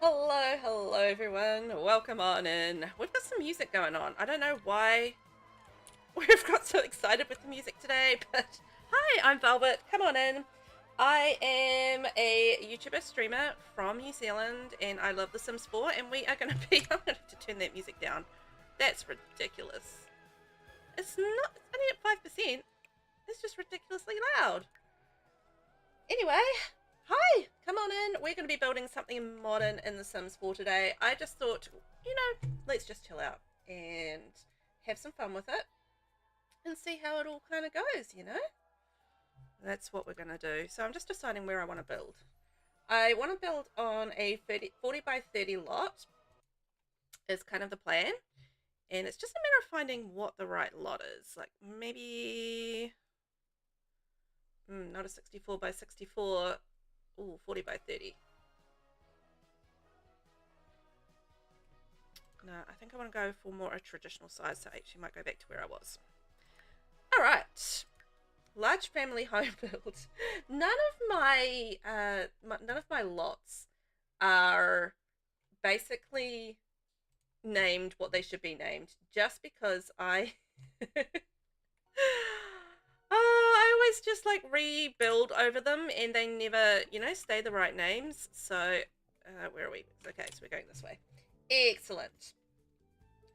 Hello everyone. Welcome on in. We've got some music going on. I don't know why we've got so excited with the music today, but hi, I'm Velvet. Come on in. I am a YouTuber streamer from New Zealand and I love The Sims 4 and we are going to be, I'm going to turn that music down. That's ridiculous. It's only at 5%. It's just ridiculously loud. Anyway, hi, come on in. We're going to be building something modern in The Sims 4 today. I just thought, let's just chill out and have some fun with it and see how it all kind of goes, That's what we're going to do. So I'm just deciding where I want to build. I want to build on a 40 by 30 lot is kind of the plan. And it's just a matter of finding what the right lot is. Like maybe... not a 64 by 64. Ooh, 40 by 30. No, I think I want to go for more a traditional size, so I actually might go back to where I was. Alright. Large family home build. None of my lots are basically named what they should be named, just because I I always just like rebuild over them and they never, stay the right names. So, where are we? Okay, so we're going this way. Excellent.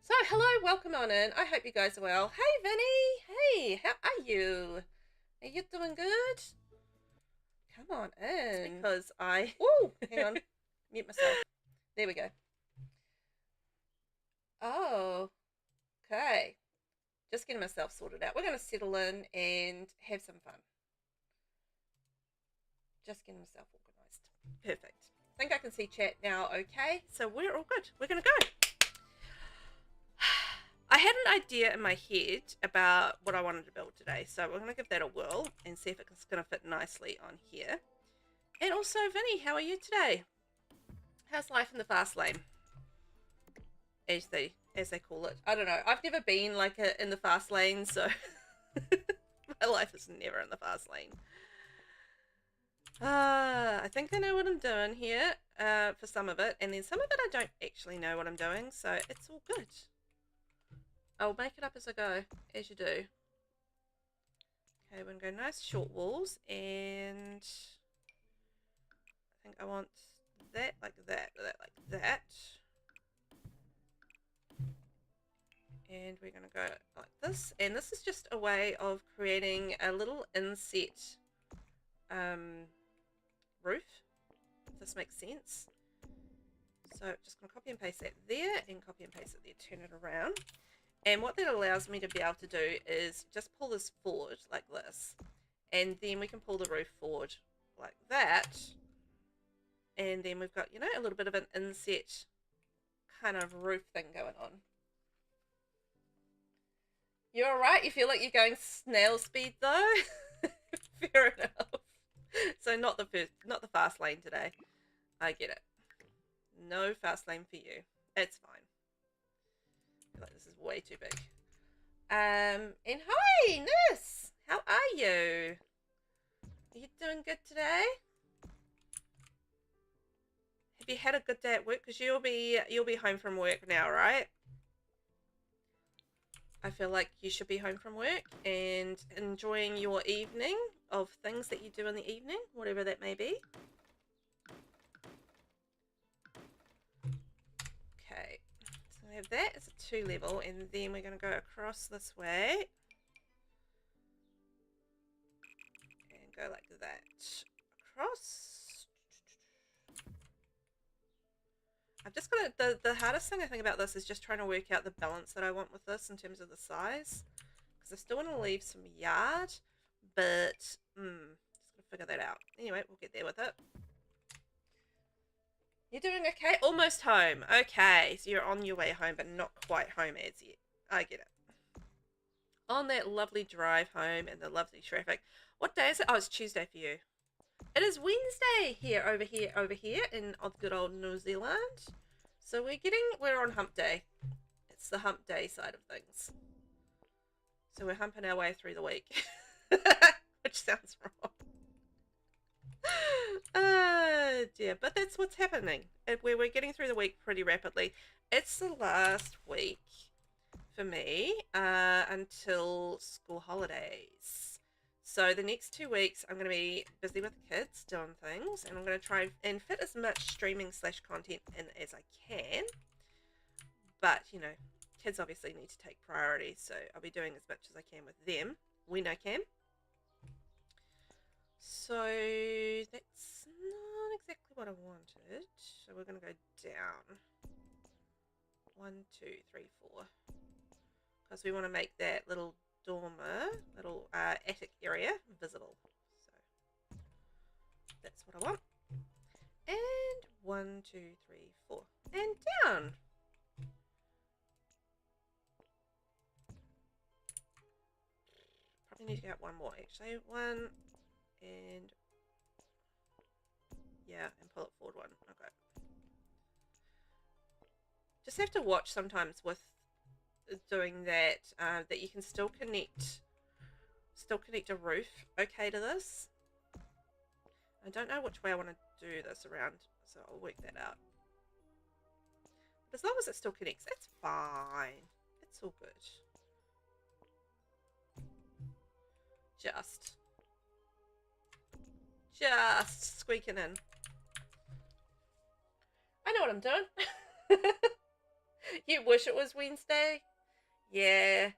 So, hello, welcome on in. I hope you guys are well. Hey, Vinny. Hey, how are you? Are you doing good? Come on in. Because Ooh, hang on. Mute myself. There we go. Oh, okay. Just getting myself sorted out. We're going to settle in and have some fun. Just getting myself organised. Perfect. I think I can see chat now okay. So we're all good. We're going to go. I had an idea in my head about what I wanted to build today. So we're going to give that a whirl and see if it's going to fit nicely on here. And also, Vinny, how are you today? How's life in the fast lane? As they call it. I don't know. I've never been like in the fast lane, so my life is never in the fast lane. I think I know what I'm doing here for some of it, and then some of it I don't actually know what I'm doing, so it's all good. I'll make it up as I go, as you do. Okay, we're going to go nice short walls, and I think I want that like that, that like that. And we're going to go like this. And this is just a way of creating a little inset roof, if this makes sense. So just going to copy and paste that there and copy and paste it there, turn it around. And what that allows me to be able to do is just pull this forward like this. And then we can pull the roof forward like that. And then we've got, a little bit of an inset kind of roof thing going on. You're alright? You feel like you're going snail speed though? Fair enough. So not the fast lane today. I get it. No fast lane for you. It's fine. I feel like this is way too big. And hi, Nis! How are you? Are you doing good today? Have you had a good day at work? Because you'll be home from work now, right? I feel like you should be home from work and enjoying your evening of things that you do in the evening, whatever that may be. Okay, so we have that as a 2 level, and then we're going to go across this way and go like that. Across. I've just got to, the hardest thing I think about this is just trying to work out the balance that I want with this in terms of the size. Because I still want to leave some yard, but just got to figure that out. Anyway, we'll get there with it. You're doing okay? Almost home. Okay, so you're on your way home, but not quite home as yet. I get it. On that lovely drive home and the lovely traffic. What day is it? Oh, it's Tuesday for you. It is Wednesday over here in good old New Zealand. So we're on hump day. It's the hump day side of things. So we're humping our way through the week. Which sounds wrong. dear. But that's what's happening. We're getting through the week pretty rapidly. It's the last week for me until school holidays. So the next 2 weeks I'm going to be busy with the kids doing things, and I'm going to try and fit as much streaming / content in as I can. But, you know, kids obviously need to take priority, so I'll be doing as much as I can with them when I can. So that's not exactly what I wanted. So we're going to go down. 1, 2, 3, 4. Because we want to make that little dormer, little attic area visible. So that's what I want. And 1, 2, 3, 4. And down. Probably need to get one more actually. 1 and yeah, and pull it forward 1. Okay. Just have to watch sometimes with doing that, that you can still connect a roof okay to this. I don't know which way I want to do this around, so I'll work that out. But as long as it still connects, it's fine. It's all good. Just squeaking in. I know what I'm doing. You wish it was Wednesday? Yeah.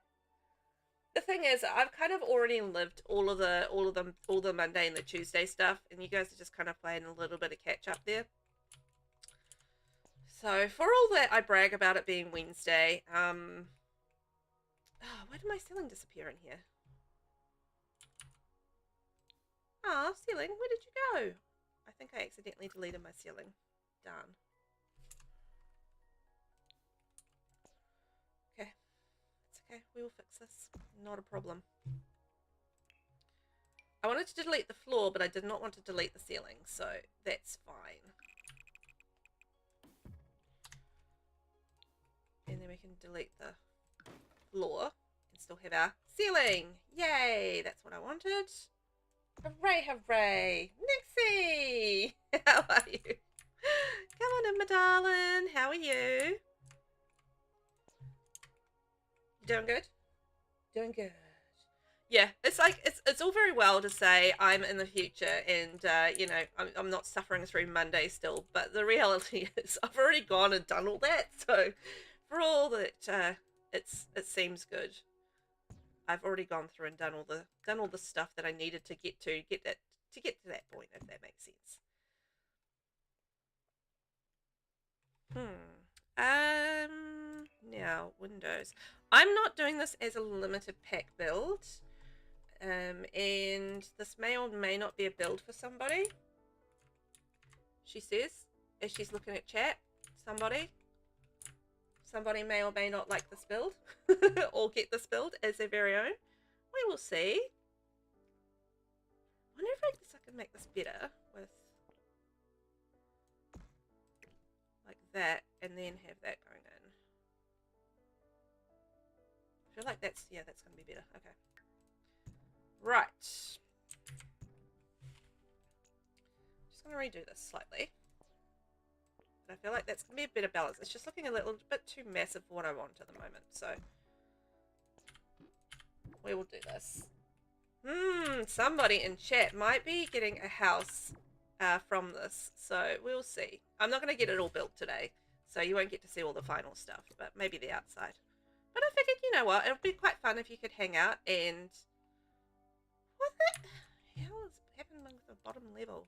The thing is, I've kind of already lived all the Monday and the Tuesday stuff, and you guys are just kind of playing a little bit of catch up there. So for all that I brag about it being Wednesday, oh, where did my ceiling disappear in here? Ah, ceiling, where did you go? I think I accidentally deleted my ceiling. Darn. Okay. It's okay. We will fix this. Not a problem. I wanted to delete the floor, but I did not want to delete the ceiling, so that's fine. And then we can delete the floor and still have our ceiling. Yay! That's what I wanted. Hooray, hooray! Nixie! How are you? Come on in, my darling. How are you? You doing good? Doing good. Yeah, it's like, it's all very well to say I'm in the future and, you know, I'm not suffering through Monday still, but the reality is I've already gone and done all that, so for all that it seems good, I've already gone through and done all the stuff that I needed to get to that point, if that makes sense. Now Windows. I'm not doing this as a limited pack build, and this may or may not be a build for somebody. She says, as she's looking at chat, somebody may or may not like this build or get this build as their very own. We will see. I wonder if I can make this better with like that and then have that going in. I feel like that's going to be better. Okay. Right. Just going to redo this slightly. I feel like that's going to be a better balance. It's just looking a little bit too massive for what I want at the moment. So we will do this. Somebody in chat might be getting a house from this. So we'll see. I'm not going to get it all built today. So you won't get to see all the final stuff. But maybe the outside. But I figured, you know what? It would be quite fun if you could hang out and... What the hell is happening with the bottom level?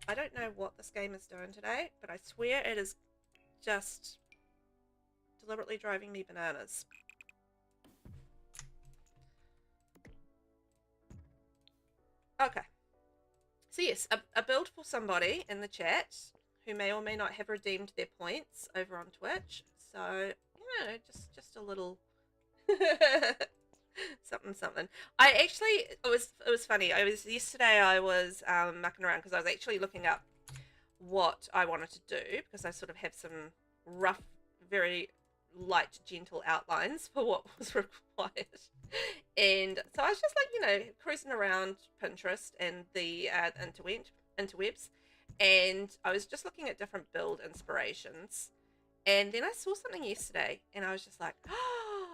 I don't know what this game is doing today, but I swear it is just deliberately driving me bananas. Okay. So yes, a build for somebody in the chat who may or may not have redeemed their points over on Twitch. So, you know, just a little something. I actually, it was funny. Yesterday I was mucking around because I was actually looking up what I wanted to do because I sort of have some rough, very light, gentle outlines for what was required. And so I was just like, you know, cruising around Pinterest and the interwebs, and I was just looking at different build inspirations. And then I saw something yesterday, and I was just like, oh,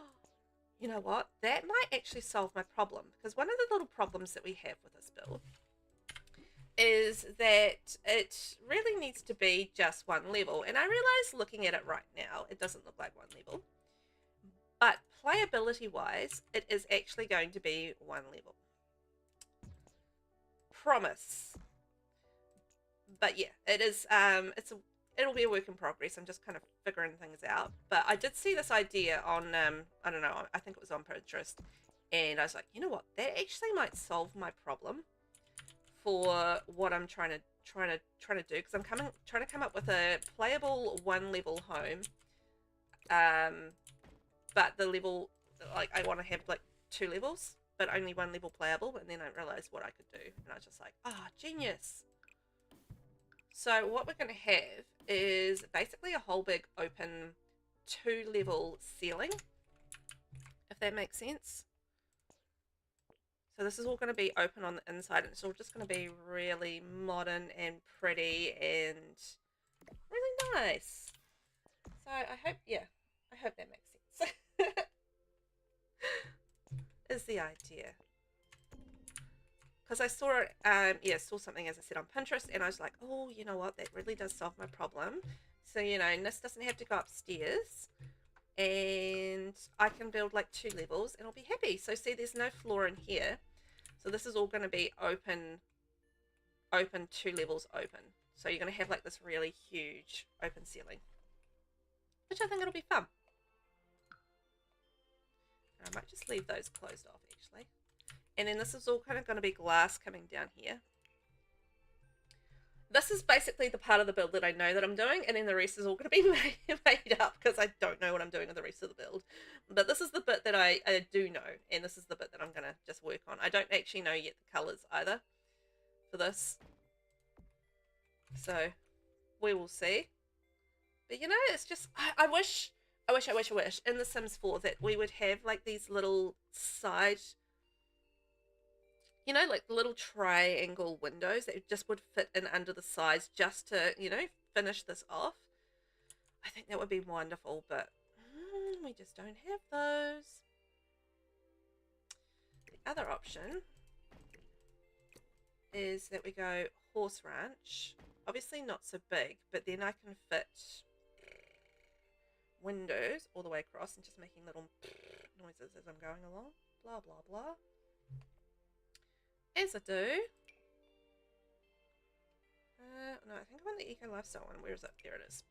you know what? That might actually solve my problem. Because one of the little problems that we have with this build is that it really needs to be just one level. And I realize looking at it right now, it doesn't look like one level. But playability-wise, it is actually going to be one level. Promise. But yeah, it is, it'll be a work in progress. I'm just kind of figuring things out. But I did see this idea on, I don't know, I think it was on Pinterest. And I was like, you know what? That actually might solve my problem for what I'm trying to do. Because I'm trying to come up with a playable one level home. But the level, like, I want to have like 2 levels, but only 1 level playable. And then I realized what I could do. And I was just like, ah, oh, genius. So what we're going to have is basically a whole big open 2-level ceiling, if that makes sense. So this is all going to be open on the inside, and it's all just going to be really modern and pretty and really nice. So I hope that makes sense. Is the idea. Because I saw it, saw something, as I said, on Pinterest, and I was like, oh, you know what, that really does solve my problem. So, you know, Nis doesn't have to go upstairs, and I can build like 2 levels, and I'll be happy. So, see, there's no floor in here. So this is all going to be open 2 levels open. So you're going to have like this really huge open ceiling, which I think it'll be fun. And I might just leave those closed off, actually. And then this is all kind of going to be glass coming down here. This is basically the part of the build that I know that I'm doing, and then the rest is all going to be made up because I don't know what I'm doing with the rest of the build. But this is the bit that I do know, and this is the bit that I'm going to just work on. I don't actually know yet the colours either for this. So we will see. But you know, it's just, I wish in The Sims 4 that we would have like these little side, you know, like little triangle windows that just would fit in under the sides just to, you know, finish this off. I think that would be wonderful, but we just don't have those. The other option is that we go horse ranch. Obviously not so big, but then I can fit windows all the way across and just making little noises as I'm going along. Blah, blah, blah. As I do. No, I think I'm on the Eco Lifestyle one. Where is it? There it is.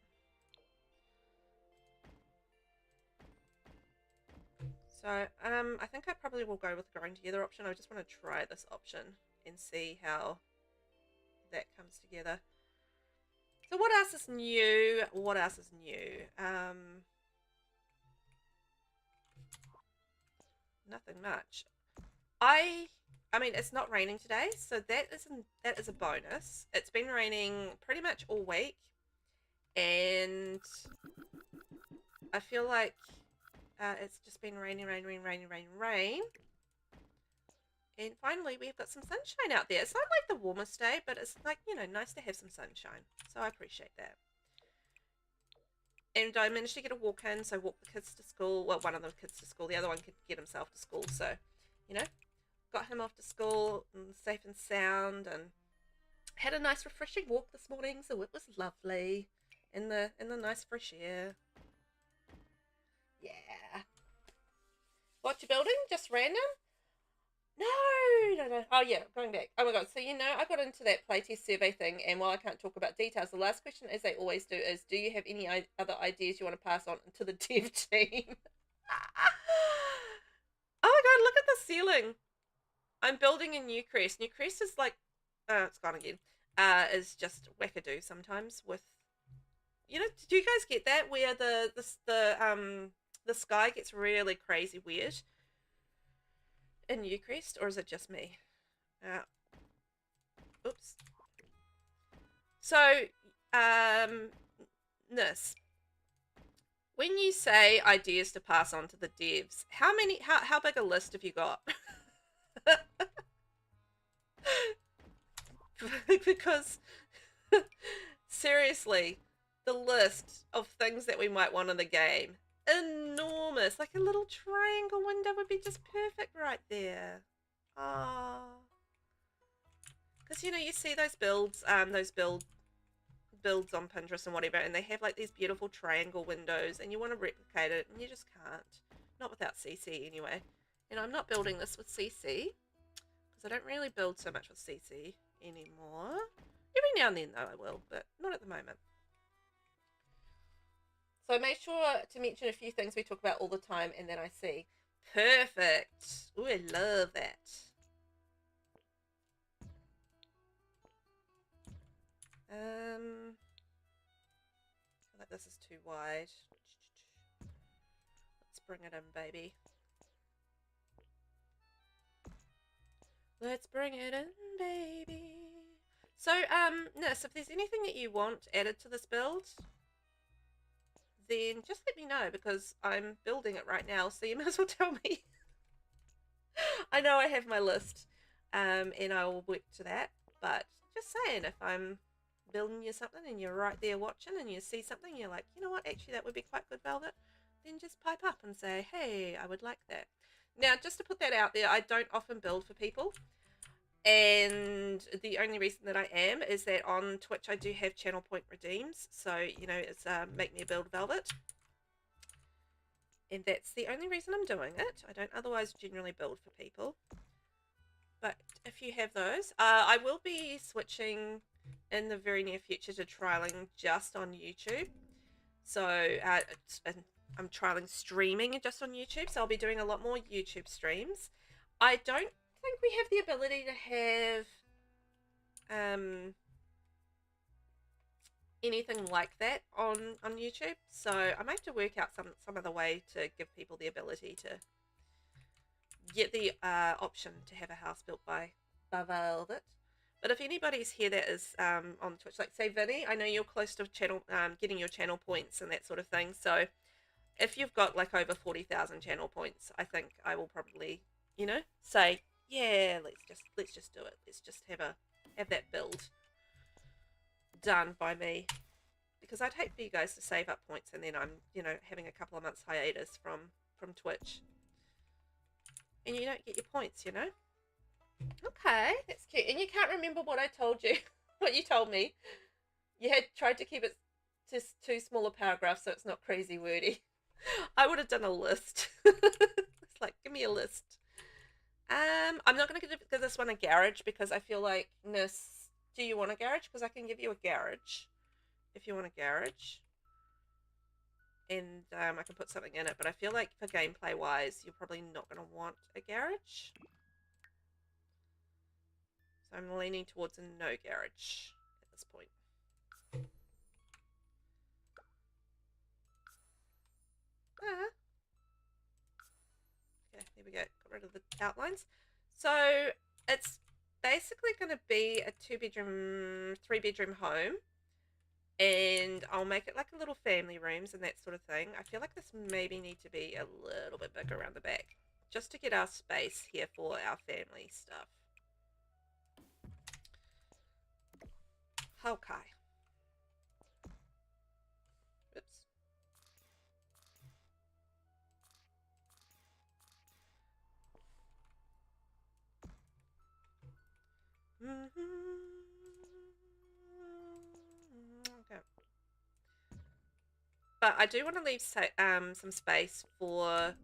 So, I think I probably will go with the growing together option. I just want to try this option and see how that comes together. So what else is new? What else is new? Nothing much. I mean, it's not raining today, so that is a bonus. It's been raining pretty much all week, and I feel like it's just been raining. And finally, we've got some sunshine out there. It's not like the warmest day, but it's like, you know, nice to have some sunshine. So I appreciate that. And I managed to get a walk in, so walk the kids to school. Well, one of the kids to school. The other one could get himself to school. So, you know, got him off to school and safe and sound, and had a nice refreshing walk this morning. So it was lovely in the nice fresh air. Yeah. What you building? Just random? No. Oh, yeah, going back. Oh, my God. So, you know, I got into that playtest survey thing, and while I can't talk about details, the last question, as they always do, is, do you have any other ideas you want to pass on to the dev team? Oh, my God, look at the ceiling. I'm building a New Crest. New Crest is like, it's gone again, is just wackadoo sometimes with, you know, do you guys get that? Where the sky gets really crazy weird in New Crest, or is it just me? Oops. So, Nis, When you say ideas to pass on to the devs, how big a list have you got? Because seriously, the list of things that we might want in the game, enormous. Like a little triangle window would be just perfect right there. Ah, because you know you see those builds, builds on Pinterest and whatever, and they have like these beautiful triangle windows, and you want to replicate it, and you just can't. Not without CC anyway. And I'm not building this with CC because I don't really build so much with CC anymore. Every now and then though I will, but not at the moment. So I made sure to mention a few things we talk about all the time and then I see. Perfect. Ooh, I love that. I feel like this is too wide. Let's bring it in, baby. Let's bring it in, baby. So, Nis, if there's anything that you want added to this build, then just let me know because I'm building it right now, so you might as well tell me. I know I have my list, and I will work to that, but just saying, if I'm building you something and you're right there watching and you see something, you're like, you know what, actually that would be quite good, Velvet, then just pipe up and say, hey, I would like that. Now, just to put that out there, I don't often build for people. And the only reason that I am is that on Twitch I do have channel point redeems. So, you know, it's make me a build Velvet. And that's the only reason I'm doing it. I don't otherwise generally build for people. But if you have those, I will be switching in the very near future to trialing just on YouTube. So I'm trialing streaming just on YouTube. So I'll be doing a lot more YouTube streams. I don't think we have the ability to have anything like that on YouTube, so I might have to work out some other way to give people the ability to get the option to have a house built by Velvet. But if anybody's here that is on Twitch, like say Vinny, I know you're close to channel getting your channel points and that sort of thing, so if you've got like over 40,000 channel points, I think I will probably, you know, say, yeah, let's just do it. Let's just have that build done by me, because I'd hate for you guys to save up points and then I'm, you know, having a couple of months hiatus from Twitch, and you don't get your points, you know. Okay, that's cute. And you can't remember what I told you, what you told me. You had tried to keep it to two smaller paragraphs so it's not crazy wordy. I would have done a list. It's like, give me a list. I'm not going to give this one a garage because I feel like, Nis, do you want a garage? Because I can give you a garage if you want a garage. And I can put something in it. But I feel like for gameplay wise, you're probably not going to want a garage. So I'm leaning towards a no garage at this point. Okay, there we go. Got rid of the outlines. So it's basically going to be a 2-bedroom, 3-bedroom home. And I'll make it like a little family rooms and that sort of thing. I feel like this maybe need to be a little bit bigger around the back, just to get our space here for our family stuff. Okay. Oops. Okay. But I do want to leave some space for,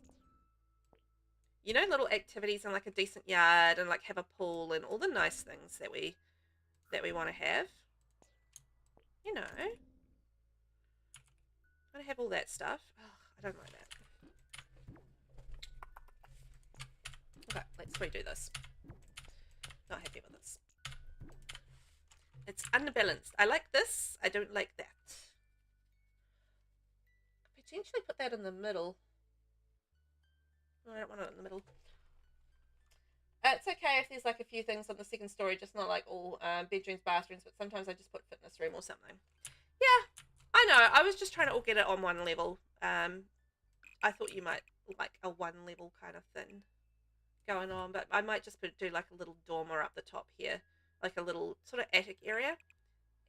you know, little activities and like a decent yard and like have a pool and all the nice things that we want to have. You know, I want to have all that stuff. Oh, I don't like that. Okay, let's redo this. Not happy with this. It's unbalanced. I like this. I don't like that. Could potentially put that in the middle. No, I don't want it in the middle. It's okay if there's like a few things on the second story, just not like all bedrooms, bathrooms, but sometimes I just put fitness room or something. Yeah, I know. I was just trying to all get it on one level. I thought you might like a one level kind of thing going on, but I might just do like a little dormer up the top here, like a little sort of attic area,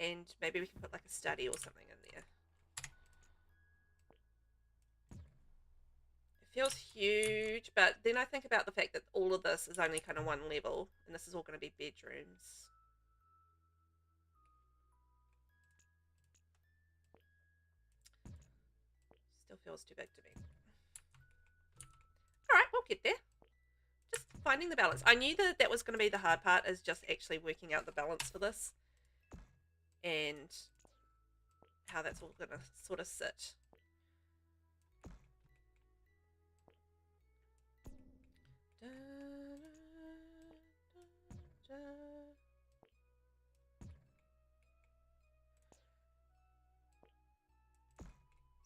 and maybe we can put like a study or something in there. It feels huge, but then I think about the fact that all of this is only kind of one level, and this is all going to be bedrooms. Still feels too big to me. All right, we'll get there. Just finding the balance. I knew that that was going to be the hard part, is just actually working out the balance for this and how that's all going to sort of sit.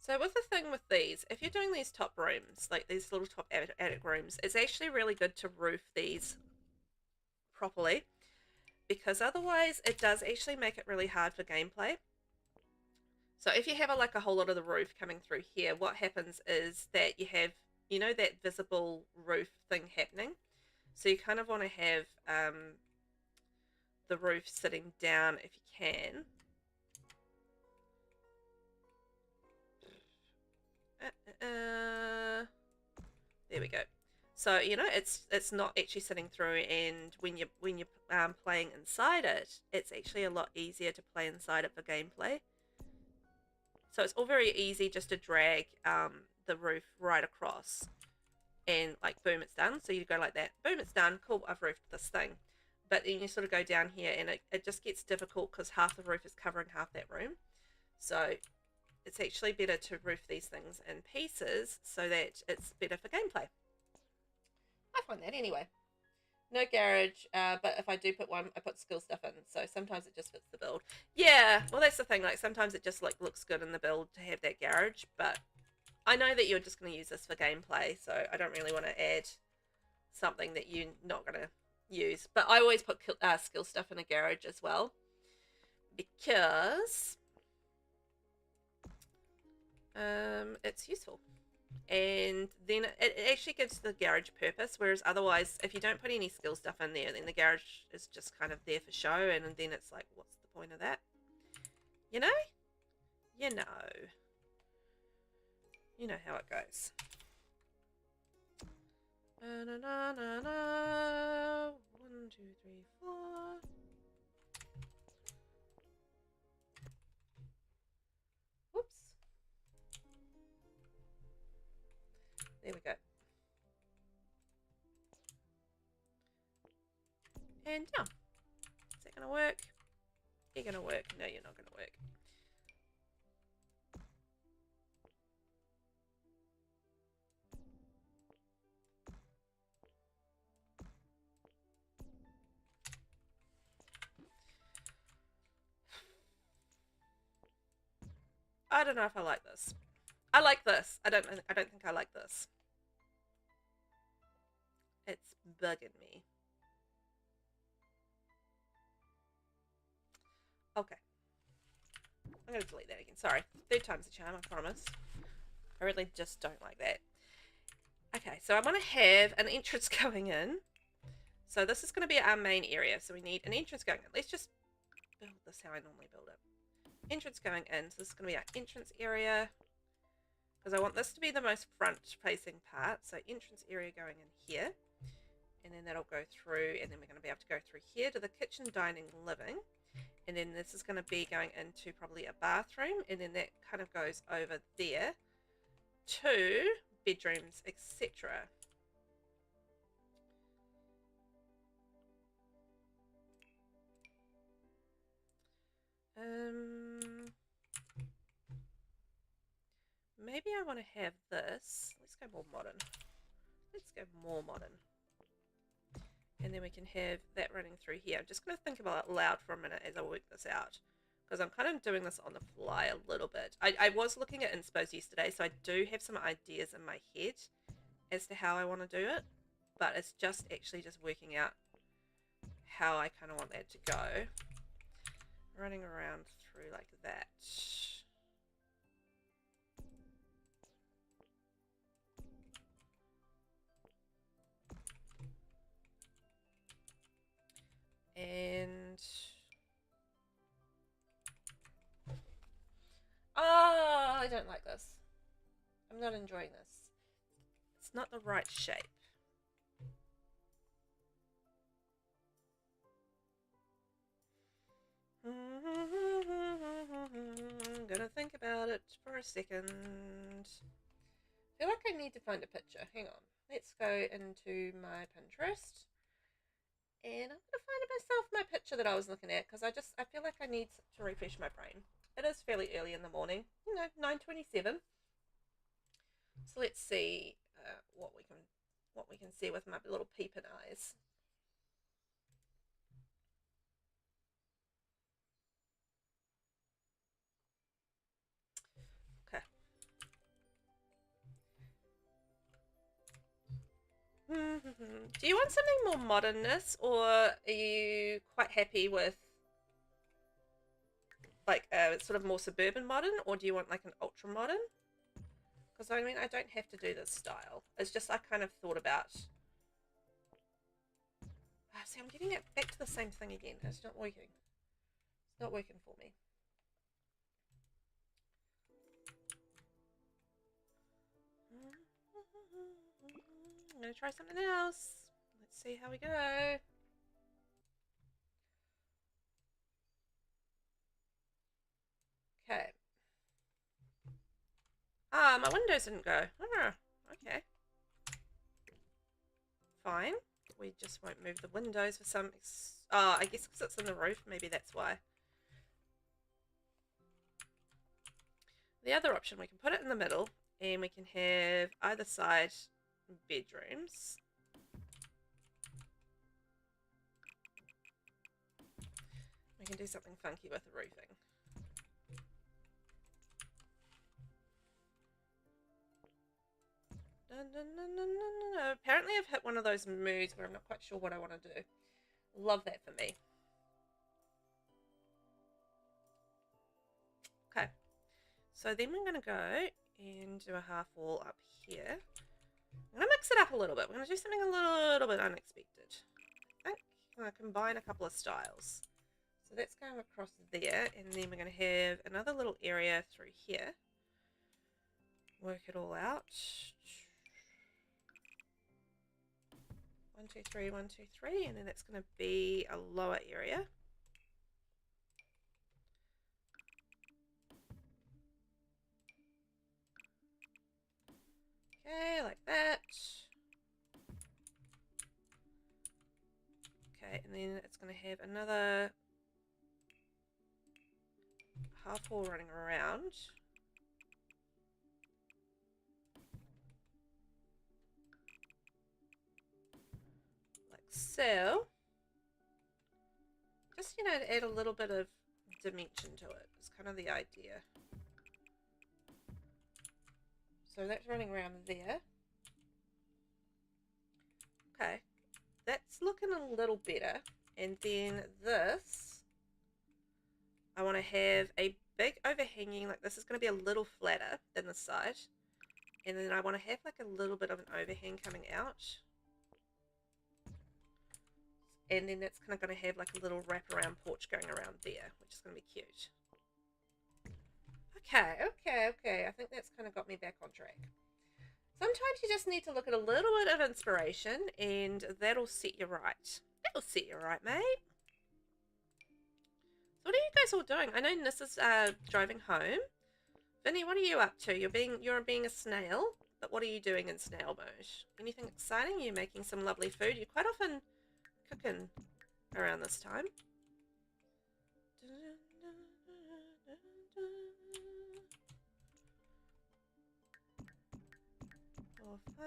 So with the thing with these, if you're doing these top rooms, like these little top attic rooms, it's actually really good to roof these properly, because otherwise it does actually make it really hard for gameplay. So if you have like a whole lot of the roof coming through here, what happens is that you have, you know, that visible roof thing happening. So you kind of want to have the roof sitting down if you can. There we go. So you know it's not actually sitting through, and when you're playing inside it, it's actually a lot easier to play inside it for gameplay. So it's all very easy just to drag the roof right across, and like boom, it's done. So you go like that, boom, it's done. Cool, I've roofed this thing. But then you sort of go down here, and it just gets difficult because half the roof is covering half that room. So it's actually better to roof these things in pieces so that it's better for gameplay. I find that anyway. No garage, but if I do put one, I put skill stuff in, so sometimes it just fits the build. Yeah, well that's the thing, like sometimes it just like looks good in the build to have that garage, but I know that you're just going to use this for gameplay, so I don't really want to add something that you're not going to use. But I always put skill stuff in a garage as well, because it's useful, and then it actually gives the garage purpose, whereas otherwise if you don't put any skill stuff in there, then the garage is just kind of there for show, and then it's like, what's the point of that, you know how it goes. Na, na, na, na. 1, 2, 3, 4. Whoops. There we go. And now, is that going to work? You're going to work. No, you're not going to work. I don't know if I like this. I like this. I don't think I like this. It's bugging me. Okay. I'm going to delete that again. Sorry. 3rd time's the charm, I promise. I really just don't like that. Okay, so I want to have an entrance going in. So this is going to be our main area. So we need an entrance going in. Let's just build this how I normally build it. Entrance going in. So this is going to be our entrance area, because I want this to be the most front-facing part. So entrance area going in here. And then that'll go through, and then we're going to be able to go through here to the kitchen, dining, living. And then this is going to be going into probably a bathroom, and then that kind of goes over there to bedrooms, etc. Maybe I want to have this. Let's go more modern. Let's go more modern. And then we can have that running through here. I'm just going to think about it loud for a minute as I work this out, because I'm kind of doing this on the fly a little bit. I was looking at inspo yesterday, so I do have some ideas in my head as to how I want to do it, but it's just actually just working out how I kind of want that to go. Running around through like that. And oh, I don't like this. I'm not enjoying this. It's not the right shape. I'm gonna think about it for a second. I feel like I need to find a picture. Hang on. Let's go into my Pinterest. And I'm gonna find myself my picture that I was looking at because I feel like I need to refresh my brain. It is fairly early in the morning, 9:27. So let's see what we can see with my little peeping eyes. Okay. Do you want something more modernness, or are you quite happy with like sort of more suburban modern, or do you want like an ultra modern? Because I mean, I don't have to do this style. It's just I kind of thought about. See, I'm getting it back to the same thing again. It's not working. It's not working for me. I'm gonna try something else. Let's see how we go. Okay. Ah, my windows didn't go. Oh, okay. Fine. We just won't move the windows for some... Oh, I guess because it's in the roof. Maybe that's why. The other option, we can put it in the middle and we can have either side bedrooms. We can do something funky with the roofing. Apparently I've hit one of those moods where I'm not quite sure what I want to do. Love that for me. Okay. So then we're going to go and do a half wall up here. I'm going to mix it up a little bit. We're going to do something a little bit unexpected. I think I'm going to combine a couple of styles. So that's going across there, and then we're going to have another little area through here. Work it all out. 1, 2, 3, 1, 2, 3, and then that's going to be a lower area. Okay, like that. Okay, and then it's going to have another half wall running around. Like so. Just, to add a little bit of dimension to it. It's kind of the idea. So that's running around there. Okay. That's looking a little better. And then this, I want to have a big overhanging, like this is going to be a little flatter than the side. And then I want to have like a little bit of an overhang coming out. And then that's kind of going to have like a little wraparound porch going around there, which is going to be cute. Okay. I think that's kind of got me back on track. Sometimes you just need to look at a little bit of inspiration and that'll set you right. That'll set you right, mate. So what are you guys all doing? I know Nis is driving home. Vinny, what are you up to? You're being a snail, but what are you doing in snail mode? Anything exciting? You're making some lovely food. You're quite often cooking around this time. 4, 5.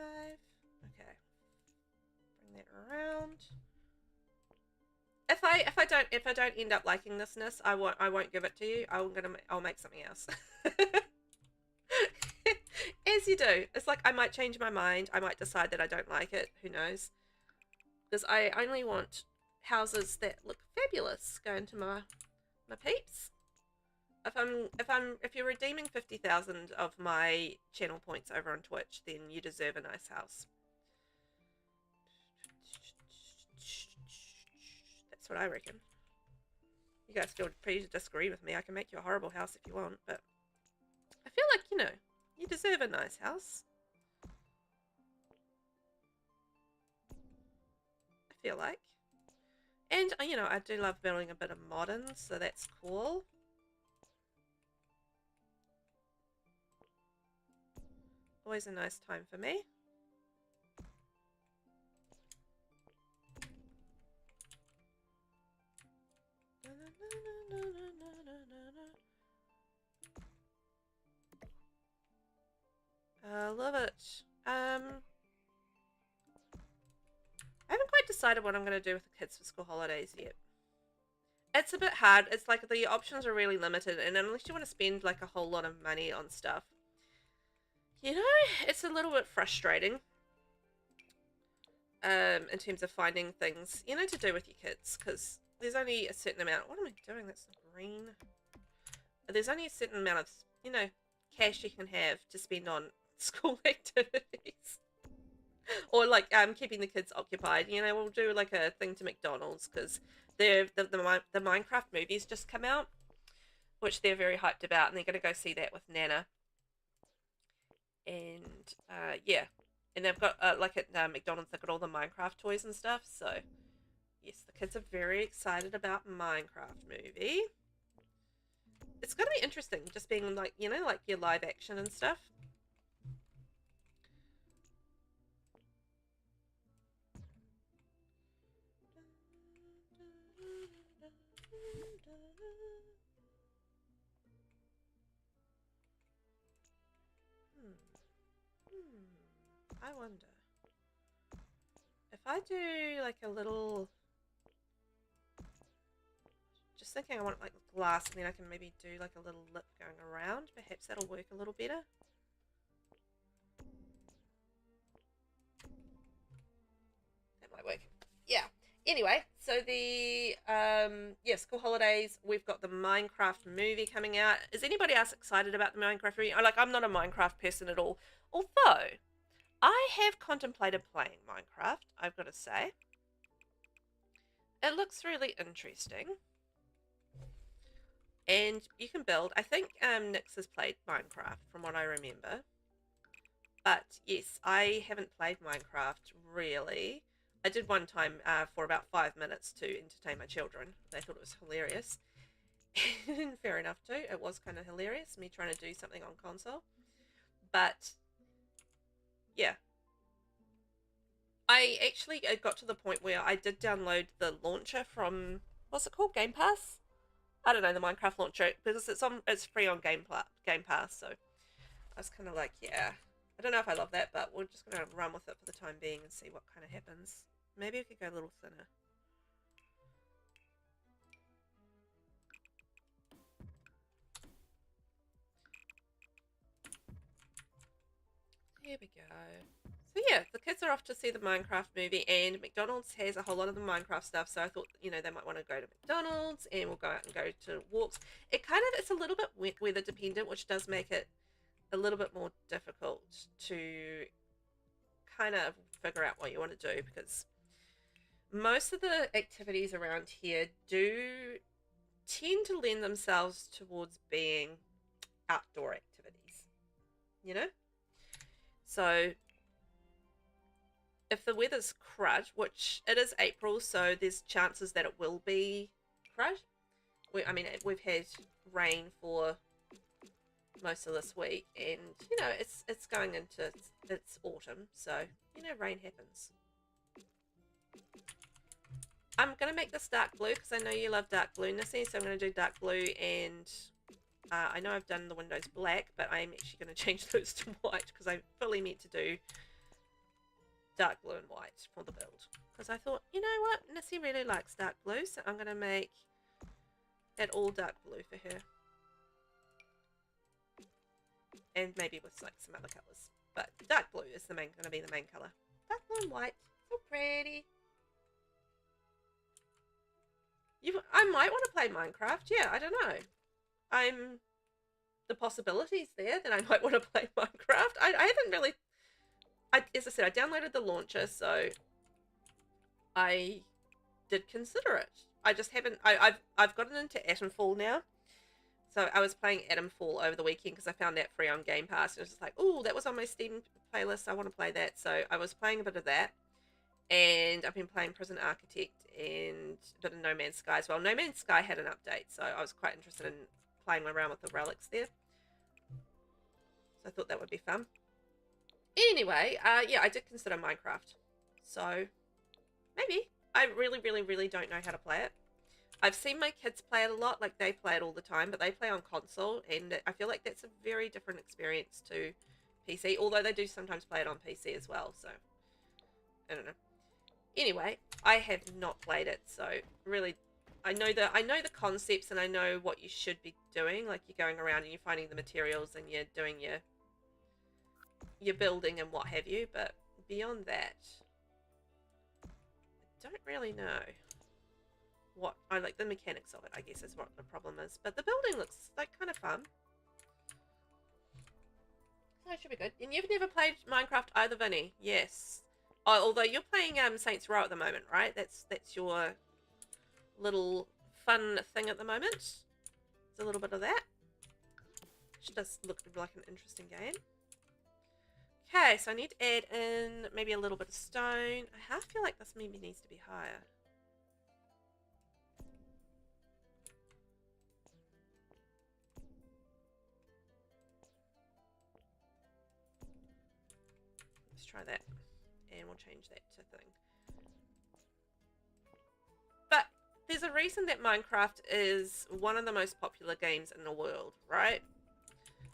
Okay. Bring that around. If I don't end up liking this, I won't give it to you. I'll make something else. As you do. It's like I might change my mind. I might decide that I don't like it. Who knows? Because I only want houses that look fabulous going to my peeps. If you're redeeming 50,000 of my channel points over on Twitch, then you deserve a nice house. That's what I reckon. You guys feel free to disagree with me. I can make you a horrible house if you want, but I feel like, you know, you deserve a nice house. I feel like. And, you know, I do love building a bit of modern, so that's cool. Always a nice time for me. I love it. I haven't quite decided what I'm going to do with the kids for school holidays yet. It's a bit hard. It's like the options are really limited, and unless you want to spend like a whole lot of money on stuff, you know, it's a little bit frustrating. In terms of finding things, you know, to do with your kids, because there's only a certain amount. What am I doing? That's green. There's only a certain amount of, you know, cash you can have to spend on school activities. Or like keeping the kids occupied. You know, we'll do like a thing to McDonald's because the Minecraft movies just come out, which they're very hyped about, and they're going to go see that with Nana. And yeah, and they've got like at McDonald's, they've got all the Minecraft toys and stuff. So yes, the kids are very excited about Minecraft movie. It's going to be interesting, just being like, you know, like your live action and stuff. I wonder if I do like a little, just thinking I want like glass, and then I can maybe do like a little lip going around. Perhaps that'll work a little better. That might work. Yeah. Anyway, so the yeah, school holidays, we've got the Minecraft movie coming out. Is anybody else excited about the Minecraft movie? I'm not a Minecraft person at all, although I have contemplated playing Minecraft, I've got to say. It looks really interesting. And you can build. I think Nix has played Minecraft from what I remember. But yes, I haven't played Minecraft really. I did one time for about 5 minutes to entertain my children. They thought it was hilarious. Fair enough too. It was kind of hilarious, me trying to do something on console. But yeah. I actually got to the point where I did download the launcher from, what's it called? Game Pass? I don't know, the Minecraft launcher, because it's free on Game Pass, so I was kind of like, yeah. I don't know if I love that, but we're just going to run with it for the time being and see what kind of happens. Maybe we could go a little thinner. There we go. So yeah, the kids are off to see the Minecraft movie, and McDonald's has a whole lot of the Minecraft stuff, so I thought, you know, they might want to go to McDonald's, and we'll go out and go to walks. It's a little bit weather dependent, which does make it a little bit more difficult to kind of figure out what you want to do, because most of the activities around here do tend to lend themselves towards being outdoor activities, you know? So if the weather's crud, which it is April, so there's chances that it will be crud. We've had rain for most of this week, and you know it's going into it's autumn, so you know rain happens. I'm gonna make this dark blue because I know you love dark blue, Nissy, so I'm gonna do dark blue, and I know I've done the windows black, but I'm actually gonna change those to white because I fully meant to do dark blue and white for the build, because I thought, you know what, Nissy really likes dark blue, so I'm gonna make it all dark blue for her. And maybe with like some other colours. But dark blue is going to be the main colour. Dark blue and white. So pretty. I might want to play Minecraft. Yeah, I don't know. The possibilities there that I might want to play Minecraft. I haven't really... as I said, I downloaded the launcher, so I did consider it. I just haven't. I've gotten into Atomfall now. So I was playing Atomfall over the weekend because I found that free on Game Pass. And it was just like, oh, that was on my Steam playlist. I want to play that. So I was playing a bit of that. And I've been playing Prison Architect and a bit of No Man's Sky as well. No Man's Sky had an update, so I was quite interested in playing around with the relics there. So I thought that would be fun. Anyway, yeah, I did consider Minecraft. So maybe. I really, really, really don't know how to play it. I've seen my kids play it a lot, like they play it all the time, but they play on console, and I feel like that's a very different experience to PC, although they do sometimes play it on PC as well, so I don't know. Anyway, I have not played it, so really I know the concepts and I know what you should be doing, like you're going around and you're finding the materials and you're doing your building and what have you, but beyond that I don't really know what I like. The mechanics of it, I guess, is what the problem is, but the building looks like kind of fun, so it should be good. And you've never played Minecraft either, Vinny? Yes. Oh, although you're playing Saints Row at the moment, right? That's your little fun thing at the moment. It's a little bit of that, which does look like an interesting game. Okay, so I need to add in maybe a little bit of stone. I half feel like this maybe needs to be higher. Let's try that. And we'll change that to thing. But there's a reason that Minecraft is one of the most popular games in the world, right?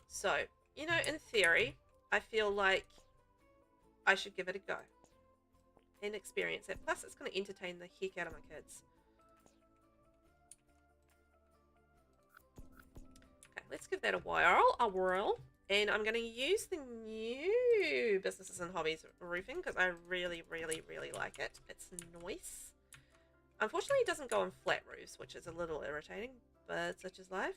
So, you know, in theory, I feel like I should give it a go and experience it. Plus, it's going to entertain the heck out of my kids. Okay, let's give that a whirl. And I'm going to use the new Businesses and Hobbies roofing because I really, really, really like it. It's nice. Unfortunately, it doesn't go on flat roofs, which is a little irritating, but such is life.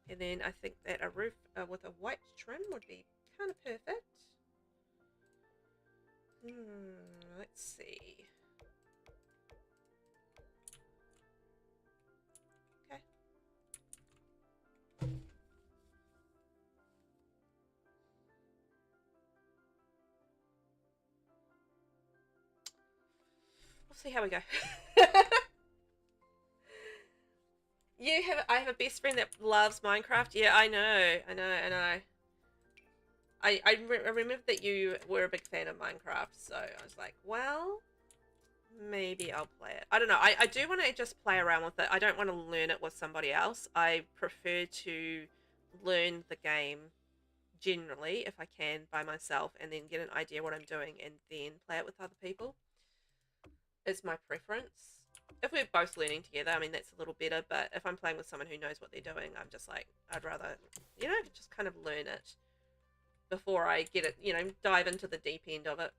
And then I think that a roof with a white trim would be kind of perfect. Let's see. Okay. We'll see how we go. I have a best friend that loves Minecraft. Yeah, I know. I remember that you were a big fan of Minecraft, so I was like, well, maybe I'll play it. I don't know. I do want to just play around with it. I don't want to learn it with somebody else. I prefer to learn the game generally, if I can, by myself, and then get an idea what I'm doing and then play it with other people. Is my preference. If we're both learning together, I mean, that's a little better, but if I'm playing with someone who knows what they're doing, I'm just like, I'd rather, you know, just kind of learn it before I get it, you know, dive into the deep end of it.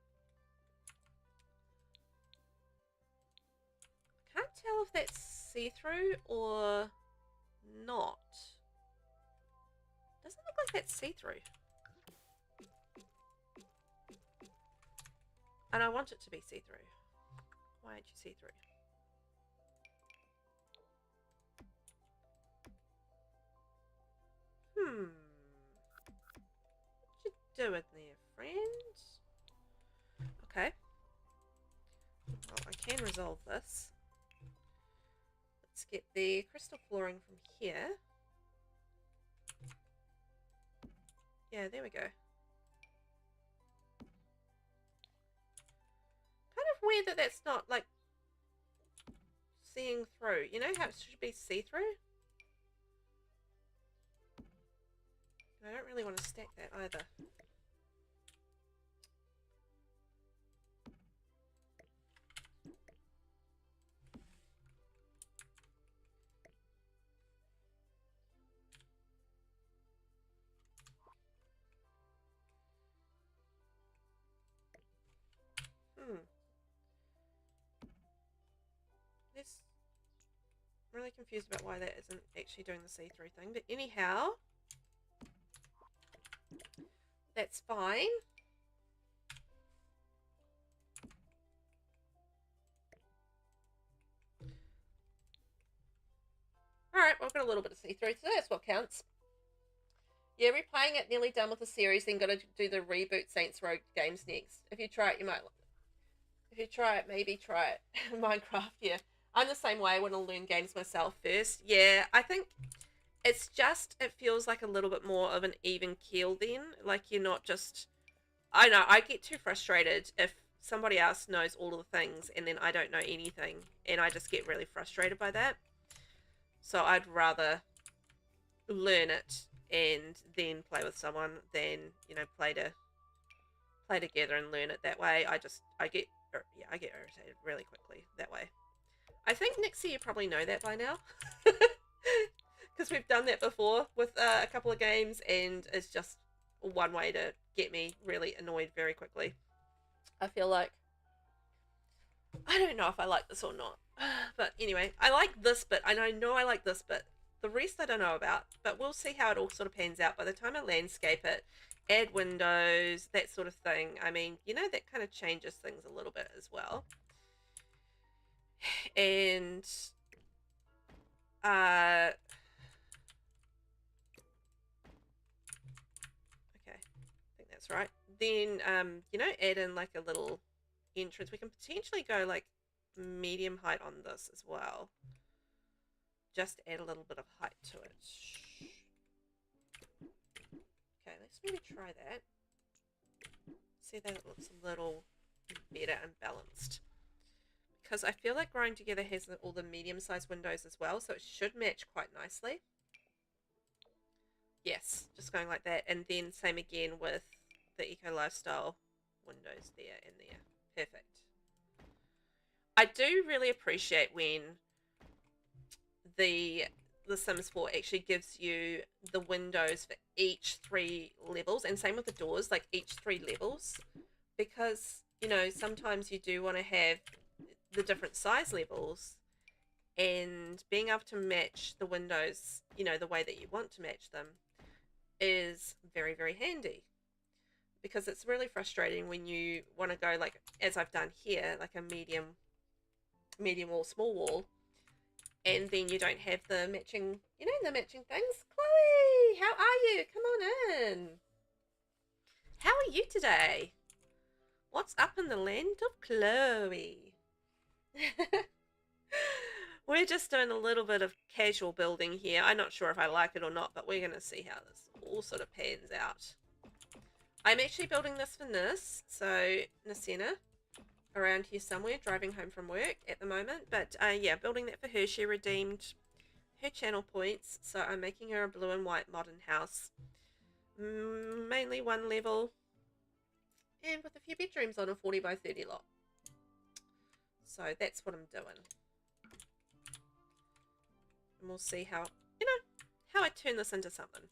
I can't tell if that's see-through or not. Doesn't look like that's see-through. And I want it to be see-through. Why aren't you see-through? What you doing there, friend? Okay. Well, I can resolve this. Let's get the crystal flooring from here. Yeah, there we go. Kind of weird that that's not, like, seeing through. You know how it should be see-through? I don't really want to stack that either. This, I'm really confused about why that isn't actually doing the see-through thing, but anyhow, that's fine. alright, we've got a little bit of see-through, so that's what counts. Yeah, replaying it, nearly done with the series, then got to do the reboot Saints Row games next. If you try it, you might. If you try it, maybe try it. Minecraft, yeah. I'm the same way. I want to learn games myself first. Yeah, I think it's just, it feels like a little bit more of an even keel then. Like you're not just, I know, I get too frustrated if somebody else knows all of the things and then I don't know anything. And I just get really frustrated by that. So I'd rather learn it and then play with someone than, you know, play together and learn it that way. I get irritated really quickly that way. I think Nixie, you probably know that by now. Because we've done that before with a couple of games and it's just one way to get me really annoyed very quickly. I feel like, I don't know if I like this or not. But anyway, I like this bit and I know I like this bit. The rest I don't know about, but we'll see how it all sort of pans out. By the time I landscape it, add windows, that sort of thing. I mean, you know, that kind of changes things a little bit as well. And okay, I think that's right. Then you know, add in like a little entrance. We can potentially go like medium height on this as well. Just add a little bit of height to it. Okay, let's maybe try that. See that it looks a little better and balanced. Because I feel like Growing Together has all the medium-sized windows as well, so it should match quite nicely. Yes, just going like that. And then same again with the Eco Lifestyle windows there and there. Perfect. I do really appreciate when the Sims 4 actually gives you the windows for each 3 levels, and same with the doors, like each 3 levels, because, you know, sometimes you do want to have the different size levels, and being able to match the windows, you know, the way that you want to match them is very, very handy, because it's really frustrating when you want to go, like, as I've done here, like a medium wall, small wall, and then you don't have the matching, you know, the matching things. Chloe, how are you? Come on in. How are you today? What's up in the land of Chloe? We're just doing a little bit of casual building here. I'm not sure if I like it or not, but we're going to see how this all sort of pans out. I'm actually building this for Nis, so Nisena, around here somewhere, driving home from work at the moment. But yeah, building that for her. She redeemed her channel points, so I'm making her a blue and white modern house. Mainly 1 level, and with a few bedrooms on a 40 by 30 lot. So that's what I'm doing. And we'll see how, you know, how I turn this into something.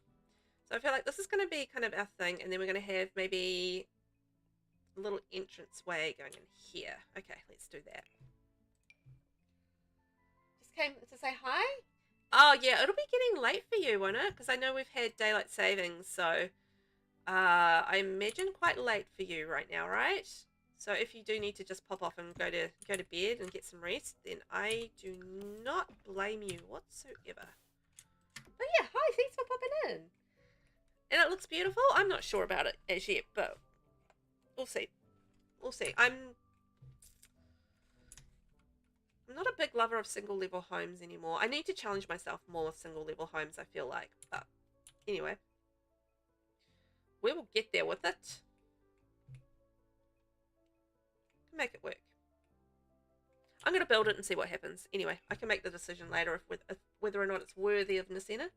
So I feel like this is going to be kind of our thing, and then we're going to have maybe a little entrance way going in here. Okay, let's do that. Just came to say hi. Oh yeah, it'll be getting late for you, won't it? Because I know we've had daylight savings, so I imagine quite late for you right now, right? So if you do need to just pop off and go to bed and get some rest, then I do not blame you whatsoever. But yeah, hi, thanks for popping in. And it looks beautiful. I'm not sure about it as yet, but we'll see. We'll see. I'm not a big lover of single level homes anymore. I need to challenge myself more with single level homes, I feel like. But anyway, we will get there with it. Can make it work. I'm going to build it and see what happens. Anyway, I can make the decision later if whether or not it's worthy of Nisena.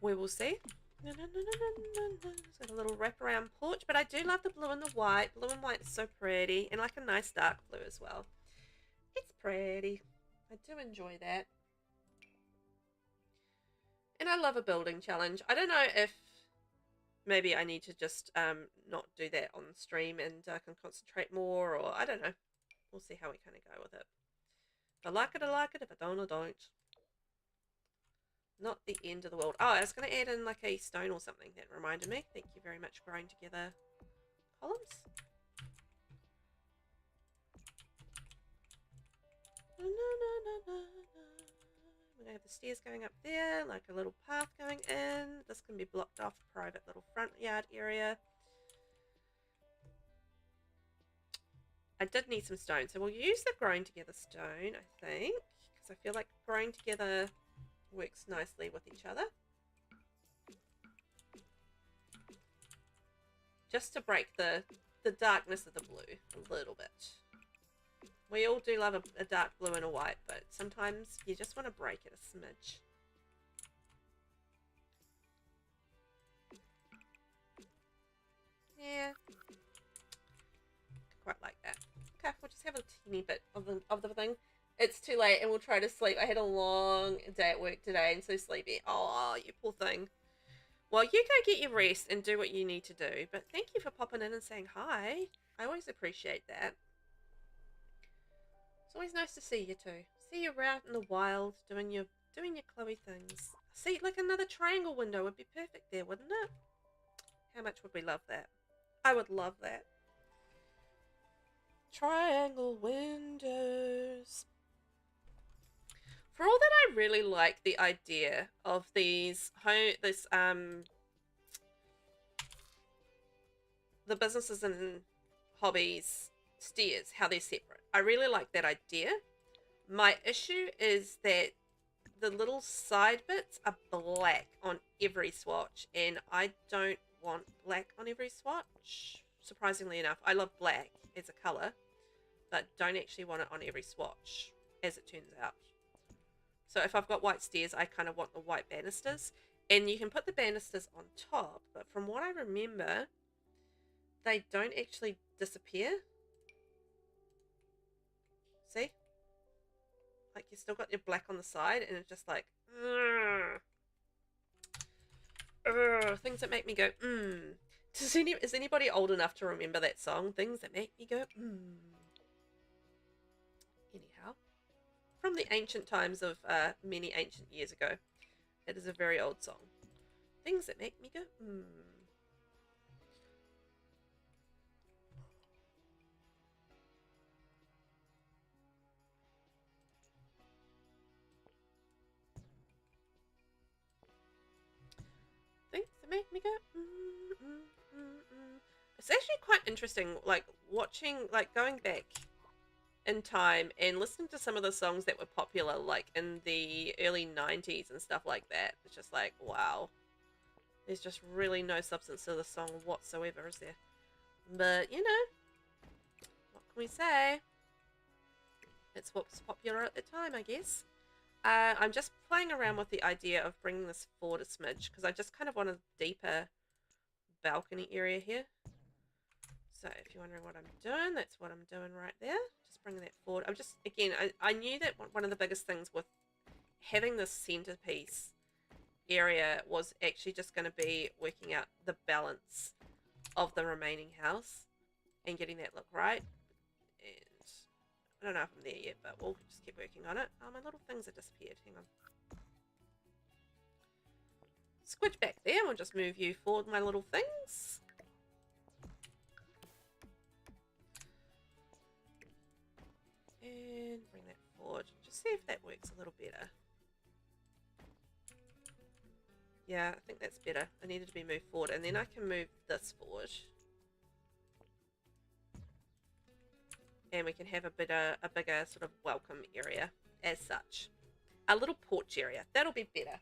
We will see. It's got a little wraparound porch, but I do love the blue and the white. Blue and white is so pretty, and like a nice dark blue as well. It's pretty. I do enjoy that. And I love a building challenge. I don't know if maybe I need to just not do that on stream and can concentrate more, or I don't know. We'll see how we kind of go with it. If I like it, I like it. If I don't, I don't. Not the end of the world. Oh, I was going to add in like a stone or something. That reminded me. Thank you very much, Growing Together columns. We're going to have the stairs going up there, like a little path going in. This can be blocked off, private little front yard area. I did need some stone, so we'll use the growing together stone, I think, because I feel like growing together works nicely with each other. Just to break the darkness of the blue a little bit. We all do love a dark blue and a white, but sometimes you just want to break it a smidge. Yeah. Quite like that. Okay, we'll just have a teeny bit of the thing. It's too late and we'll try to sleep. I had a long day at work today and so sleepy. Oh, you poor thing. Well, you go get your rest and do what you need to do. But thank you for popping in and saying hi. I always appreciate that. It's always nice to see you too. See you out in the wild doing your Chloe things. See, like another triangle window would be perfect there, wouldn't it? How much would we love that? I would love that. Triangle windows. For all that I really like the idea of these the businesses and hobbies stairs, how they're separate. I really like that idea. My issue is that the little side bits are black on every swatch, and I don't want black on every swatch. Surprisingly enough, I love black as a colour, but don't actually want it on every swatch, as it turns out. So if I've got white stairs, I kind of want the white banisters. And you can put the banisters on top, but from what I remember, they don't actually disappear. See? Like, you still got your black on the side, and it's just like, things that make me go, Is anybody old enough to remember that song? Things that make me go, Anyhow, from the ancient times of many ancient years ago. It is a very old song. Things that make me go, Things that make me go, It's actually quite interesting, like, watching, like, going back in time and listening to some of the songs that were popular, like, in the early 90s and stuff like that. It's just like, wow. There's just really no substance to the song whatsoever, is there? But, you know, what can we say? It's what was popular at the time, I guess. I'm just playing around with the idea of bringing this forward a smidge, because I just kind of want a deeper balcony area here. So if you're wondering what I'm doing, that's what I'm doing right there. Just bringing that forward. I'm just, again, I knew that one of the biggest things with having this centerpiece area was actually just going to be working out the balance of the remaining house and getting that look right. And I don't know if I'm there yet, but we'll just keep working on it. Oh, my little things have disappeared. Hang on. Squidge back there. We'll just move you forward, my little things. And bring that forward. Just see if that works a little better. Yeah, I think that's better. I needed to be moved forward. And then I can move this forward. And we can have a bigger sort of welcome area as such. A little porch area. That'll be better.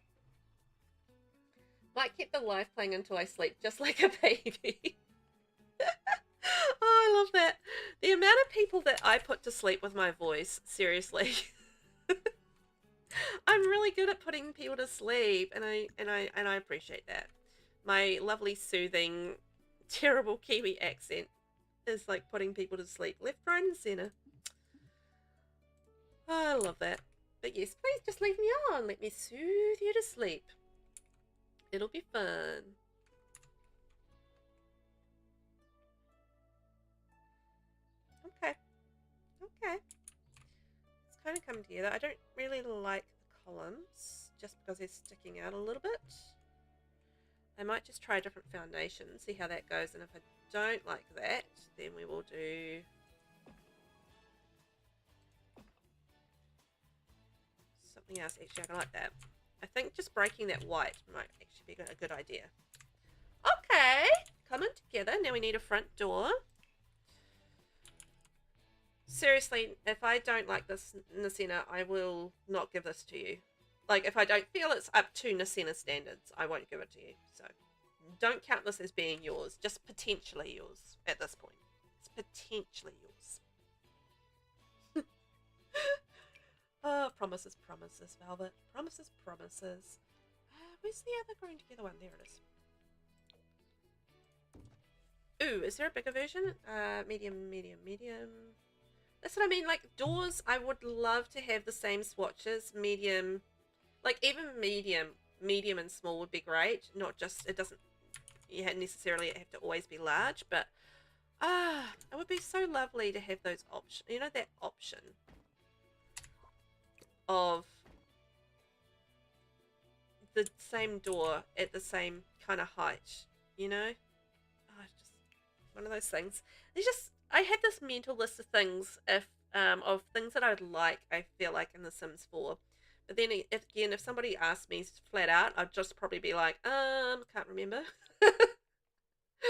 Might keep the live playing until I sleep, just like a baby. Oh, I love that. The amount of people that I put to sleep with my voice, seriously. I'm really good at putting people to sleep, and I appreciate that. My lovely, soothing, terrible Kiwi accent is like putting people to sleep left, right, and center. Oh, I love that. But yes, please just leave me on. Let me soothe you to sleep. It'll be fun. Okay. Okay. It's kind of come together. I don't really like the columns just because they're sticking out a little bit. I might just try a different foundation, see how that goes, and if I don't like that, then we will do something else. Actually, I like that. I think just breaking that white might actually be a good idea. Okay, coming together. Now we need a front door. Seriously, if I don't like this Nasina, I will not give this to you. Like, if I don't feel it's up to Nasina standards, I won't give it to you. So, don't count this as being yours. Just potentially yours at this point. It's potentially yours. Oh, promises, promises, Velvet. Promises, promises. Where's the other growing together one? There it is. Ooh, is there a bigger version? Medium, medium, medium. That's what I mean. Like, doors, I would love to have the same swatches. Medium, like, even medium and small would be great. Not just, it doesn't necessarily have to always be large, but it would be so lovely to have those options. You know, that option of the same door at the same kind of height, you know? Oh, it's just one of those things. It's just, I had this mental list of things of things that I would like, I feel like, in The Sims 4. But then if somebody asked me flat out, I'd just probably be like, can't remember.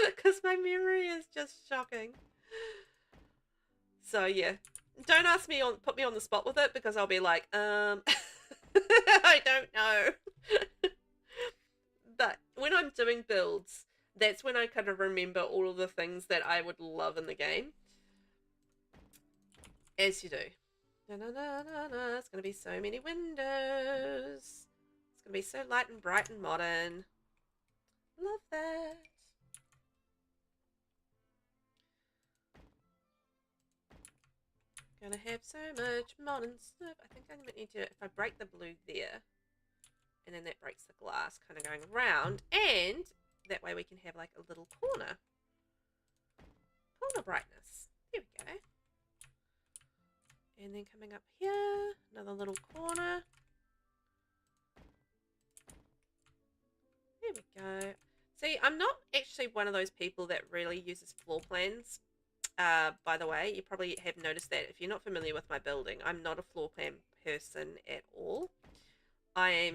Because my memory is just shocking. So yeah, don't put me on the spot with it, because I'll be like, I don't know. But when I'm doing builds, that's when I kind of remember all of the things that I would love in the game. As you do. Na, na, na, na, na. It's going to be so many windows. It's going to be so light and bright and modern. Love that. Gonna have so much modern stuff. I think I'm going to need to, if I break the blue there, and then that breaks the glass kind of going around, and that way we can have like a little corner brightness. There we go. And then coming up here, another little corner. There we go. See, I'm not actually one of those people that really uses floor plans. By the way, you probably have noticed that if you're not familiar with my building, I'm not a floor plan person at all. I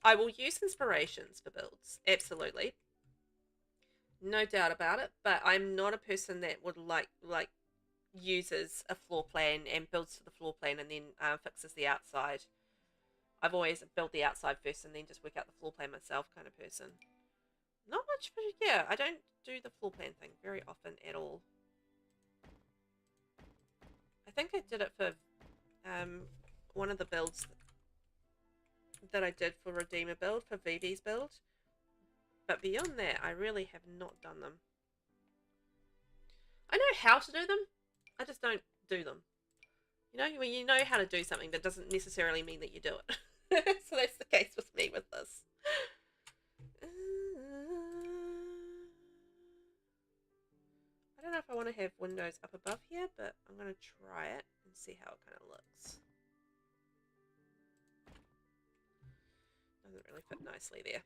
will use inspirations for builds, absolutely, no doubt about it. But I'm not a person that would like uses a floor plan and builds to the floor plan and then fixes the outside. I've always built the outside first and then just work out the floor plan myself kind of person. Not much for, yeah, I don't do the floor plan thing very often at all. I think I did it for one of the builds that I did for Redeemer build, for VV's build. But beyond that, I really have not done them. I know how to do them, I just don't do them. You know, when you know how to do something, that doesn't necessarily mean that you do it. So that's the case with me with this. I don't know if I want to have windows up above here, but I'm going to try it and see how it kind of looks. Doesn't really fit nicely there.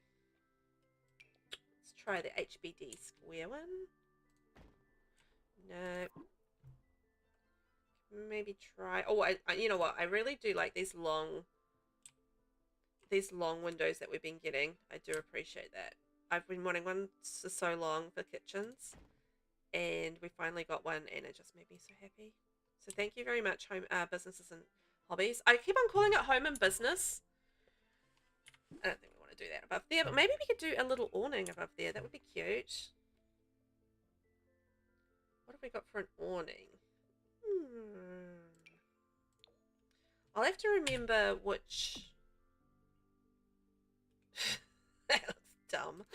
Let's try the HBD square one. No. Maybe try. Oh, I you know what? I really do like these long windows that we've been getting. I do appreciate that. I've been wanting one for so long for kitchens, and we finally got one, and it just made me so happy. So thank you very much, home businesses and hobbies. I keep on calling it home and business. I don't think we want to do that above there, but maybe we could do a little awning above there. That would be cute. What have we got for an awning? I'll have to remember which... That looks dumb.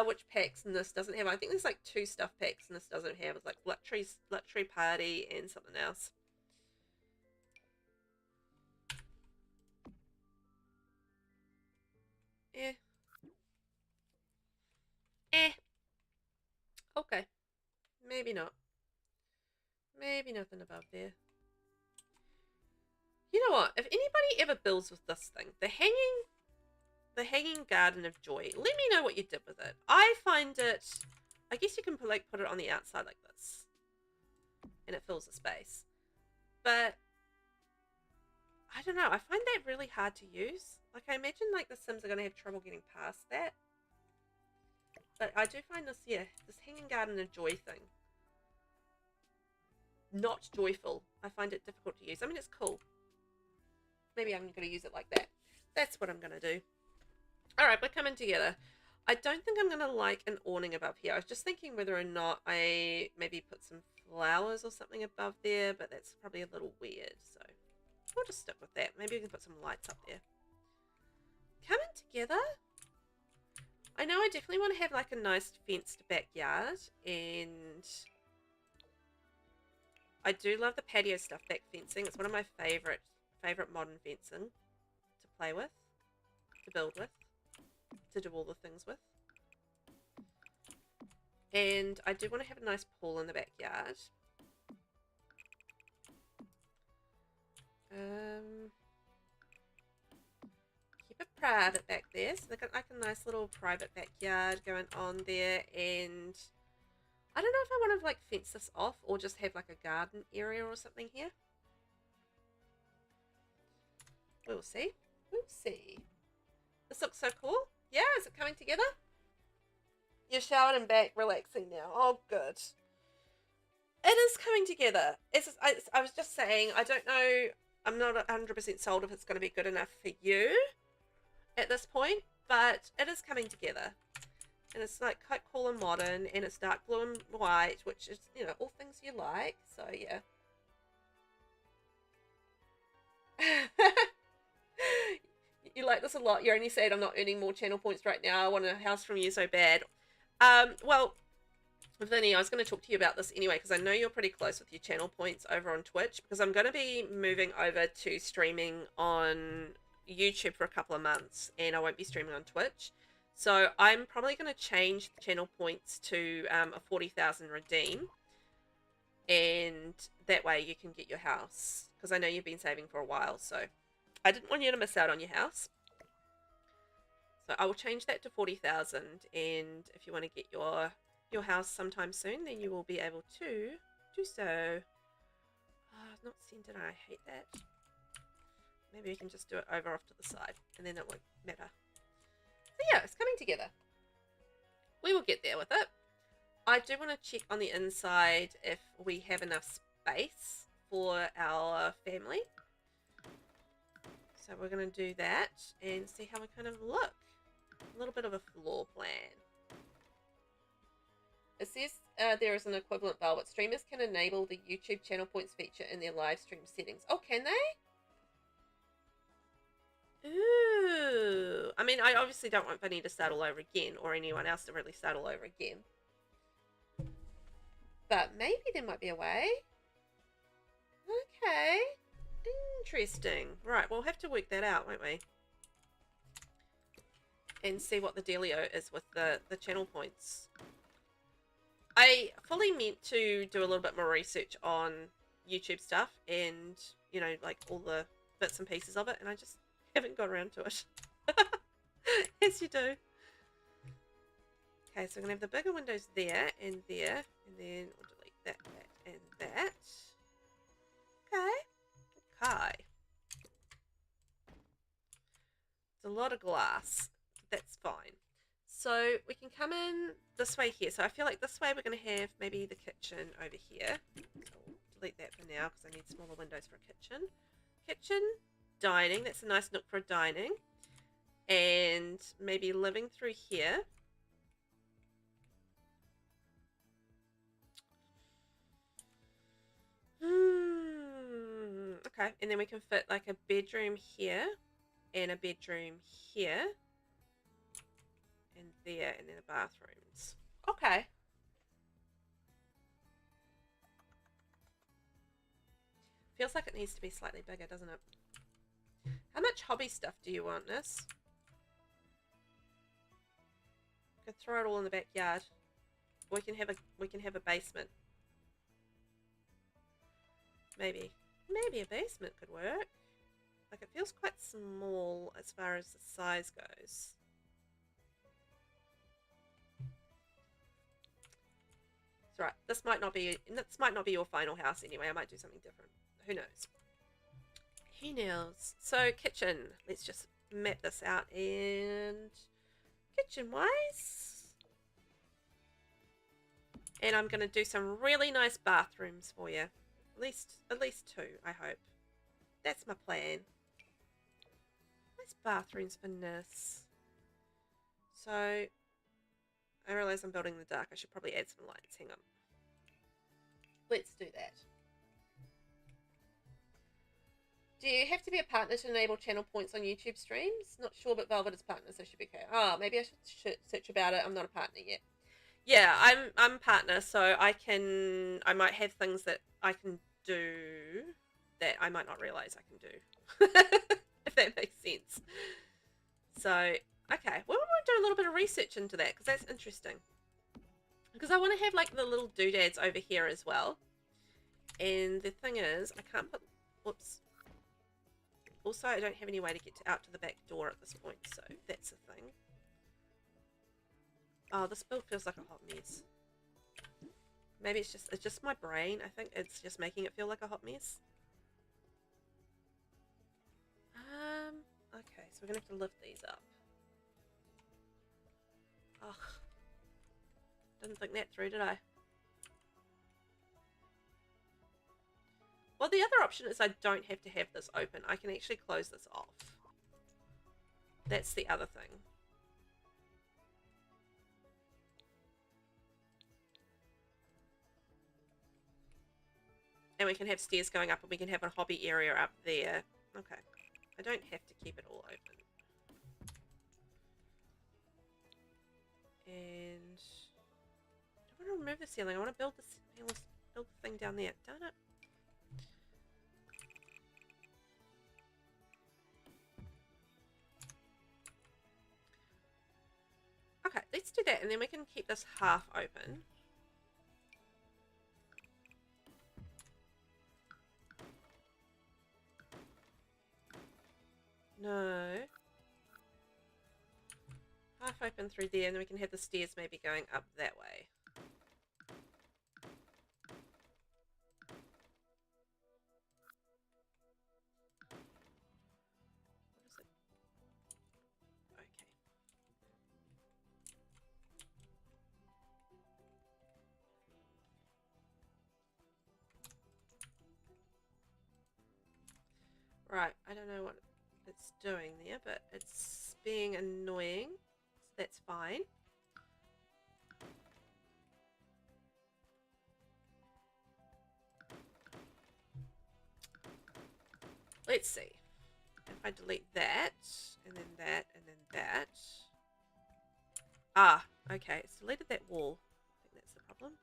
Which packs this doesn't have. I think there's like 2 stuff packs and this doesn't have. It's like luxury party and something else. Okay. Maybe not. Maybe nothing above there. You know what? If anybody ever builds with this thing, the hanging garden of joy, let me know what you did with it. I find it, I guess you can like put it on the outside like this, and it fills the space. But know. I find that really hard to use. Like, I imagine, like, the Sims are going to have trouble getting past that. But I do find this, yeah, this hanging garden a joy thing. Not joyful. I find it difficult to use. I mean, it's cool. Maybe I'm going to use it like that. That's what I'm going to do. Alright, we're coming together. I don't think I'm going to like an awning above here. I was just thinking whether or not I maybe put some flowers or something above there, but that's probably a little weird, so we'll just stick with that. Maybe we can put some lights up there. Coming together? I know I definitely want to have like a nice fenced backyard, and I do love the patio stuff, back fencing. It's one of my favorite modern fencing to play with, to build with, to do all the things with. And I do want to have a nice pool in the backyard. Keep it private back there, so they've got like a nice little private backyard going on there. And I don't know if I want to like fence this off or just have like a garden area or something here. We'll see. We'll see. This looks so cool. Yeah, is it coming together? You're showered and back, relaxing now. Oh, good. It is coming together. I was just saying, I don't know. I'm not 100% sold if it's going to be good enough for you at this point, but it is coming together. And it's like quite cool and modern, and it's dark blue and white, which is, you know, all things you like. So, yeah. You like this a lot. You only said I'm not earning more channel points right now. I want a house from you so bad. Well, Vinny, I was going to talk to you about this anyway, because I know you're pretty close with your channel points over on Twitch, because I'm going to be moving over to streaming on YouTube for a couple of months, and I won't be streaming on Twitch. So I'm probably going to change the channel points to a 40,000 redeem, and that way you can get your house, because I know you've been saving for a while, so I didn't want you to miss out on your house. So I will change that to 40,000, and if you want to get your house sometime soon, then you will be able to do so. Oh, I've not sent it. I hate that. Maybe we can just do it over off to the side, and then it won't matter. So yeah, it's coming together. We will get there with it. I do want to check on the inside if we have enough space for our family. So we're going to do that and see how we kind of look. A little bit of a floor plan. It says there is an equivalent Velvet. Streamers can enable the YouTube channel points feature in their live stream settings. Oh, can they? Ooh. I mean, I obviously don't want Vinny to start all over again, or anyone else to really start all over again. But maybe there might be a way. Okay. Interesting. Right, we'll have to work that out, won't we? And see what the dealio is with the channel points. I fully meant to do a little bit more research on YouTube stuff and, you know, like all the bits and pieces of it, and I just haven't got around to it. Yes, you do. Okay, so we're going to have the bigger windows there, and then we'll delete that, and that. Okay. Okay. It's a lot of glass. That's fine. So we can come in this way here. So I feel like this way we're going to have maybe the kitchen over here. So we'll delete that for now because I need smaller windows for a kitchen. Kitchen, dining. That's a nice nook for dining. And maybe living through here. Okay, and then we can fit like a bedroom here and a bedroom here and there, and then the bathrooms. Okay. Feels like it needs to be slightly bigger, doesn't it? How much hobby stuff do you want, Nis? Could throw it all in the backyard. We can have a basement. Maybe a basement could work. Like, it feels quite small as far as the size goes. It's right. This might not be your final house anyway. I might do something different. Who knows? He nails. So kitchen. Let's just map this out. And kitchen wise. And I'm going to do some really nice bathrooms for you. At least 2, I hope. That's my plan. Nice bathrooms for Nis. So, I realise I'm building in the dark. I should probably add some lights. Hang on. Let's do that. Do you have to be a partner to enable channel points on YouTube streams? Not sure, but Velvet is partner, so should be okay. Oh, maybe I should search about it. I'm not a partner yet. Yeah, I'm a partner, so I might have things that I can do that I might not realise I can do. If that makes sense. So, okay. Well, we'll do a little bit of research into that, because that's interesting. Because I want to have, like, the little doodads over here as well. And the thing is, I can't put... Whoops. Also, I don't have any way to get out to the back door at this point, so that's the thing. Oh, this build feels like a hot mess. Maybe it's just my brain. I think it's just making it feel like a hot mess. Okay, so we're gonna have to lift these up. Ugh. Didn't think that through, did I? Well, the other option is I don't have to have this open. I can actually close this off. That's the other thing. And we can have stairs going up, and we can have a hobby area up there. Okay. I don't have to keep it all open. And I don't want to remove the ceiling. I want to build the thing down there. Darn it. Okay, let's do that, and then we can keep this half open. No. Half open through there, and then we can have the stairs maybe going up that way. What is it? Okay. Right, I don't know what it's doing there, but it's being annoying, so that's fine. Let's see. If I delete that, and then that, and then that. Ah, okay, it's deleted that wall. I think that's the problem.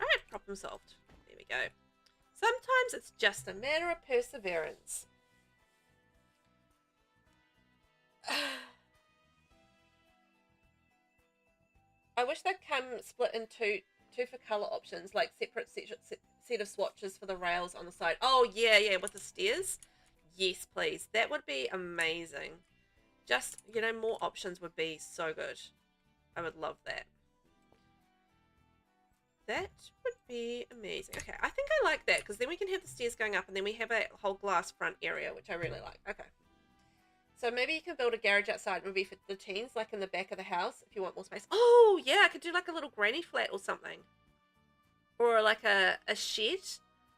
Alright, problem solved. There we go. Sometimes it's just a matter of perseverance. I wish they'd come split into two for colour options, like separate set of swatches for the rails on the side. Oh, yeah, yeah, with the stairs. Yes, please. That would be amazing. Just, you know, more options would be so good. I would love that. That would be amazing. Okay, I think I like that, because then we can have the stairs going up, and then we have a whole glass front area, which I really like. Okay. So maybe you can build a garage outside, maybe for the teens, like in the back of the house, if you want more space. Oh, yeah, I could do like a little granny flat or something. Or like a shed,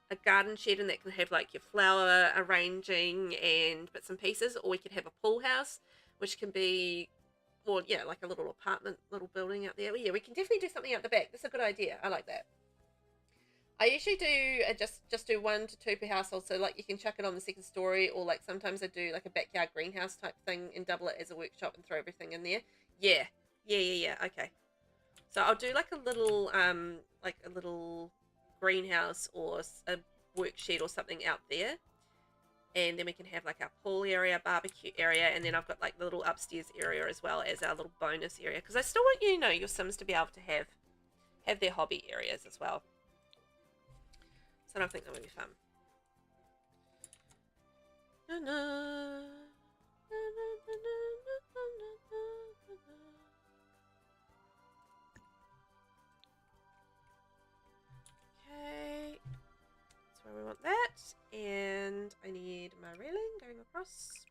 a garden shed, and that can have like your flower arranging and bits and pieces. Or we could have a pool house, which can be, well, yeah, like a little apartment, little building out there. Well, yeah, we can definitely do something out the back. That's a good idea. I like that. I usually do just do 1 to 2 per household, so like you can chuck it on the second story, or like sometimes I do like a backyard greenhouse type thing and double it as a workshop and throw everything in there. Yeah, okay. So I'll do like a little greenhouse or a work shed or something out there, and then we can have like our pool area, barbecue area, and then I've got like the little upstairs area as well as our little bonus area, because I still want you know your Sims to be able to have their hobby areas as well. So I think that would be fun. across.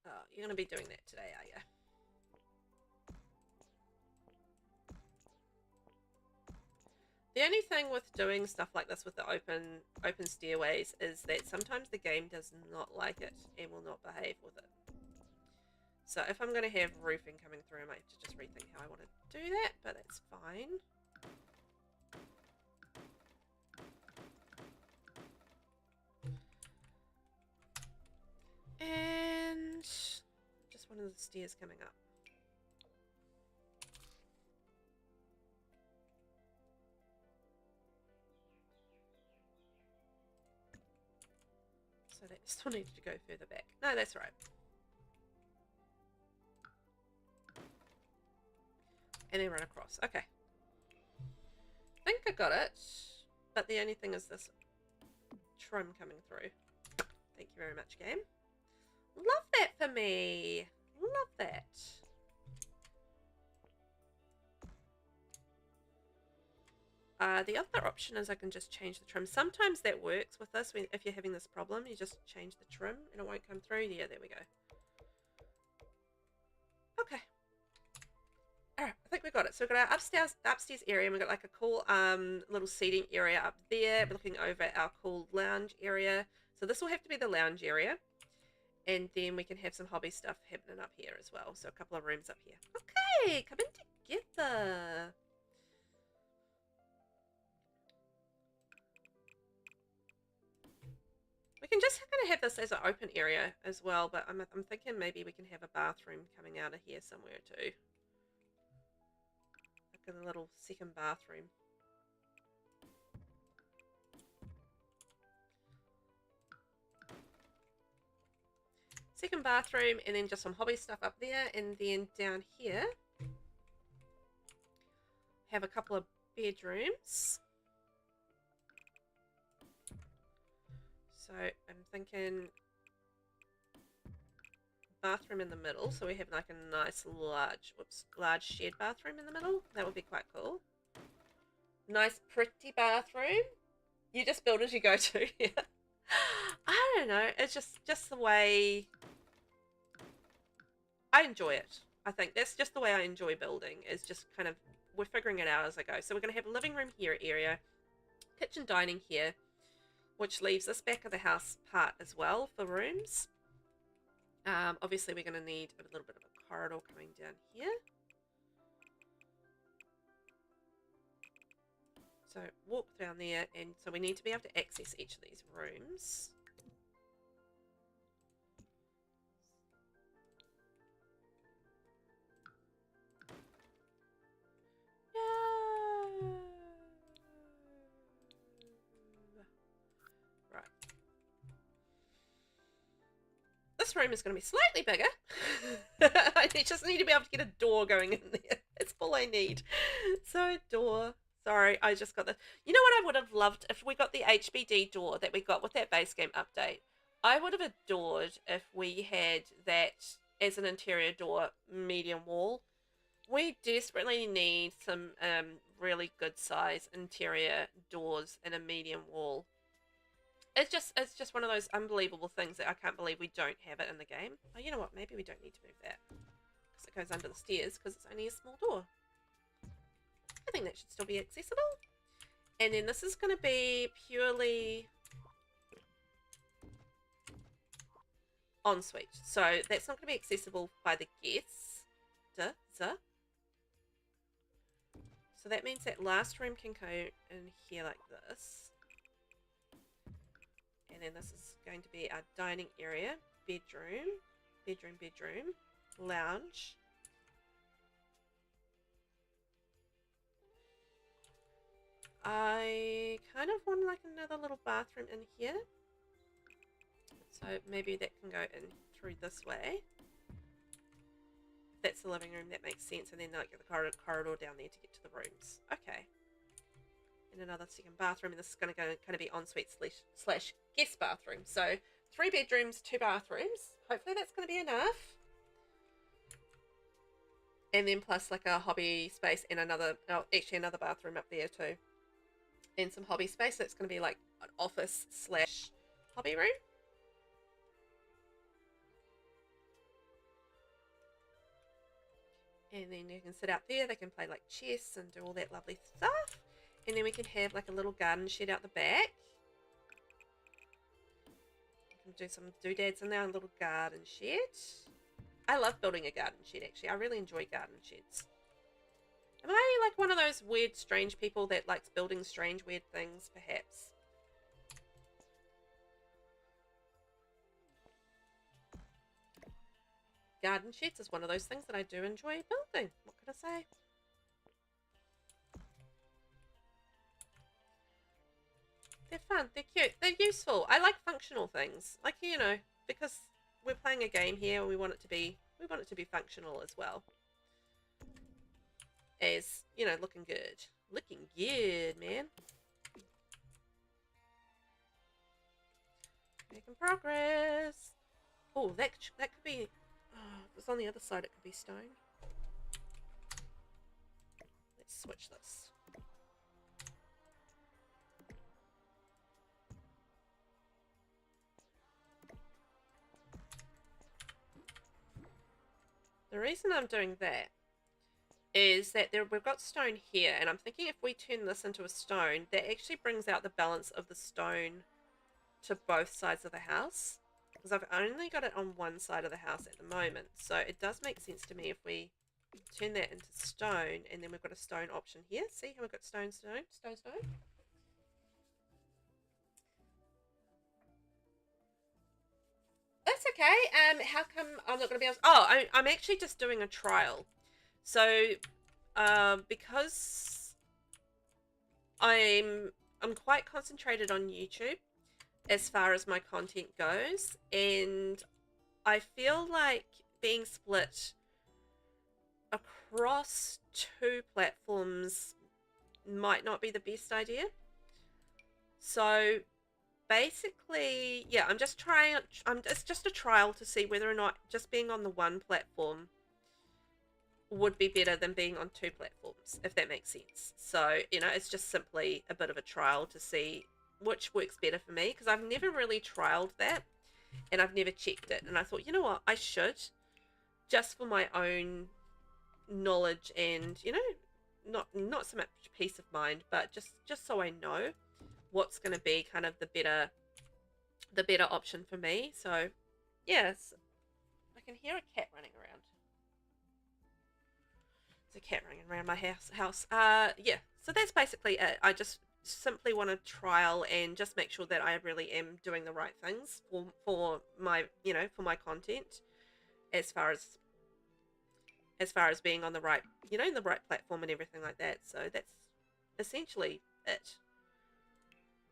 Oh, you're going to be doing that today, are you? The only thing with doing stuff like this with the open stairways is that sometimes the game does not like it and will not behave with it. So if I'm going to have roofing coming through, I might have to just rethink how I want to do that, but that's fine. And just one of the stairs coming up. So that still needed to go further back. No, that's right. And then run across. Okay. I think I got it. But the only thing is this trim coming through. Thank you very much, game. Love that for me. Love that. The other option is I can just change the trim. Sometimes that works with this. If you're having this problem, you just change the trim and it won't come through. Yeah, there we go. Okay. Alright, I think we got it. So we've got our upstairs area, and we've got like a cool little seating area up there. We're looking over at our cool lounge area. So this will have to be the lounge area. And then we can have some hobby stuff happening up here as well. So a couple of rooms up here. Okay, coming together. We can just kind of have this as an open area as well, but I'm thinking maybe we can have a bathroom coming out of here somewhere too. Like a little second bathroom. Second bathroom, and then just some hobby stuff up there, and then down here have a couple of bedrooms. So I'm thinking bathroom in the middle, so we have like a nice large shared bathroom in the middle. That would be quite cool. Nice pretty bathroom. You just build as you go to. Yeah. I don't know. It's just the way I enjoy it. I think that's just the way I enjoy building. Is just kind of we're figuring it out as I go. So we're gonna have a living room here area, kitchen dining here, which leaves this back of the house part as well for rooms. Obviously we're gonna need a little bit of a corridor coming down here. So walk down there, and so we need to be able to access each of these rooms. No. Right. This room is going to be slightly bigger. I just need to be able to get a door going in there. That's all I need. So door. Sorry, I just got the... You know what I would have loved if we got the HBD door that we got with that base game update? I would have adored if we had that as an interior door, medium wall. We desperately need some really good size interior doors and a medium wall. It's just one of those unbelievable things that I can't believe we don't have it in the game. Oh, you know what? Maybe we don't need to move that because it goes under the stairs because it's only a small door. I think that should still be accessible. And then this is going to be purely ensuite. So that's not going to be accessible by the guests. So that means that last room can go in here like this. And then this is going to be our dining area, bedroom, lounge. I kind of want like another little bathroom in here. So maybe that can go in through this way. That's the living room, that makes sense. And then like the corridor down there to get to the rooms. Okay. And another second bathroom, and this is going to kind of be ensuite slash guest bathroom. So 3 bedrooms, 2 bathrooms. Hopefully that's going to be enough. And then plus like a hobby space and another bathroom up there too. And some hobby space. So it's going to be like an office slash hobby room. And then you can sit out there, they can play like chess and do all that lovely stuff. And then we can have like a little garden shed out the back. You can do some doodads in there, a little garden shed. I love building a garden shed actually. I really enjoy garden sheds. Am I like one of those weird, strange people that likes building strange, weird things, perhaps? Garden sheds is one of those things that I do enjoy building. What can I say? They're fun. They're cute. They're useful. I like functional things. Like, you know, because we're playing a game here and we want it to be functional as well. As, you know, looking good. Looking good, man. Making progress. Oh, that could be... Oh, if it's on the other side, it could be stone. Let's switch this. The reason I'm doing that is that we've got stone here, and I'm thinking if we turn this into a stone, that actually brings out the balance of the stone to both sides of the house. Because I've only got it on one side of the house at the moment. So it does make sense to me if we turn that into stone, and then we've got a stone option here. See how we've got stone, stone, stone, stone? That's okay. How come I'm not going to be able to... Oh, I'm actually just doing a trial. So, because I'm quite concentrated on YouTube as far as my content goes, and I feel like being split across two platforms might not be the best idea. So basically, yeah, I'm just trying, it's just a trial to see whether or not just being on the one platform would be better than being on two platforms, if that makes sense. So, you know, it's just simply a bit of a trial to see which works better for me, because I've never really trialed that and I've never checked it, and I thought, you know what, I should, just for my own knowledge and, you know, not so much peace of mind, but just so I know what's going to be kind of the better option for me. So yes, I can hear a cat running around. There's a cat running around my house. Yeah, so that's basically it. I just simply want to trial and just make sure that I really am doing the right things for my, you know, for my content, as far as being on the right, you know, the right platform and everything like that. So that's essentially it,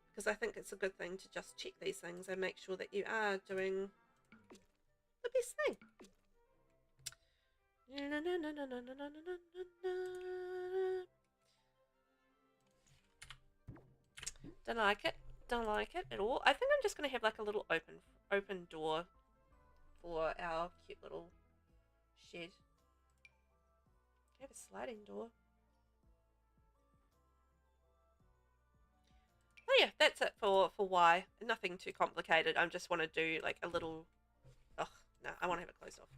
because I think it's a good thing to just check these things and make sure that you are doing the best thing. Don't like it. Don't like it at all. I think I'm just going to have like a little open door for our cute little shed. I have a sliding door. Oh yeah, that's it for why. Nothing too complicated. I just want to do like a little... Oh, no, I want to have it closed off.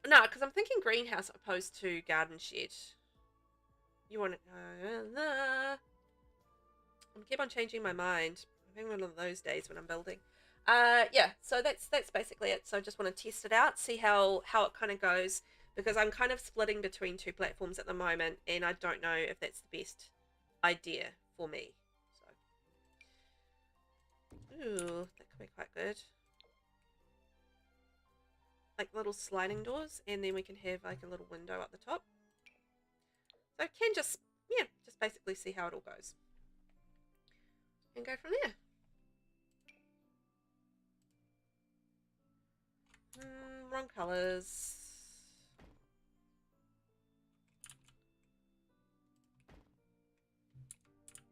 No, because I'm thinking greenhouse opposed to garden shed. You want to... I keep on changing my mind. I'm having one of those days when I'm building. Yeah, so that's basically it. So I just want to test it out, see how it kind of goes, because I'm kind of splitting between two platforms at the moment, and I don't know if that's the best idea for me. So, ooh, that could be quite good. Like little sliding doors, and then we can have like a little window at the top. So I can just, yeah, just basically see how it all goes and go from there. Wrong colours.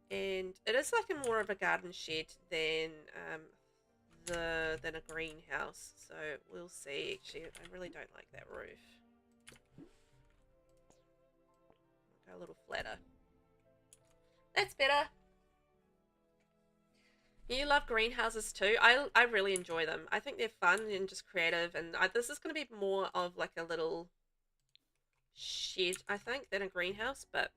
And it is like a more of a garden shed than a greenhouse. So we'll see. Actually, I really don't like that roof. Go a little flatter. That's better. You love greenhouses too. I really enjoy them. I think they're fun and just creative, and this is going to be more of like a little shed, I think, than a greenhouse, but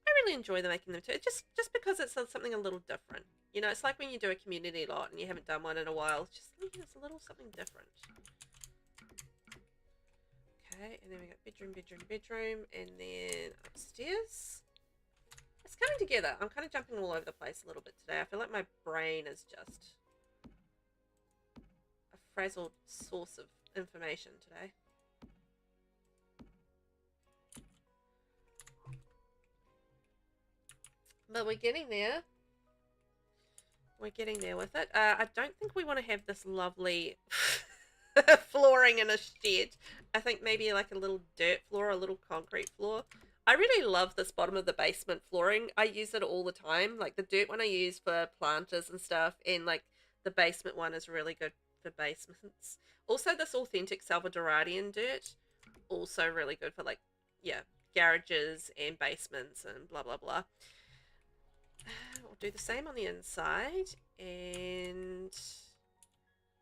I really enjoy them making them too. Just because it's something a little different. You know, it's like when you do a community lot and you haven't done one in a while. It's just it's a little something different. Okay, and then we got bedroom, bedroom, bedroom, and then upstairs. It's coming together. I'm kind of jumping all over the place a little bit today. I feel like my brain is just a frazzled source of information today. But we're getting there. We're getting there with it. I don't think we want to have this lovely flooring in a shed. I think maybe like a little dirt floor, a little concrete floor. I really love this bottom of the basement flooring. I use it all the time. Like the dirt one I use for planters and stuff, and like the basement one is really good for basements. Also, this authentic Salvadoradian dirt, also really good for like, yeah, garages and basements and blah blah blah. We'll do the same on the inside, and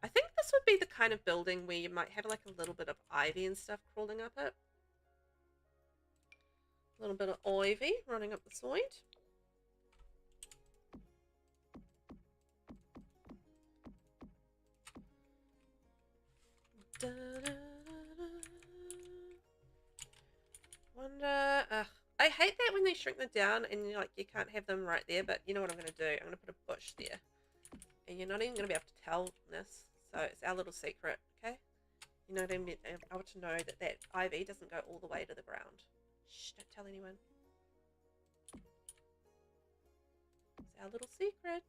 I think this would be the kind of building where you might have like a little bit of ivy and stuff crawling up it. A little bit of ivy running up the side. Da, da, da, da. Wonder. I hate that when they shrink them down and you're like you can't have them right there. But you know what I'm gonna do? I'm gonna put a bush there, and you're not even gonna be able to tell this. So it's our little secret, okay? You know what I mean? I want to know that that ivy doesn't go all the way to the ground. Shh! Don't tell anyone. It's our little secret.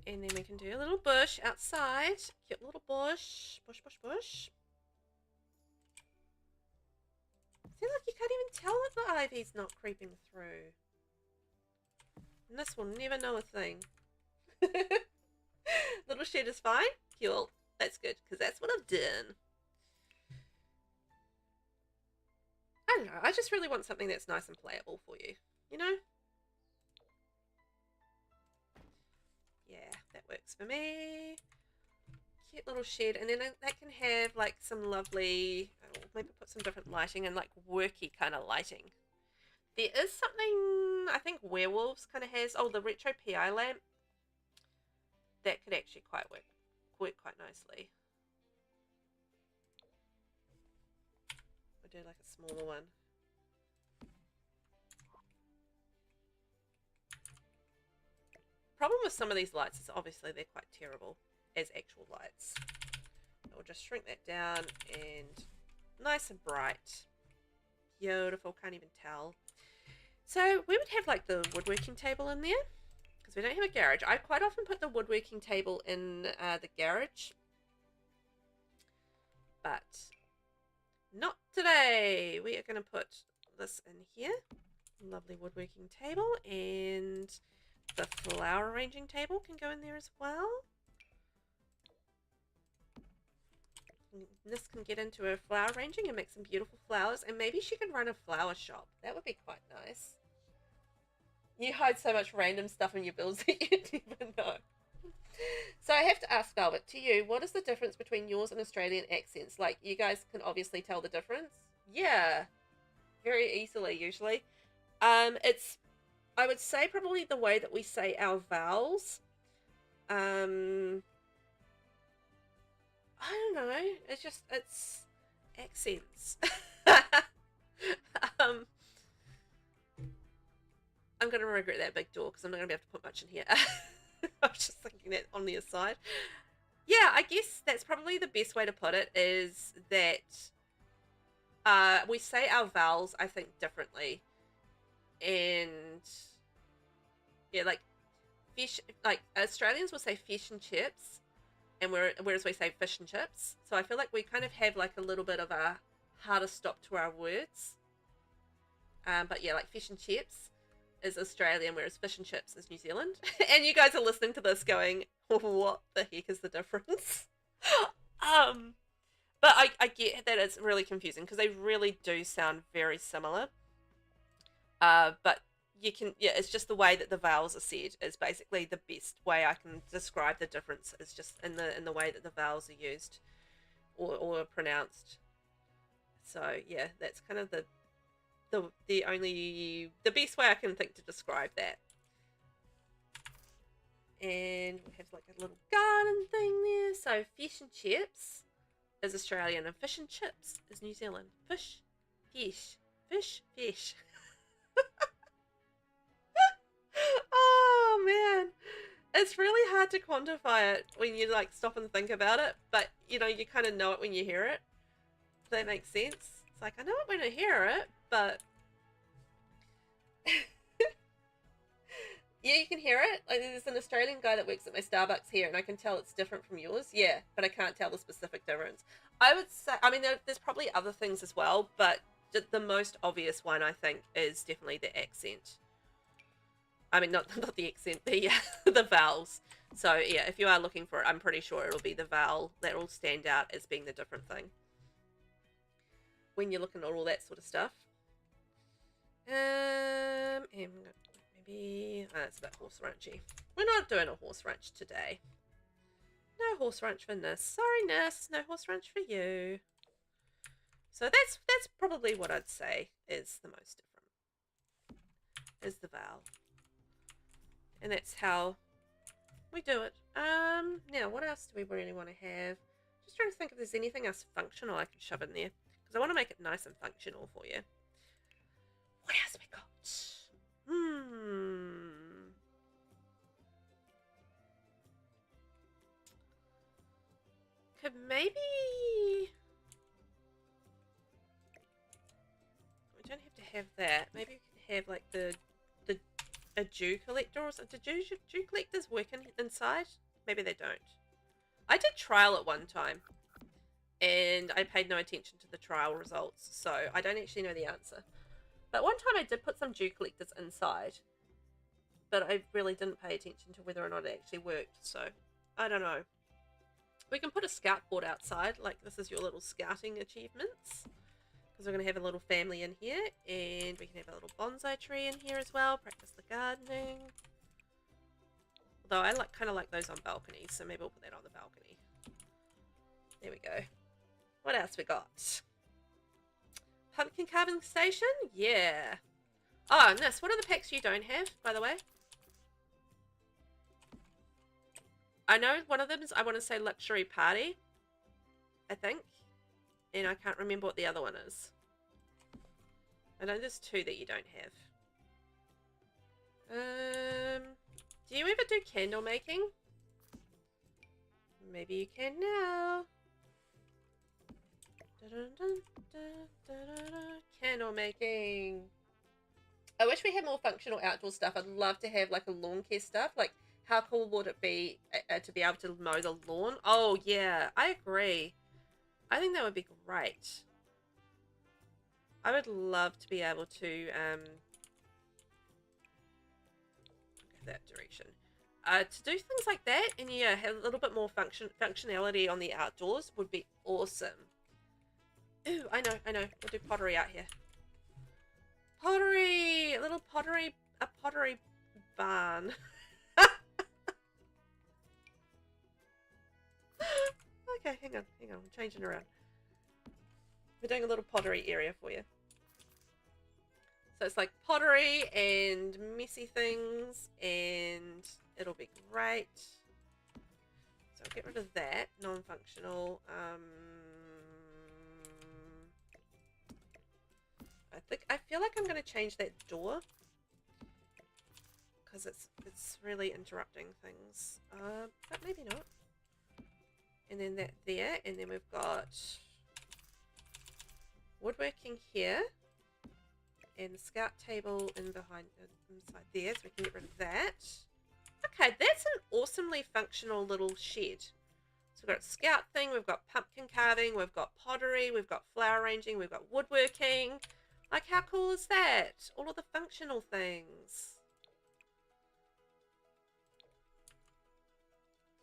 And then we can do a little bush outside. Cute little bush. Bush, bush, bush. See, look, you can't even tell that the ivy's not creeping through. And this will never know a thing. Little shed is fine? Cool. That's good, because that's what I've done. I don't know. I just really want something that's nice and playable for you. You know? Yeah, that works for me. Cute little shed, and then that can have like some lovely, maybe put some different lighting and like worky kind of lighting. There is something I think Werewolves kind of has. Oh, the retro PI lamp. That could actually work quite nicely. We'll do like a smaller one. Problem with some of these lights is obviously they're quite terrible as actual lights. We'll just shrink that down and nice and bright. Beautiful, can't even tell. So we would have like the woodworking table in there because we don't have a garage. I quite often put the woodworking table in the garage, but not today. We are going to put this in here. Lovely woodworking table, and the flower arranging table can go in there as well. This can get into her flower arranging and make some beautiful flowers, and maybe she can run a flower shop. That would be quite nice. You hide so much random stuff in your builds that you never know. So I have to ask, Velvet, to you, what is the difference between yours and Australian accents? Like, you guys can obviously tell the difference. Yeah, very easily usually. It's, I would say, probably the way that we say our vowels. I don't know. It's accents. I'm going to regret that big door because I'm not going to be able to put much in here. I was just thinking that on the aside. Yeah, I guess that's probably the best way to put it, is that we say our vowels, I think, differently. And yeah, like fish, like Australians will say fish and chips, and whereas we say fish and chips. So I feel like we kind of have like a little bit of a harder stop to our words. But yeah, like fish and chips is Australian, whereas fish and chips is New Zealand. And you guys are listening to this going, what the heck is the difference? But I get that it's really confusing because they really do sound very similar. But you can, yeah, it's just the way that the vowels are said is basically the best way I can describe the difference. Is just in the way that the vowels are used or pronounced. So yeah, that's kind of the best way I can think to describe that. And we have like a little garden thing there. So fish and chips is Australian and fish and chips is New Zealand. Fish, fish, fish, fish. Oh man, it's really hard to quantify it when you like stop and think about it, but you know, you kind of know it when you hear it. If that makes sense. It's like I know it when I hear it, but yeah, you can hear it. Like there's an Australian guy that works at my Starbucks here, and I can tell it's different from yours. Yeah, but I can't tell the specific difference. I would say, I mean, there's probably other things as well, but the most obvious one I think is definitely the accent. I mean, not the accent, the vowels. So yeah, if you are looking for it, I'm pretty sure it'll be the vowel that will stand out as being the different thing when you're looking at all that sort of stuff. And maybe that's a bit horse ranchy. We're not doing a horse ranch today. No horse ranch for Nis. Sorry, Nis. No horse ranch for you. So that's probably what I'd say is the most different. Is the vowel. And that's how we do it. Now, what else do we really want to have? Just trying to think if there's anything else functional I can shove in there. Because I want to make it nice and functional for you. What else we got? Could maybe... We don't have to have that. Maybe we can have like a dew collector or something. Do dew collectors work inside? Maybe they don't. I did trial it one time and I paid no attention to the trial results, so I don't actually know the answer. But one time I did put some dew collectors inside, but I really didn't pay attention to whether or not it actually worked, so I don't know. We can put a scout board outside, like this is your little scouting achievements. Because we're going to have a little family in here, and we can have a little bonsai tree in here as well, practice the gardening. Although I kind of like those on balconies, so maybe we'll put that on the balcony. There we go. What else we got? Pumpkin carving station? Yeah. Oh, Nis, what are the packs you don't have, by the way? I know one of them is, I want to say luxury party, I think. And I can't remember what the other one is. I know there's two that you don't have. Do you ever do candle making? Maybe you can now. Candle making. I wish we had more functional outdoor stuff. I'd love to have like a lawn care stuff. Like, how cool would it be to be able to mow the lawn? Oh yeah, I agree. I think that would be great. I would love to be able to go that direction. To do things like that and yeah, have a little bit more functionality on the outdoors would be awesome. Ooh, I know. We'll do pottery out here. Pottery! A little pottery barn. Okay, hang on. I'm changing around. We're doing a little pottery area for you. So it's like pottery and messy things, and it'll be great. So I'll get rid of that, non-functional. I feel like I'm going to change that door because it's really interrupting things. But maybe not. And then that there, and then we've got woodworking here, and the scout table inside there, so we can get rid of that. Okay, that's an awesomely functional little shed. So we've got a scout thing, we've got pumpkin carving, we've got pottery, we've got flower arranging, we've got woodworking. Like, how cool is that? All of the functional things.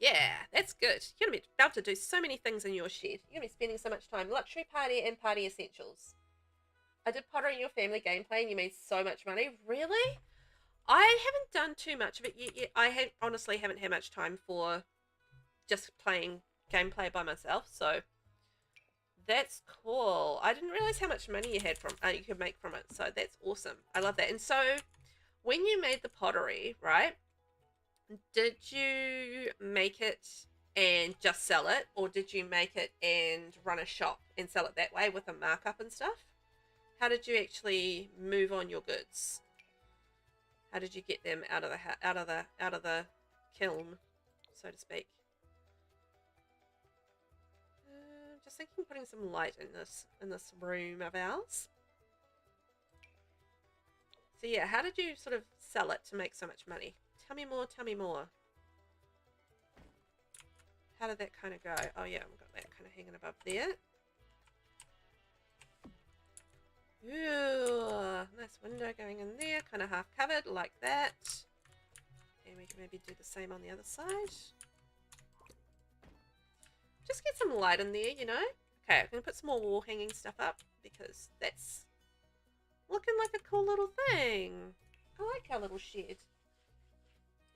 Yeah, that's good. You're going to be about to do so many things in your shed. You're going to be spending so much time. Luxury party and party essentials. I did pottery in your family gameplay and you made so much money. Really? I haven't done too much of it yet. I honestly haven't had much time for just playing gameplay by myself, so that's cool. I didn't realize how much money you had from you could make from it, so that's awesome. I love that. And so when you made the pottery, right, did you make it and just sell it, or did you make it and run a shop and sell it that way with a markup and stuff? How did you actually move on your goods? How did you get them out of the kiln, so to speak? Just thinking, putting some light in this room of ours. So yeah, how did you sort of sell it to make so much money? Tell me more. Tell me more. How did that kind of go? Oh yeah, I've got that kind of hanging above there. Ooh, nice window going in there, kind of half covered like that. And we can maybe do the same on the other side. Just get some light in there, you know. Okay, I'm going to put some more wall hanging stuff up because that's looking like a cool little thing. I like our little shed.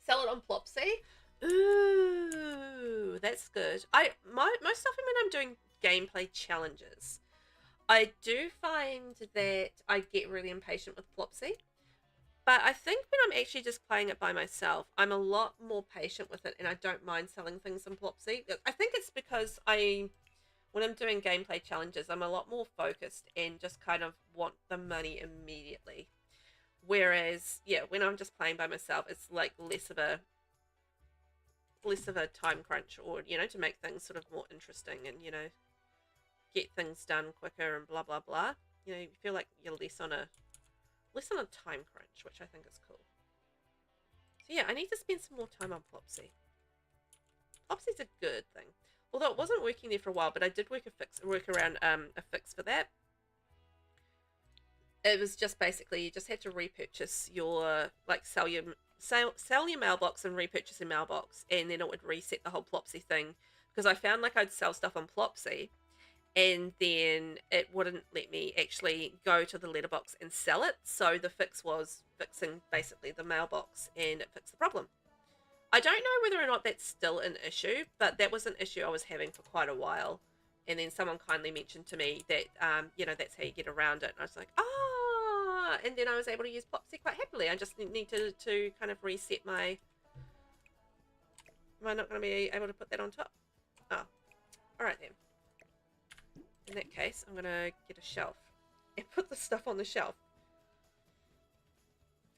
Sell it on Plopsy. Ooh, that's good. Most often when I'm doing gameplay challenges, I do find that I get really impatient with Plopsy. But I think when I'm actually just playing it by myself, I'm a lot more patient with it and I don't mind selling things in Plopsy. I think it's because when I'm doing gameplay challenges, I'm a lot more focused and just kind of want the money immediately. Whereas, yeah, when I'm just playing by myself, it's like less of a time crunch, or, you know, to make things sort of more interesting and, you know, get things done quicker and blah, blah, blah. You know, you feel like you're less on a time crunch, which I think is cool. So yeah, I need to spend some more time on Plopsy. Plopsy's a good thing. Although it wasn't working there for a while, but I did work around a fix for that. It was just basically you just had to repurchase your, like, sell your mailbox and repurchase your mailbox, and then it would reset the whole Plopsy thing. Because I found like I'd sell stuff on Plopsy, and then it wouldn't let me actually go to the letterbox and sell it. So the fix was fixing basically the mailbox, and it fixed the problem. I don't know whether or not that's still an issue, but that was an issue I was having for quite a while. And then someone kindly mentioned to me that, you know, that's how you get around it. And I was like, ah, and then I was able to use Plopsy quite happily. I just needed to kind of reset my, am I not going to be able to put that on top? Oh, all right then. In that case, I'm going to get a shelf and put the stuff on the shelf.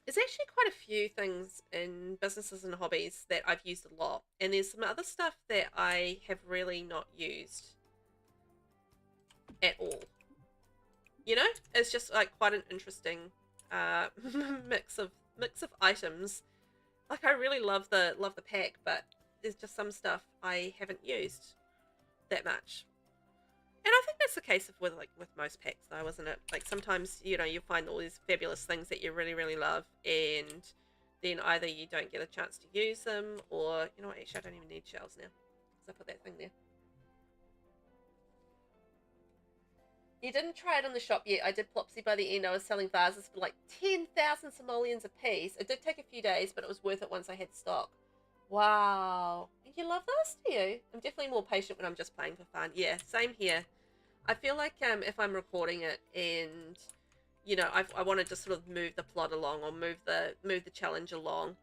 There's actually quite a few things in businesses and hobbies that I've used a lot. And there's some other stuff that I have really not used at all. You know? It's just like quite an interesting mix of items. Like, I really love the pack, but there's just some stuff I haven't used that much. And I think that's the case with most packs though, isn't it? Like sometimes, you know, you find all these fabulous things that you really, really love, and then either you don't get a chance to use them, or, you know what, actually I don't even need shells now, because I put that thing there. You didn't try it on the shop yet. I did Plopsy by the end. I was selling vases for like 10,000 simoleons a piece. It did take a few days, but it was worth it once I had stock. Wow. You love those, do you? I'm definitely more patient when I'm just playing for fun. Yeah, same here. I feel like if I'm recording it and, you know, I want to just sort of move the plot along, or move the challenge along.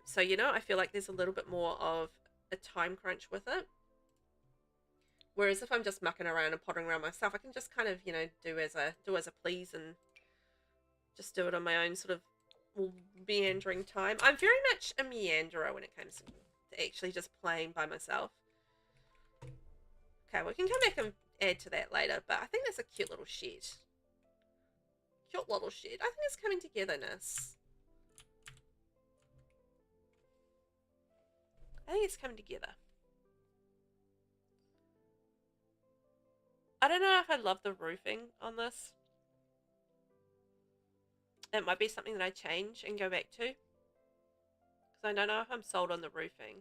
So, you know, I feel like there's a little bit more of a time crunch with it. Whereas if I'm just mucking around and pottering around myself, I can just kind of, you know, do as I please and just do it on my own sort of meandering time. I'm very much a meanderer when it comes to actually just playing by myself. Okay, we can come back and add to that later, but I think that's a cute little shed. Cute little shed. I think it's coming togetherness. I think it's coming together. I don't know if I love the roofing on this. It might be something that I change and go back to, because I don't know if I'm sold on the roofing.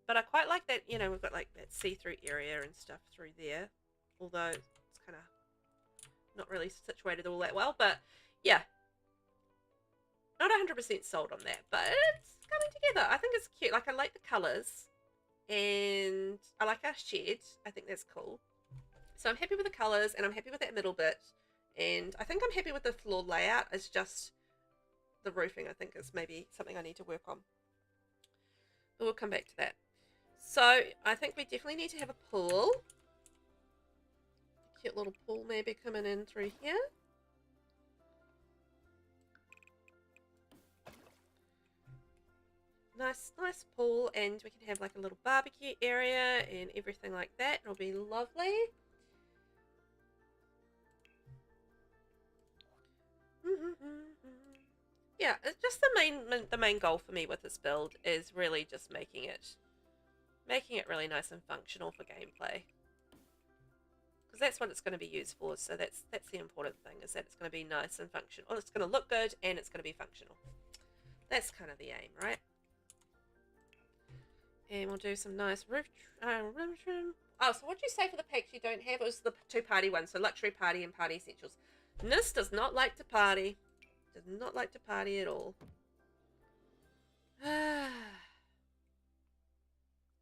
But I quite like that, you know, we've got like that see-through area and stuff through there. Although it's kind of not really situated all that well. But yeah, not 100% sold on that. But it's coming together. I think it's cute. Like, I like the colours. And I like our shed. I think that's cool. So I'm happy with the colours, and I'm happy with that middle bit. And I think I'm happy with the floor layout. It's just the roofing, I think, is maybe something I need to work on. But we'll come back to that. So I think we definitely need to have a pool. A cute little pool maybe coming in through here. Nice pool, and we can have like a little barbecue area and everything like that. It'll be lovely. Yeah, it's just the main goal for me with this build is really just making it really nice and functional for gameplay, because that's what it's going to be used for. So that's the important thing, is that it's going to be nice and functional. Well, it's going to look good and it's going to be functional. That's kind of the aim, right? And we'll do some nice roof trim. Oh, so what did you say for the packs you don't have? It was the 2-party ones, so luxury party and party essentials. Nis does not like to party. Does not like to party at all.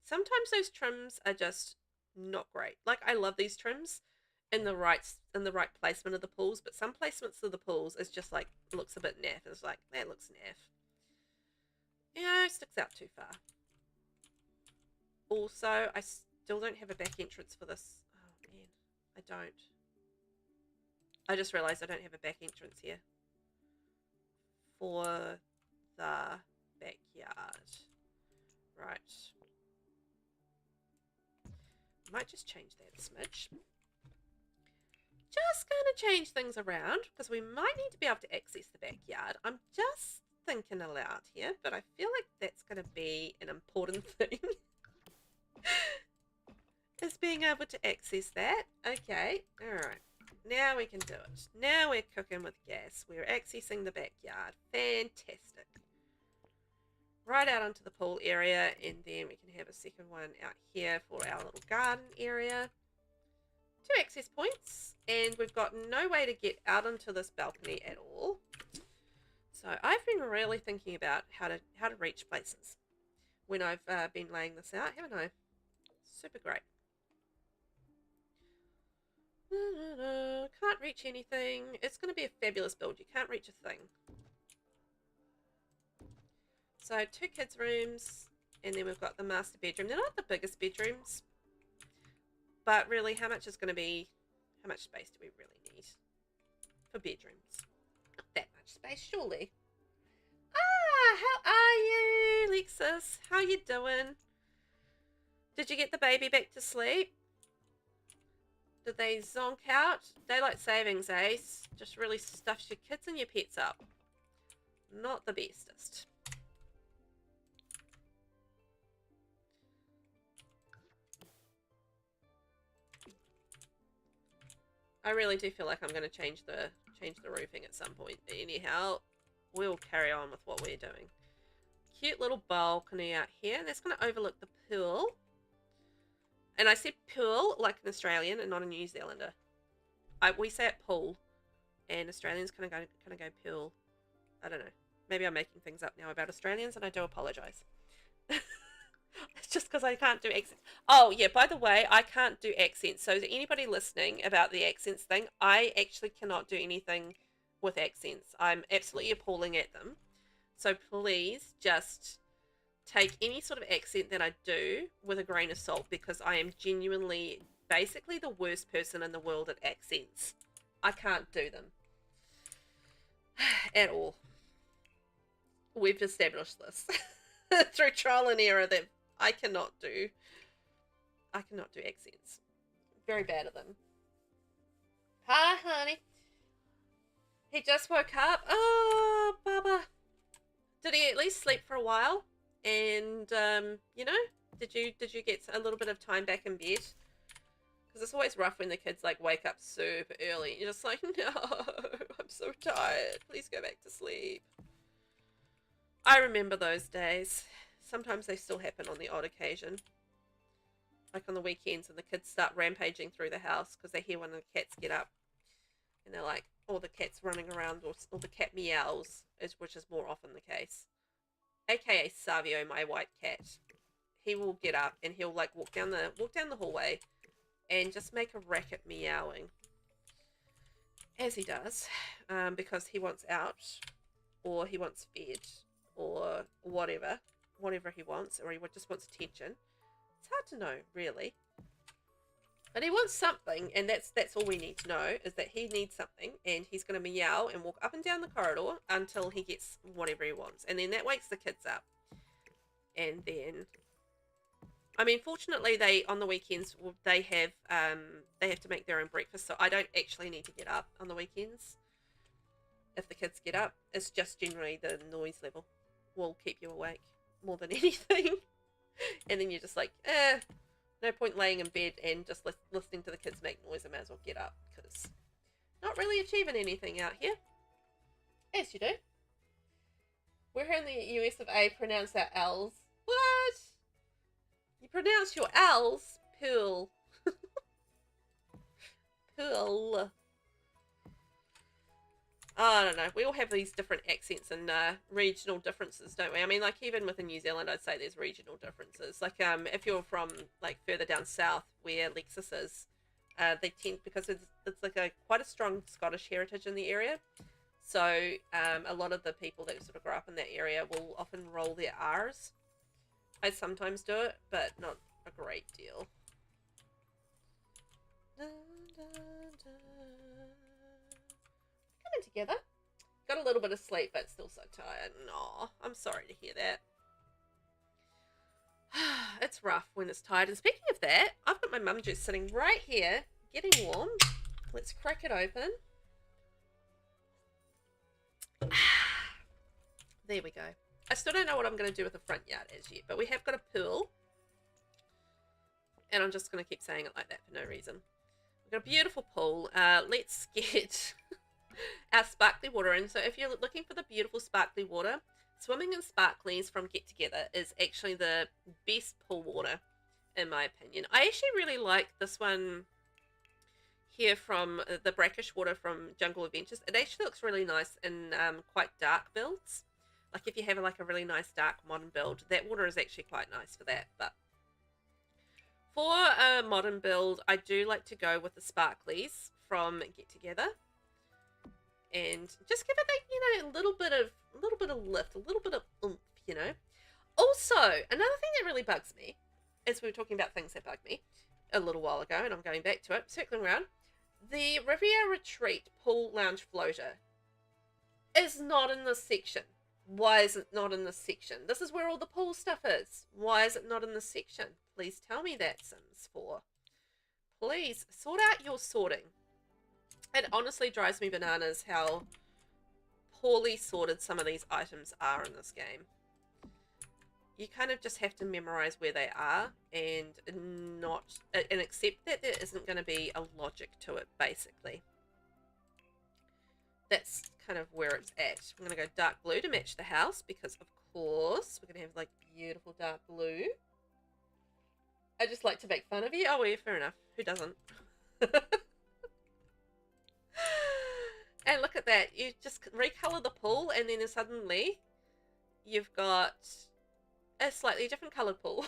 Sometimes those trims are just not great. Like, I love these trims in the right placement of the pools, but some placements of the pools is just like, looks a bit naff. It's like, that looks naff. Yeah, it sticks out too far. Also, I still don't have a back entrance for this. Oh man, I don't. I just realized I don't have a back entrance here for the backyard. Right. Might just change that a smidge. Just gonna change things around, because we might need to be able to access the backyard. I'm just thinking aloud here, but I feel like that's gonna be an important thing. Is being able to access that. Okay, alright. Now we can do it. Now we're cooking with gas. We're accessing the backyard. Fantastic. Right out onto the pool area, and then we can have a second one out here for our little garden area. 2 access points, and we've got no way to get out onto this balcony at all. So I've been really thinking about how to reach places when I've been laying this out, haven't I? Super great. Can't reach anything. It's going to be a fabulous build. You can't reach a thing. So 2 kids' rooms, and then we've got the master bedroom. They're not the biggest bedrooms, but really, how much space do we really need for bedrooms? Not that much space, surely. Ah, how are you, Lexus? How you doing? Did you get the baby back to sleep? Did they zonk out? Daylight savings, Ace. Just really stuffs your kids and your pets up. Not the bestest. I really do feel like I'm going to change the roofing at some point. But anyhow, we'll carry on with what we're doing. Cute little balcony out here. And that's going to overlook the pool. And I said pool like an Australian and not a New Zealander. We say it pool, and Australians kind of go pool. I don't know. Maybe I'm making things up now about Australians, and I do apologise. It's just because I can't do accents. Oh, yeah, by the way, I can't do accents. So to anybody listening about the accents thing, I actually cannot do anything with accents. I'm absolutely appalling at them. So please just take any sort of accent that I do with a grain of salt, because I am genuinely basically the worst person in the world at accents. I can't do them. At all. We've established this through trial and error that I cannot do accents. Very bad at them. Hi, honey. He just woke up. Oh, Baba. Did he at least sleep for a while? And you know, did you get a little bit of time back in bed? Because it's always rough when the kids like wake up super early. You're just like, no, I'm so tired. Please go back to sleep. I remember those days. sometimes they still happen on the odd occasion. Like on the weekends when the kids start rampaging through the house because they hear one of the cats get up. And they're like, or the cat's running around, or the cat meows, which is more often the case. AKA Savio, my white cat. He will get up and he'll like walk down the hallway and just make a racket meowing. As he does, because he wants out, or he wants fed, or whatever he wants, or he just wants attention. It's hard to know, really. But he wants something, and that's all we need to know, is that he needs something, and he's going to meow and walk up and down the corridor until he gets whatever he wants. And then that wakes the kids up. And then, I mean, fortunately, on the weekends, they have to make their own breakfast, so I don't actually need to get up on the weekends. If the kids get up, it's just generally the noise level will keep you awake more than anything. And then you're just like, no point laying in bed and just listening to the kids make noise. I might as well get up, because not really achieving anything out here. As you do. We're here in the US of A, pronounce our L's. What? You pronounce your L's? Pool. Pool. I don't know. We all have these different accents and regional differences, don't we? I mean, like, even within New Zealand, I'd say there's regional differences. Like, if you're from, like, further down south where Lexus is, they tend, because it's like quite a strong Scottish heritage in the area. So, a lot of the people that sort of grow up in that area will often roll their R's. I sometimes do it, but not a great deal. Dun, dun, dun. Coming together. Got a little bit of sleep, but still so tired. No, I'm sorry to hear that. It's rough when it's tired. And speaking of that, I've got my mum juice sitting right here, getting warm. Let's crack it open. There we go. I still don't know what I'm going to do with the front yard as yet, but we have got a pool. And I'm just going to keep saying it like that for no reason. We've got a beautiful pool. Let's get our sparkly water in. So if you're looking for the beautiful sparkly water, swimming in sparklies from Get Together is actually the best pool water, in my opinion. I actually really like this one here from the brackish water from Jungle Adventures. It actually looks really nice in quite dark builds. Like if you have like a really nice dark modern build, that water is actually quite nice for that. But for a modern build, I do like to go with the sparklies from Get Together, and just give it that, you know, a little bit of lift, a little bit of oomph, you know. Also, another thing that really bugs me, as we were talking about things that bug me a little while ago, and I'm going back to it, circling around, the Riviera Retreat Pool Lounge Floater is not in this section. Why is it not in this section? This is where all the pool stuff is. Why is it not in this section? Please tell me that, Sims 4. Please, sort out your sorting. It honestly drives me bananas how poorly sorted some of these items are in this game. You kind of just have to memorize where they are and accept that there isn't going to be a logic to it, basically. That's kind of where it's at. I'm going to go dark blue to match the house because, of course, we're going to have, like, beautiful dark blue. I just like to make fun of you. Oh, yeah, fair enough. Who doesn't? And look at that. You just recolor the pool and then suddenly you've got a slightly different colored pool.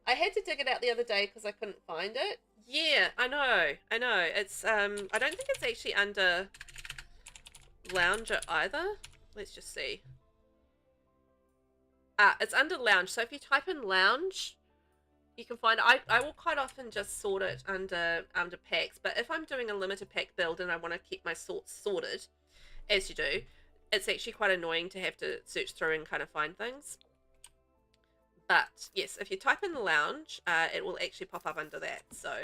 I had to dig it out the other day because I couldn't find it. Yeah, I know. It's, I don't think it's actually under Lounger either. Let's just see. It's under Lounge. So if you type in Lounge, you can find it. I will quite often just sort it under packs, but if I'm doing a limited pack build and I want to keep my sorts sorted, as you do, it's actually quite annoying to have to search through and kind of find things. But yes, if you type in the Lounge, it will actually pop up under that. So,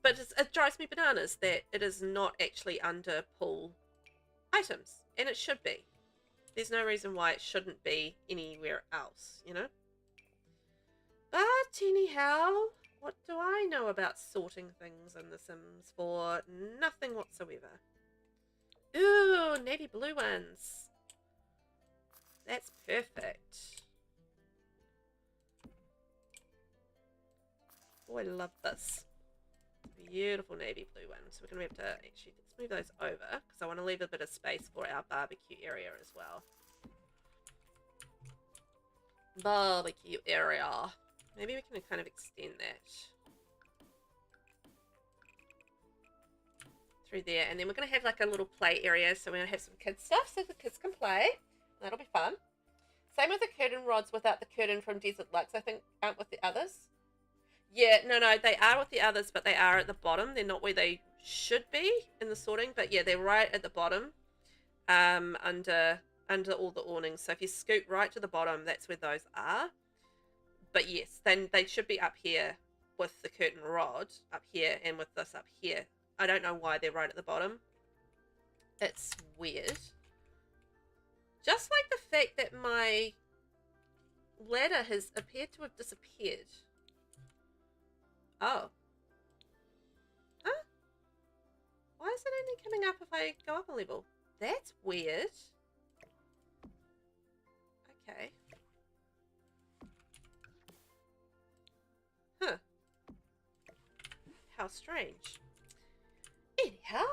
but it drives me bananas that it is not actually under pool items, and it should be. There's no reason why it shouldn't be anywhere else, you know. But anyhow, what do I know about sorting things in The Sims 4? Nothing whatsoever. Ooh, navy blue ones. That's perfect. Oh, I love this. Beautiful navy blue one. So we're going to have to actually, let's move those over because I want to leave a bit of space for our barbecue area as well. Barbecue area. Maybe we can kind of extend that through there. And then we're going to have like a little play area. So we're going to have some kids stuff so the kids can play. That'll be fun. Same with the curtain rods without the curtain from Desert Lux, I think, aren't with the others. Yeah, no, they are with the others, but they are at the bottom. They're not where they should be in the sorting, but yeah, they're right at the bottom, under all the awnings. So if you scoot right to the bottom, that's where those are. But yes, then they should be up here with the curtain rod up here and with this up here. I don't know why they're right at the bottom. It's weird. Just like the fact that my ladder has appeared to have disappeared. Oh. Huh? Why is it only coming up if I go up a level? That's weird. Okay. Huh. How strange. Anyhow.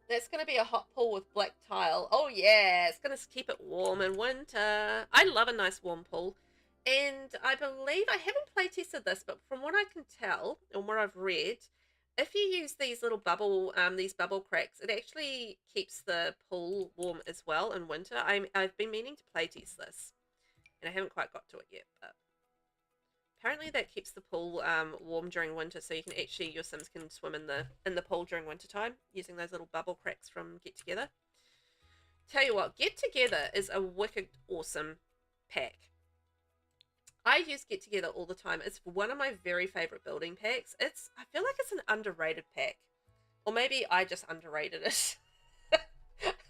That's going to be a hot pool with black tile. Oh yeah, it's going to keep it warm in winter. I love a nice warm pool. And I believe, I haven't play tested this, but from what I can tell, and what I've read, if you use these little these bubble cracks, it actually keeps the pool warm as well in winter. I've been meaning to play test this, and I haven't quite got to it yet, but apparently that keeps the pool warm during winter, so you can actually, your Sims can swim in the pool during winter time using those little bubble cracks from Get Together. Tell you what, Get Together is a wicked awesome pack. I use Get Together all the time. It's one of my very favorite building packs. I feel like it's an underrated pack, or maybe I just underrated it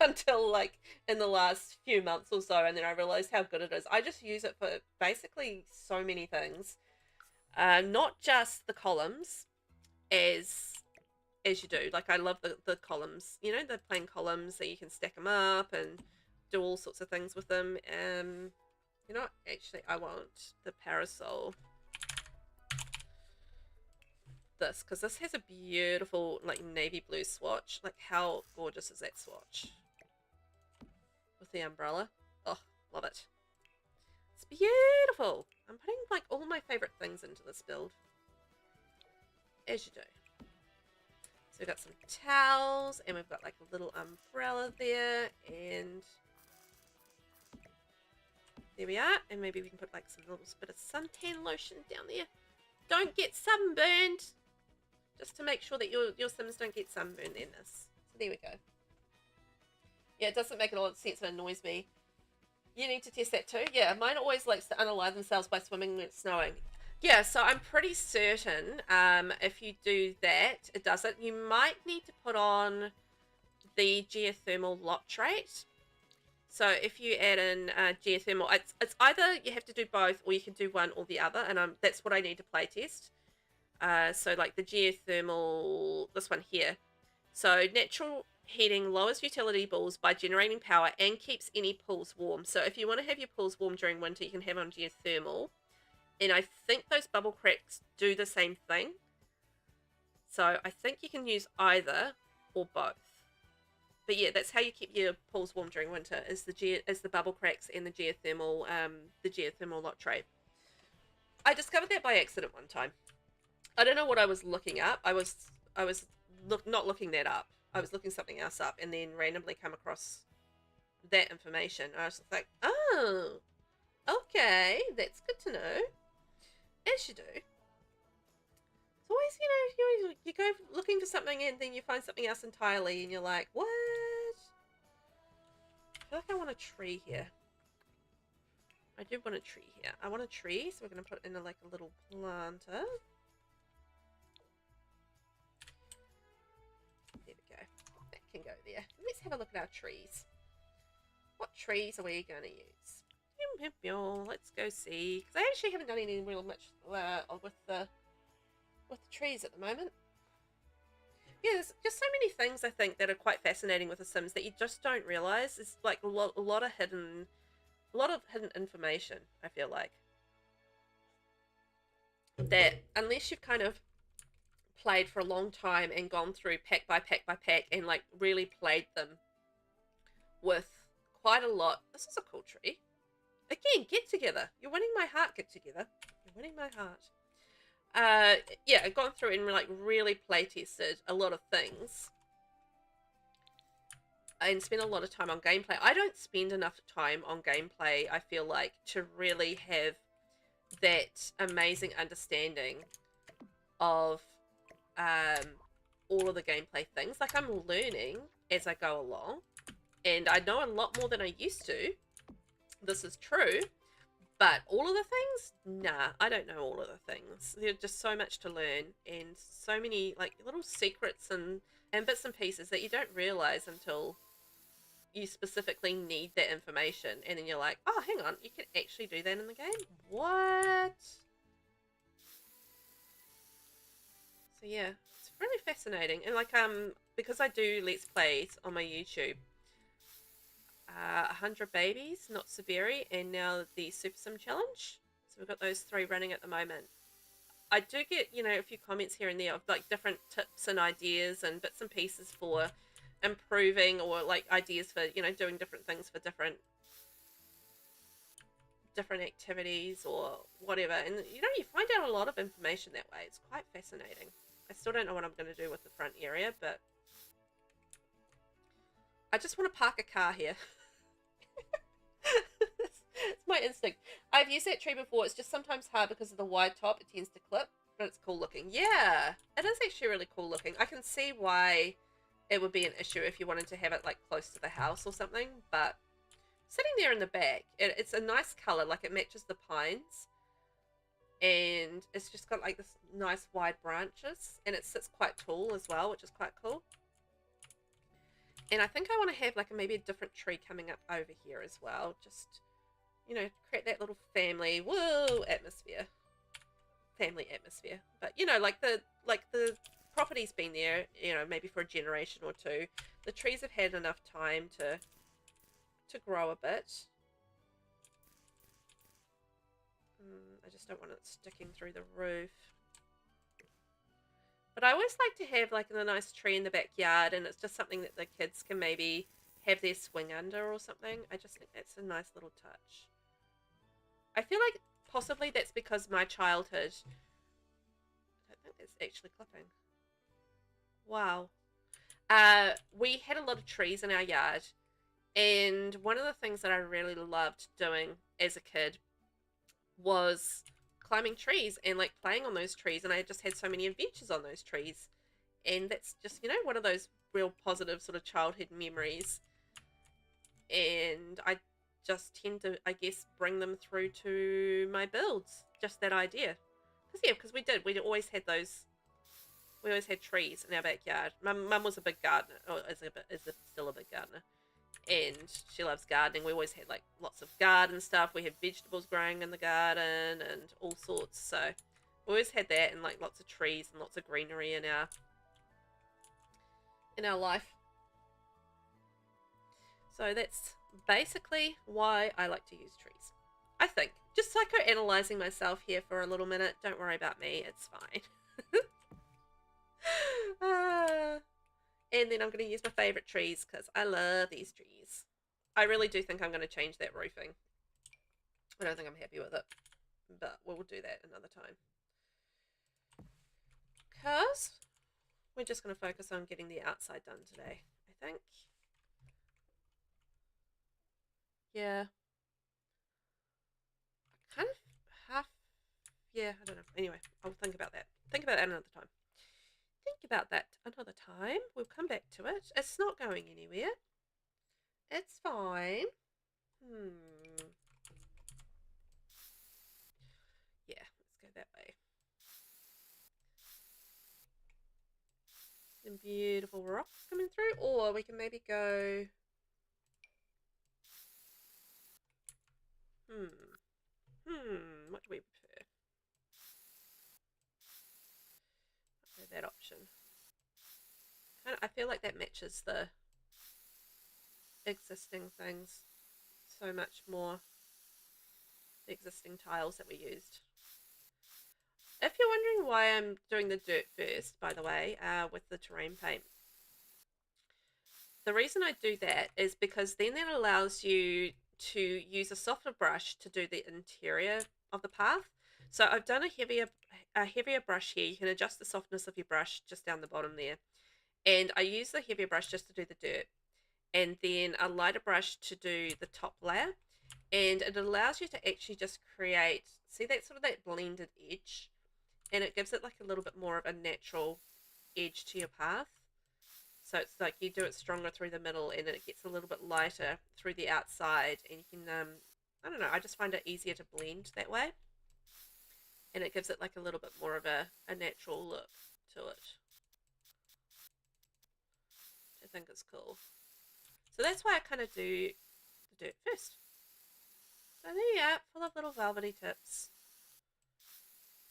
until like in the last few months or so, and then I realized how good it is. I just use it for basically so many things, not just the columns as you do. Like I love the columns, you know, the plain columns, so you can stack them up and do all sorts of things with them. You know what? Actually, I want the parasol. This, because this has a beautiful, like, navy blue swatch. Like, how gorgeous is that swatch? With the umbrella. Oh, love it. It's beautiful. I'm putting, like, all my favorite things into this build. As you do. So we've got some towels, and we've got, like, a little umbrella there, and there we are. And maybe we can put like some little bit of suntan lotion down there. Don't get sunburned. Just to make sure that your Sims don't get sunburned in this. So there we go. Yeah, it doesn't make a lot of sense and annoys me. You need to test that too. Yeah, mine always likes to unalive themselves by swimming when it's snowing. Yeah, so I'm pretty certain if you do that, it does it. You might need to put on the geothermal lock trait. So if you add in geothermal, it's either you have to do both or you can do one or the other, and that's what I need to play test. So like the geothermal, this one here. So natural heating lowers utility bills by generating power and keeps any pools warm. So if you want to have your pools warm during winter, you can have on geothermal. And I think those bubble cracks do the same thing. So I think you can use either or both. But yeah, that's how you keep your pools warm during winter, is the bubble cracks and the geothermal lock tray. I discovered that by accident one time. I don't know what I was looking up. I was not looking that up. I was looking something else up, and then randomly come across that information. I was just like, oh, okay, that's good to know. As you do. It's always, you go looking for something and then you find something else entirely, and you're like, what? I feel like I want a tree here. I do want a tree here. I want a tree, so we're going to put in like a little planter. There we go. That can go there. Let's have a look at our trees. What trees are we going to use? Let's go see. Because I actually haven't done any real much with the trees at the moment. Yeah, there's just so many things I think that are quite fascinating with The Sims that you just don't realize. It's like a lot of hidden information, I feel like. that unless you've kind of played for a long time and gone through pack by pack by pack and like really played them with quite a lot. This is a cool tree. Again, get together. You're winning my heart, get together. You're winning my heart. Yeah, I've gone through and like really play tested a lot of things and spend a lot of time on gameplay. I don't spend enough time on gameplay, I feel like, to really have that amazing understanding of all of the gameplay things. Like, I'm learning as I go along, and I know a lot more than I used to. This is true, but all of the things, nah, I don't know all of the things. There's just so much to learn, and so many like little secrets and bits and pieces that you don't realize until you specifically need that information, and then you're like, oh, hang on, you can actually do that in the game? What? So yeah, it's really fascinating. And like because I do let's plays on my YouTube, 100 babies, not Saberi, and now the Super Sim challenge. So we've got those 3 running at the moment. I do get, you know, a few comments here and there of like different tips and ideas and bits and pieces for improving, or like ideas for, you know, doing different things for different activities or whatever. And you know, you find out a lot of information that way. It's quite fascinating. I still don't know what I'm going to do with the front area, but I just want to park a car here. It's my instinct. I've used that tree before. It's just sometimes hard because of the wide top. It tends to clip, but it's cool looking. Yeah, it is actually really cool looking. I can see why it would be an issue if you wanted to have it like close to the house or something, but sitting there in the back, it's a nice color. Like, it matches the pines, and it's just got like this nice wide branches, and it sits quite tall as well, which is quite cool. And I think I want to have like maybe a different tree coming up over here as well, just, you know, create that little family atmosphere. But you know, like the property's been there, you know, maybe for a generation or two. The trees have had enough time to grow a bit. I just don't want it sticking through the roof. But I always like to have like a nice tree in the backyard, and it's just something that the kids can maybe have their swing under or something. I just think that's a nice little touch. I feel like possibly that's because my childhood... I don't think it's actually clipping. Wow. We had a lot of trees in our yard, and one of the things that I really loved doing as a kid was climbing trees and like playing on those trees, and I just had so many adventures on those trees, and that's just, you know, one of those real positive sort of childhood memories, and I just tend to, I guess, bring them through to my builds, just that idea. Because we always had those, we always had trees in our backyard. My mum was a big gardener, or still a big gardener, and she loves gardening. We always had like lots of garden stuff. We had vegetables growing in the garden and all sorts. So we always had that, and like lots of trees and lots of greenery in our life. So that's basically why I like to use trees, I think. Just psychoanalyzing myself here for a little minute. Don't worry about me. It's fine. And then I'm going to use my favorite trees because I love these trees. I really do think I'm going to change that roofing. I don't think I'm happy with it, but we'll do that another time. Because we're just going to focus on getting the outside done today, I think. Yeah. Kind of half... Yeah, I don't know. Anyway, I'll think about that. Think about that another time. Think about that another time. We'll come back to it. It's not going anywhere. It's fine. Yeah, let's go that way. Some beautiful rocks coming through. Or we can maybe go... What do we prefer? I'll go that option. I feel like that matches the existing things so much more. The existing tiles that we used. If you're wondering why I'm doing the dirt first, by the way, with the terrain paint, the reason I do that is because then that allows you to use a softer brush to do the interior of the path. So I've done a heavier brush here. You can adjust the softness of your brush just down the bottom there. And I use the heavier brush just to do the dirt, and then a lighter brush to do the top layer. And it allows you to actually just create, see that sort of that blended edge, and it gives it like a little bit more of a natural edge to your path. So it's like you do it stronger through the middle, and it gets a little bit lighter through the outside, and you can I don't know, I just find it easier to blend that way, and it gives it like a little bit more of a natural look to it. I think it's cool. So that's why I kind of do the dirt first. So there you are, full of little velvety tips.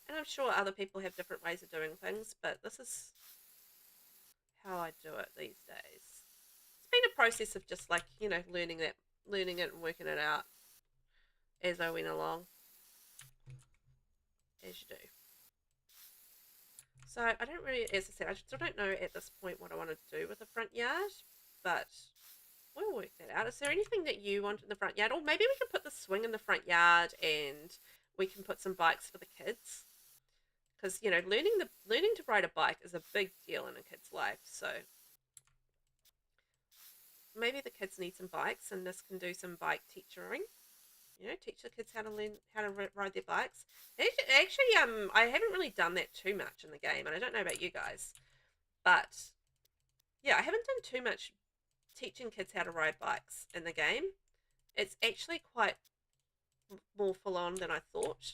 And I'm sure other people have different ways of doing things, but this is how I do it these days. It's been a process of just like, you know, learning it and working it out as I went along. As you do. So I don't really, as I said, I still don't know at this point what I want to do with the front yard, but we'll work that out. Is there anything that you want in the front yard? Or maybe we can put the swing in the front yard and we can put some bikes for the kids. Because, you know, learning to ride a bike is a big deal in a kid's life. So maybe the kids need some bikes, and this can do some bike teaching. You know, teach the kids how to learn how to ride their bikes. Actually, I haven't really done that too much in the game, and I don't know about you guys, but yeah, I haven't done too much teaching kids how to ride bikes in the game. It's actually quite more full on than I thought,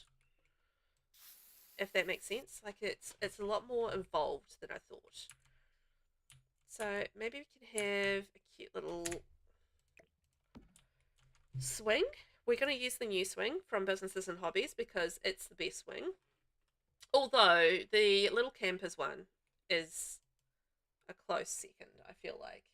if that makes sense. Like it's a lot more involved than I thought. So maybe we can have a cute little swing. We're going to use the new swing from Businesses and Hobbies because it's the best swing. Although the little campers one is a close second, I feel like.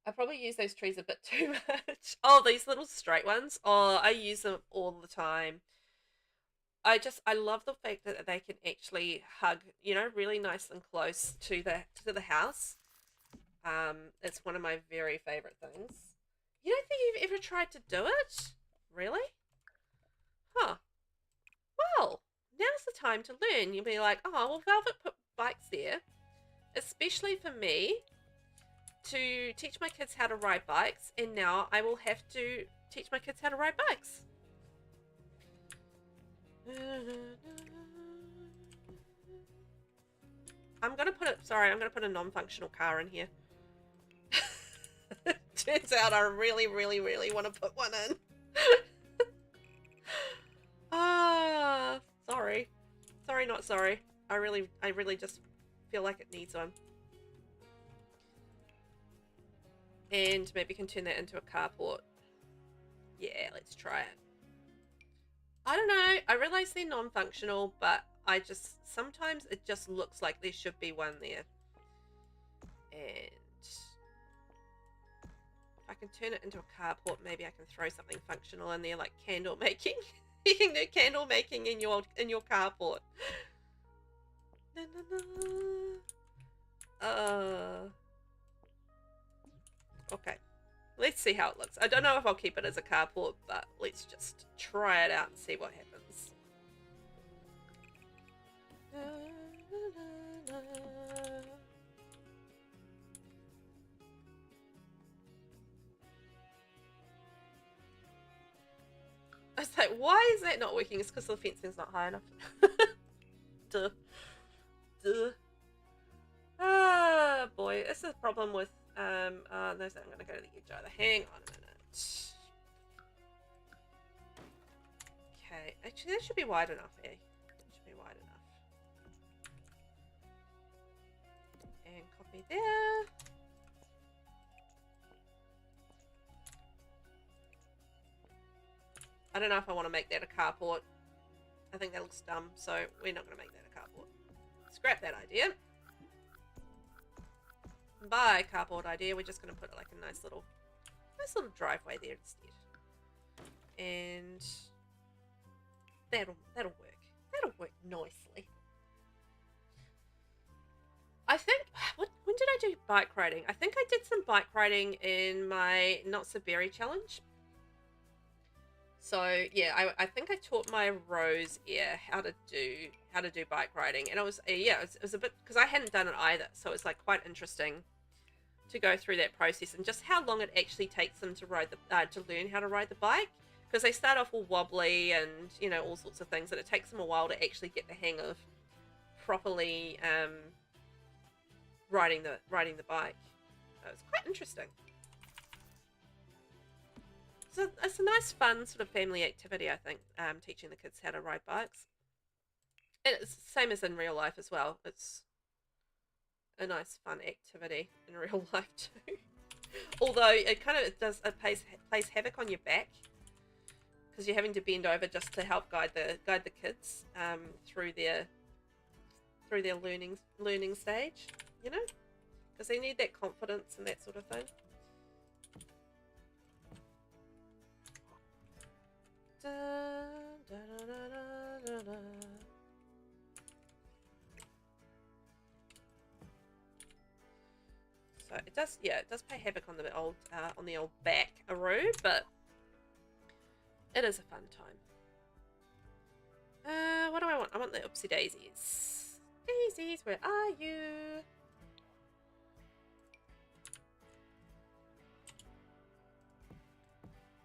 I probably use those trees a bit too much. Oh, these little straight ones. Oh, I use them all the time. I love the fact that they can actually hug, you know, really nice and close to the house. It's one of my very favorite things. You don't think you've ever tried to do it? Really? Huh. Well, now's the time to learn. You'll be like, oh, well, Velvet put bikes there, especially for me, to teach my kids how to ride bikes, and now I will have to teach my kids how to ride bikes. I'm gonna put a non-functional car in here. Turns out I really, really, really want to put one in. Sorry. Sorry, not sorry. I really just feel like it needs one. And maybe we can turn that into a carport. Yeah, let's try it. I don't know. I realize they're non-functional, but sometimes it just looks like there should be one there. And if I can turn it into a carport, maybe I can throw something functional in there, like candle making. You can do candle making in your carport. Okay. Let's see how it looks. I don't know if I'll keep it as a carport, but let's just try it out and see what happens. I was like, why is that not working? It's because the fencing's not high enough. Duh. Ah, boy. This is the problem with, no, I'm going to go to the edge either. Hang on a minute. Okay. Actually, that should be wide enough, eh? That should be wide enough. And copy there. I don't know if I want to make that a carport. I think that looks dumb, so we're not going to make that a carport. Scrap that idea. Bye, carport idea. We're just going to put like a nice little driveway there instead. And that'll work. That'll work nicely. I think, when did I do bike riding? I think I did some bike riding in my Not So Berry challenge. So yeah, I think I taught my Rose ear how to do bike riding, and it was it was a bit, because I hadn't done it either, so it's like quite interesting to go through that process and just how long it actually takes them to ride the to learn how to ride the bike, because they start off all wobbly and all sorts of things, and it takes them a while to actually get the hang of properly riding the bike. It's quite interesting. So it's a nice, fun sort of family activity, I think, teaching the kids how to ride bikes. And it's the same as in real life as well. It's a nice, fun activity in real life too. Although it kind of plays havoc on your back, because you're having to bend over just to help guide the kids through their learning stage, because they need that confidence and that sort of thing. So it does play havoc on the old back-a-roo, but it is a fun time. What do I want? I want the oopsie daisies. Daisies, where are you?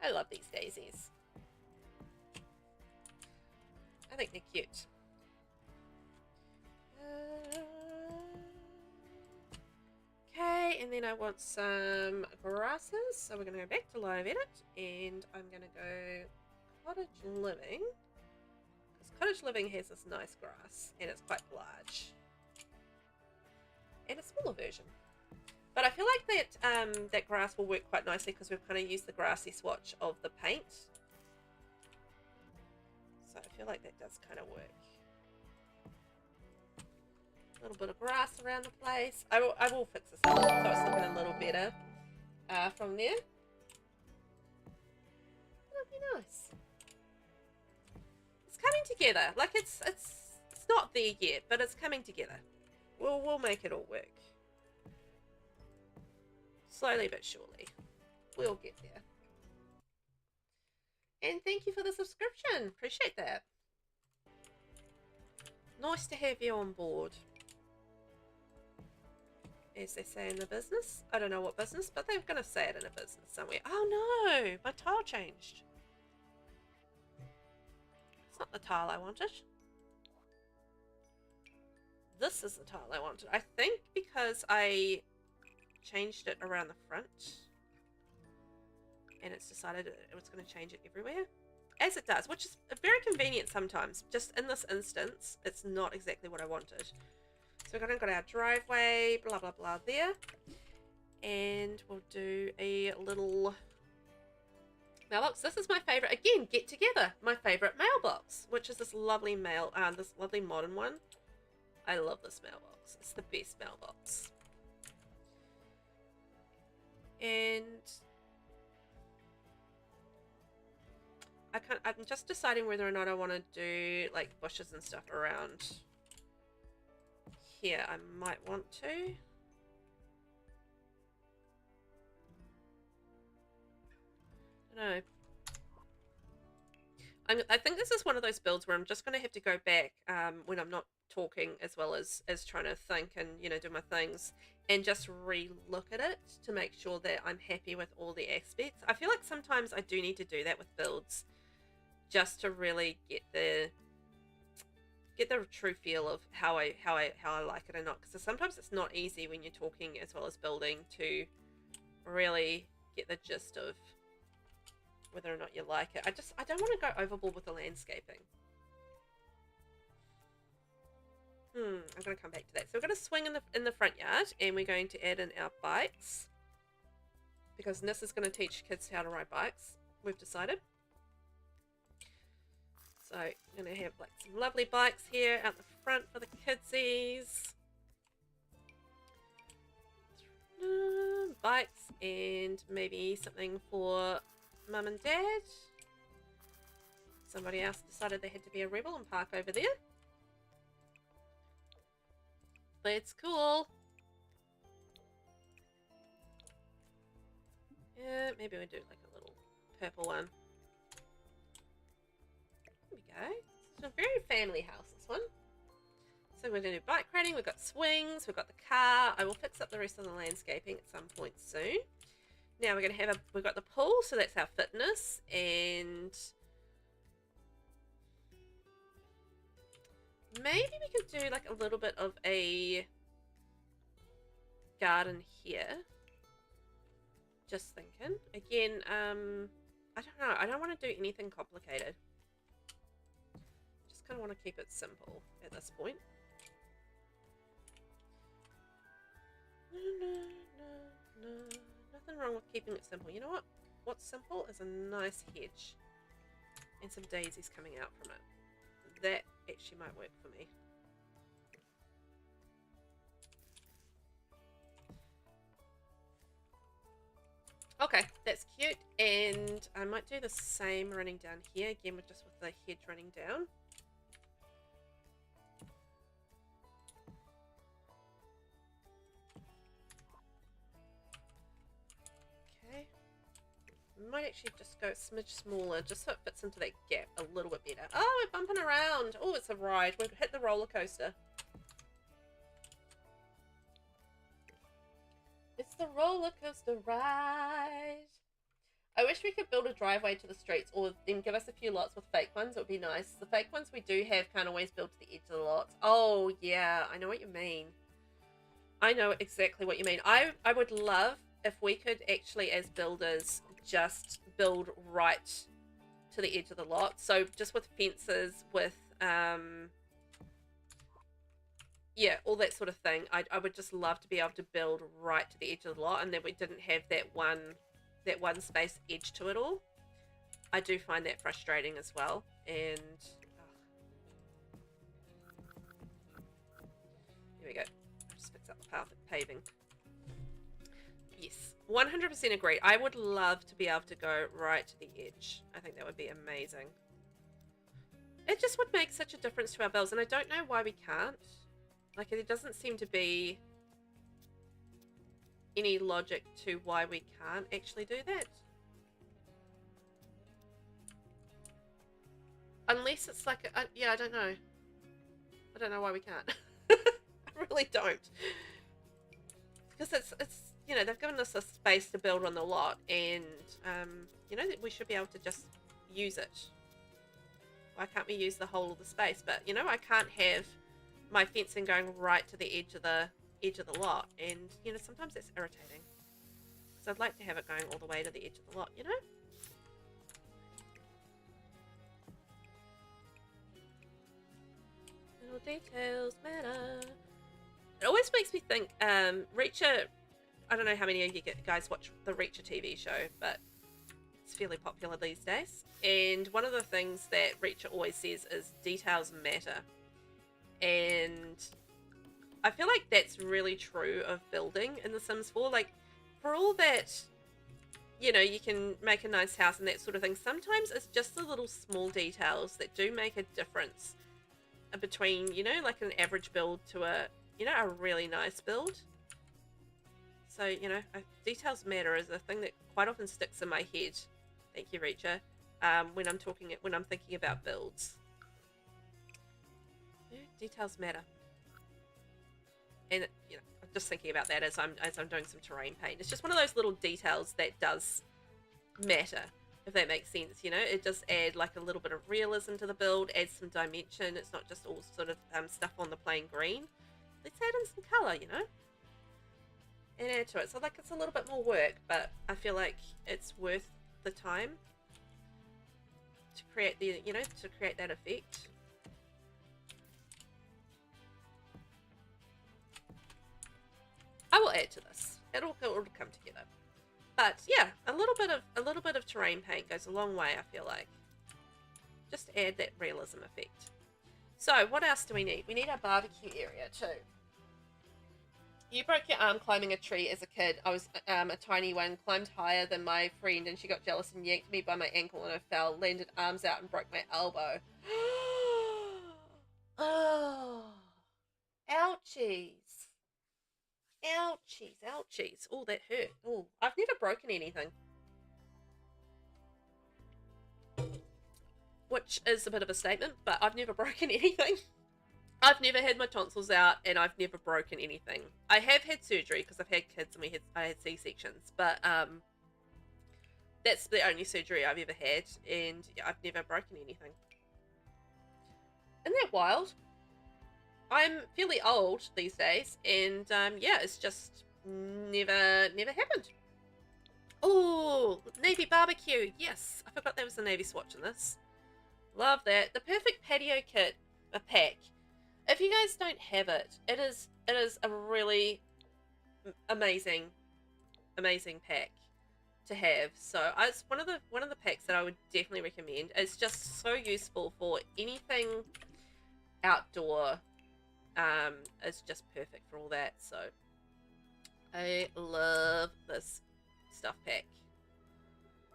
I love these daisies. I think they're cute. Okay, and then I want some grasses. So we're going to go back to live edit, and I'm going to go cottage living. Because cottage living has this nice grass, and it's quite large. And a smaller version. But I feel like that grass will work quite nicely because we've kind of used the grassy swatch of the paint. So I feel like that does kind of work. A little bit of grass around the place. I will fix this up so it's looking a little better from there. That'll be nice. It's coming together. Like it's not there yet, but it's coming together. We'll make it all work. Slowly but surely. We'll get there. And thank you for the subscription. Appreciate that. Nice to have you on board. As they say in the business. I don't know what business, but they're going to say it in a business somewhere. Oh no! My tile changed. It's not the tile I wanted. This is the tile I wanted. I think because I changed it around the front, and it's decided it was going to change it everywhere, as it does, which is very convenient sometimes. Just in this instance, it's not exactly what I wanted. So we're going to go to our driveway, blah blah blah there, and we'll do a little mailbox. This is my favorite, again, get together, my favorite mailbox, which is this lovely this lovely modern one. I love this mailbox. It's the best mailbox. And I'm just deciding whether or not I want to do like bushes and stuff around here. I might want to. I don't know. I think this is one of those builds where I'm just going to have to go back when I'm not talking as well as trying to think and do my things, and just re-look at it to make sure that I'm happy with all the aspects. I feel like sometimes I do need to do that with builds, just to really get the true feel of how I like it or not. Because sometimes it's not easy when you're talking as well as building to really get the gist of whether or not you like it. I don't want to go overboard with the landscaping. I'm going to come back to that. So we're going to swing in the front yard, and we're going to add in our bikes, because Nis is going to teach kids how to ride bikes, we've decided. So I'm going to have like some lovely bikes here out the front for the kidsies. Bikes, and maybe something for Mum and Dad. Somebody else decided there had to be a rebel and park over there. That's cool. Yeah, maybe we'll do like a little purple one. There we go. It's a very family house, this one. So we're going to do bike riding, we've got swings, we've got the car. I will fix up the rest of the landscaping at some point soon. Now we're going to have we've got the pool, so that's our fitness, and maybe we could do like a little bit of a garden here. Just thinking. Again, I don't know. I don't want to do anything complicated. Just kind of want to keep it simple at this point. No. Nothing wrong with keeping it simple. You know what? What's simple is a nice hedge. And some daisies coming out from it. That actually might work for me. Okay, that's cute. And I might do the same running down here. Again, with just with the hedge running down. Might actually just go a smidge smaller, just so it fits into that gap a little bit better. Oh, we're bumping around. Oh, it's a ride. We've hit the roller coaster. It's the roller coaster ride. I wish we could build a driveway to the streets, or then give us a few lots with fake ones. It would be nice. The fake ones we do have can't always build to the edge of the lots. Oh, yeah. I know what you mean. I know exactly what you mean. I would love if we could actually, as builders, just build right to the edge of the lot. So just with fences, with yeah, all that sort of thing. I would just love to be able to build right to the edge of the lot, and then we didn't have that one space edge to it all. I do find that frustrating as well. And here we go. Just fix up the path paving. Yes, 100% agree. I would love to be able to go right to the edge. I think that would be amazing. It just would make such a difference to our builds, and I don't know why we can't. Like, it doesn't seem to be any logic to why we can't actually do that. Unless it's like, yeah, I don't know. I don't know why we can't. I really don't. Because it's you know, they've given us a space to build on the lot, and you know, that we should be able to just use it. Why can't we use the whole of the space? But you know, I can't have my fencing going right to the edge of the lot, and you know, sometimes it's irritating. So I'd like to have it going all the way to the edge of the lot, you know. Little details matter. It always makes me think, Reacher. I don't know how many of you guys watch the Reacher TV show, but it's fairly popular these days. And one of the things that Reacher always says is details matter. And I feel like that's really true of building in The Sims 4. Like, for all that, you know, you can make a nice house and that sort of thing, sometimes it's just the little small details that do make a difference between, you know, like an average build to a, you know, a really nice build. So, you know, details matter is a thing that quite often sticks in my head. Thank you, Reacher. When I'm thinking about builds. Yeah, details matter. And you know, I'm just thinking about that as I'm doing some terrain paint. It's just one of those little details that does matter, if that makes sense. You know, it does add like a little bit of realism to the build, adds some dimension. It's not just all sort of stuff on the plain green. Let's add in some color, you know, and add to it. So like, it's a little bit more work, but I feel like it's worth the time to create the, you know, to create that effect. I will add to this. It'll come together. But yeah, a little bit of terrain paint goes a long way, I feel like. Just to add that realism effect. So what else do we need? We need our barbecue area too. You broke your arm climbing a tree as a kid. I was a tiny one, climbed higher than my friend, and she got jealous and yanked me by my ankle, and I fell, landed arms out, and broke my elbow. Oh, ouchies. Ouchies, ouchies. Oh, that hurt. Oh, I've never broken anything. Which is a bit of a statement, but I've never broken anything. I've never had my tonsils out, and I've never broken anything. I have had surgery because I've had kids and I had C-sections, but that's the only surgery I've ever had, and yeah, I've never broken anything. Isn't that wild? I'm fairly old these days, and yeah, it's just never happened. Oh, Navy barbecue. Yes, I forgot there was a Navy swatch in this. Love that. The perfect patio kit, a pack. If you guys don't have it, it is a really amazing pack to have. So it's one of the packs that I would definitely recommend. It's just so useful for anything outdoor. It's just perfect for all that. So I love this stuff pack.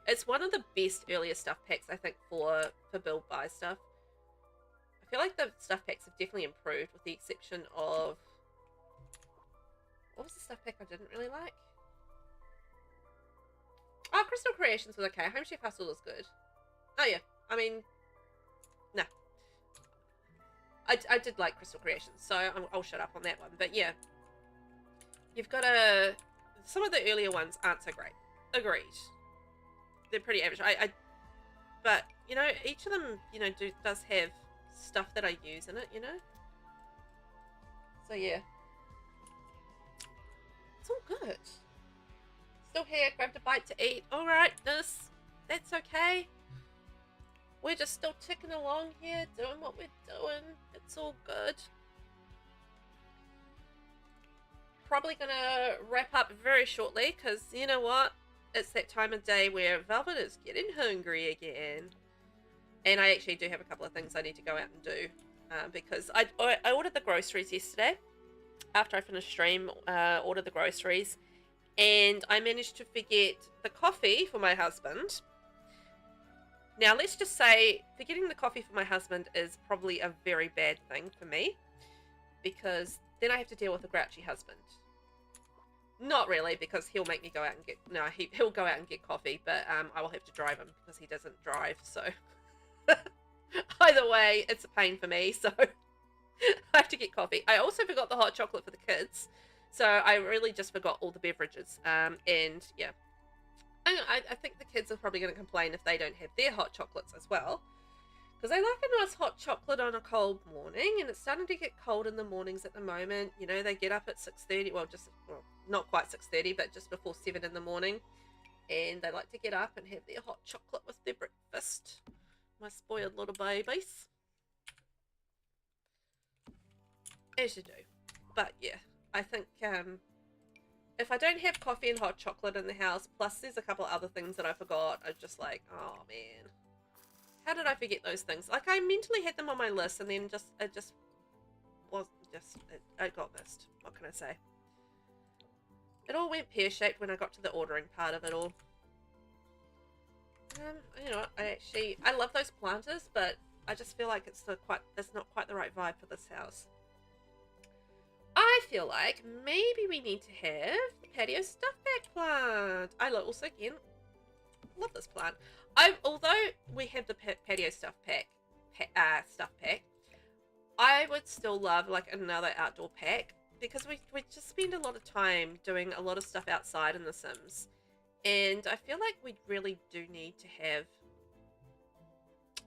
It's one of the best earlier stuff packs, I think, for build buy stuff. I feel like the stuff packs have definitely improved, with the exception of... What was the stuff pack I didn't really like? Oh, Crystal Creations was okay. Home Chef Hustle was good. Oh yeah, I mean... Nah. I did like Crystal Creations, so I'll shut up on that one. But yeah. You've got a... Some of the earlier ones aren't so great. Agreed. They're pretty average. But, you know, each of them, you know, does have stuff that I use in it, you know? So, yeah. It's all good. Still here, grabbed a bite to eat. Alrightness. That's okay. We're just still ticking along here, doing what we're doing. It's all good. Probably gonna wrap up very shortly, because you know what? It's that time of day where Velvet is getting hungry again. And I actually do have a couple of things I need to go out and do. Because I ordered the groceries yesterday. After I finished stream, ordered the groceries. And I managed to forget the coffee for my husband. Now, let's just say forgetting the coffee for my husband is probably a very bad thing for me. Because then I have to deal with a grouchy husband. Not really, because he'll make me go out and get... No, he'll go out and get coffee, but I will have to drive him because he doesn't drive, so... Either way, it's a pain for me, so... I have to get coffee. I also forgot the hot chocolate for the kids, so I really just forgot all the beverages, and yeah. I think the kids are probably going to complain if they don't have their hot chocolates as well. Because I like a nice hot chocolate on a cold morning, and it's starting to get cold in the mornings at the moment. You know, they get up at 6:30, well, not quite 6:30, but just before 7 in the morning. And they like to get up and have their hot chocolate with their breakfast. My spoiled little babies. As you do. But yeah, I think if I don't have coffee and hot chocolate in the house, plus there's a couple of other things that I forgot, I'm just like, oh man. How did I forget those things? Like, I mentally had them on my list, and then I got missed. What can I say? It all went pear-shaped when I got to the ordering part of it all. You know what? I love those planters, but I just feel like it's not quite the right vibe for this house. I feel like maybe we need to have the patio stuff pack plant. I also, again, love this plant. Although we have the patio stuff pack, I would still love like another outdoor pack, because we just spend a lot of time doing a lot of stuff outside in The Sims, and I feel like we really do need to have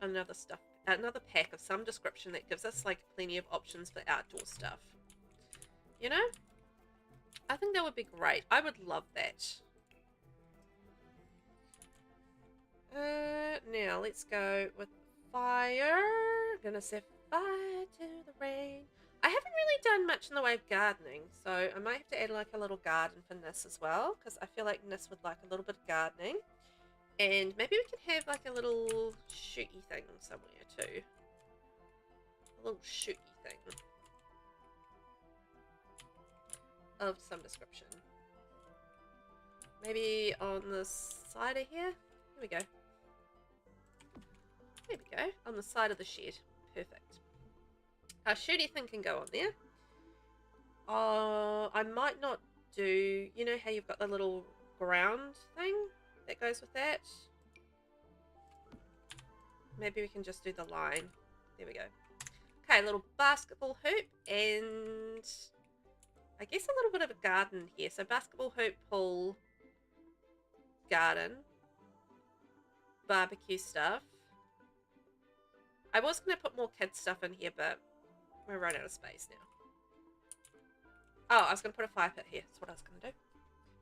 another pack of some description that gives us like plenty of options for outdoor stuff. You know, I think that would be great. I would love that. Now let's go with fire. Gonna set fire to the rain. I haven't really done much in the way of gardening, so I might have to add like a little garden for Nis as well, because I feel like Nis would like a little bit of gardening. And maybe we can have like a little shooty thing somewhere too. A little shooty thing. of some description. Maybe on the side of here? Here we go. There we go. On the side of the shed. Perfect. A shooty thing can go on there. I might not do... You know how you've got the little ground thing that goes with that? Maybe we can just do the line. There we go. Okay, a little basketball hoop and I guess a little bit of a garden here. So basketball hoop, pool, garden, barbecue stuff. I was going to put more kids stuff in here, but we're running out of space now. Oh, I was going to put a fire pit here. That's what I was going to do.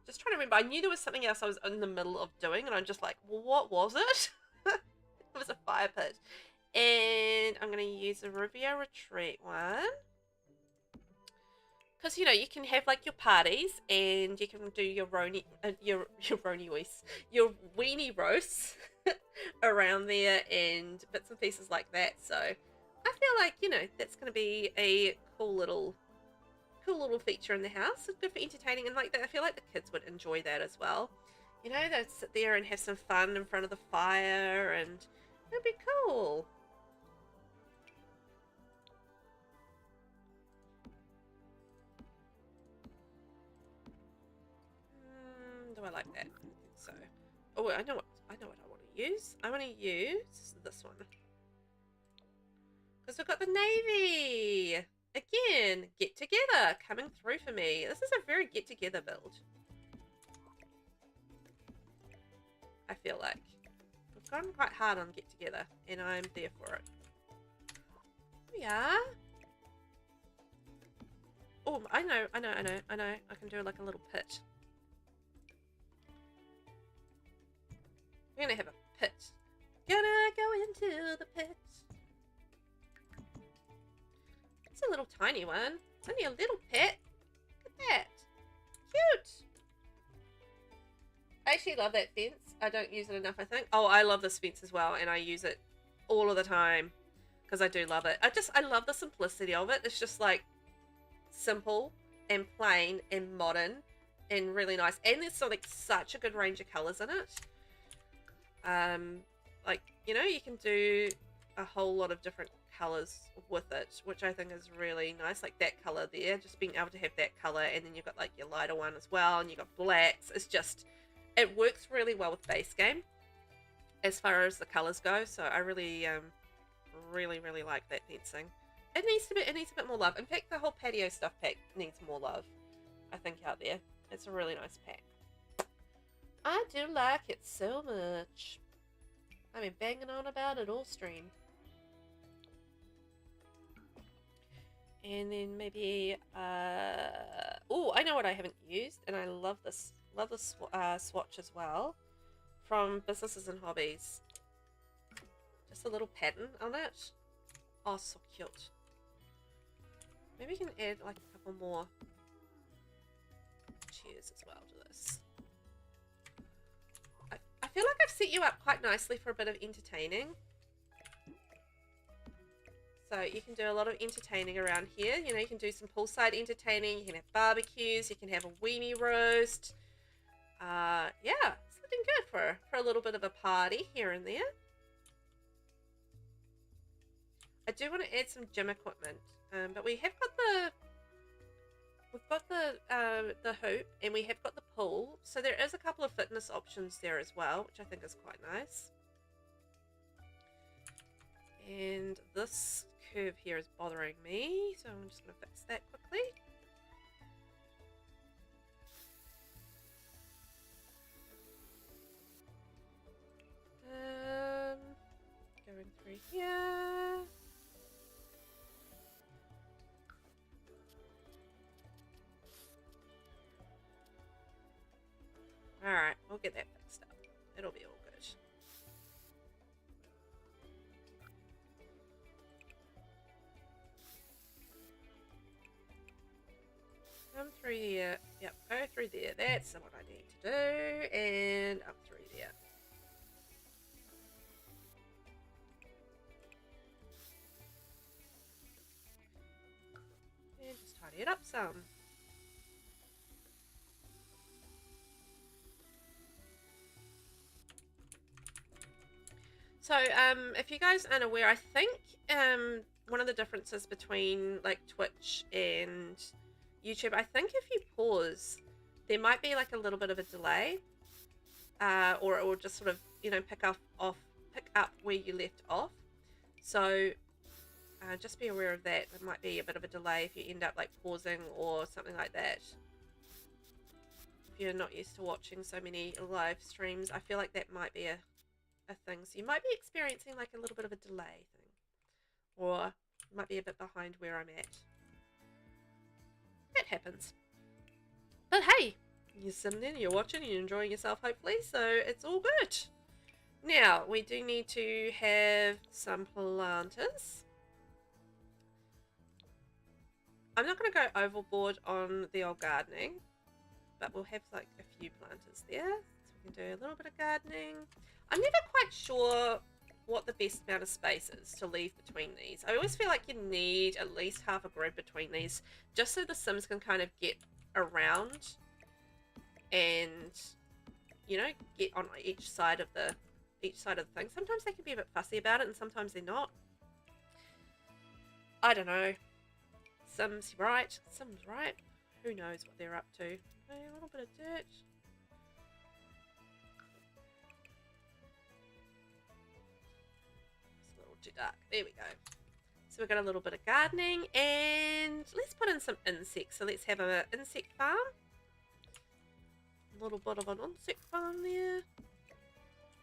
Just trying to remember. I knew there was something else I was in the middle of doing, and I'm just like, well, what was it? It was a fire pit. And I'm going to use a Rubio Retreat one. Because, you know, you can have, like, your parties, and you can do your your weenie roasts around there, and bits and pieces like that. So, I feel like, you know, that's going to be a cool little feature in the house. It's good for entertaining, and like that, I feel like the kids would enjoy that as well. You know, they'd sit there and have some fun in front of the fire, and it'd be cool. Do I like that? I think so. Oh, I know what I want to use. I want to use this one because we've got the navy. Again, get together coming through for me. This is a very get together build. I feel like we've gone quite hard on get together, and I'm there for it. Here we are. Oh, I know. I can do like a little pit. We're gonna have a pit. Gonna go into the pit. It's a little tiny one. It's only a little pit. Look at that. Cute. I actually love that fence. I don't use it enough, I think. Oh, I love this fence as well, and I use it all of the time because I do love it. I love the simplicity of it. It's just like simple and plain and modern and really nice. And there's like such a good range of colors in it. Like, you know, you can do a whole lot of different colors with it, which I think is really nice. Like that color there, just being able to have that color, and then you've got like your lighter one as well, and you've got blacks. It's just, it works really well with base game as far as the colors go. So I really really like that fencing. It needs a bit more love. In fact, the whole patio stuff pack needs more love, I think, out there. It's a really nice pack. I do like it so much. I've been banging on about it all stream. And then maybe, oh, I know what I haven't used, and I love this. Love the swatch as well, from Businesses and Hobbies. Just a little pattern on it. Oh, so cute. Maybe we can add like a couple more chairs as well to this. I feel like I've set you up quite nicely for a bit of entertaining. So you can do a lot of entertaining around here. You know, you can do some poolside entertaining. You can have barbecues. You can have a weenie roast. Yeah, it's looking good for a little bit of a party here and there. I do want to add some gym equipment, but we have got the hoop, and we have got the pool, so there is a couple of fitness options there as well, which I think is quite nice. And this curve here is bothering me, so I'm just going to fix that quickly. Going through here. Alright, we'll get that fixed up. It'll be all good. Come through here. Yep, go through there. That's what I need to do. And up through there. And just tidy it up some. So, if you guys aren't aware, I think one of the differences between like Twitch and YouTube, I think if you pause, there might be like a little bit of a delay, or it will just sort of, you know, pick up where you left off. So just be aware of that. There might be a bit of a delay if you end up like pausing or something like that. If you're not used to watching so many live streams, I feel like that might be a thing. So you might be experiencing like a little bit of a delay thing, or might be a bit behind where I'm at. That happens. But hey, you're sitting in, you're watching, you're enjoying yourself hopefully, so it's all good. Now, we do need to have some planters. I'm not going to go overboard on the old gardening, but we'll have like a few planters there. So we can do a little bit of gardening. I'm never quite sure what the best amount of space is to leave between these. I always feel like you need at least half a grid between these, just so the Sims can kind of get around and, you know, get on each side of the thing. Sometimes they can be a bit fussy about it and sometimes they're not. I don't know. Sims right, Sims right. Who knows what they're up to. A little bit of dirt. It's a little too dark. There we go. So we've got a little bit of gardening, and let's put in some insects. So let's have an insect farm. A little bit of an insect farm there.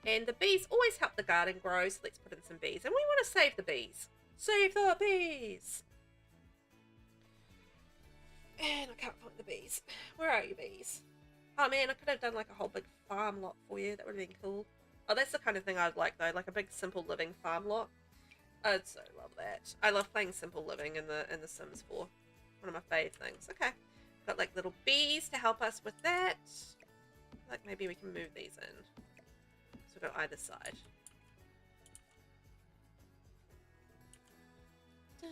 And the bees always help the garden grow, so let's put in some bees. And we want to save the bees. Save the bees! And I can't find the bees. Where are you, bees? Oh man, I could have done like a whole big farm lot for you. That would have been cool. Oh, that's the kind of thing I'd like though, like a big simple living farm lot. I'd so love that. I love playing simple living in the Sims 4. One of my fave things. Okay. Got like little bees to help us with that. Like maybe we can move these in. So we've got either side. So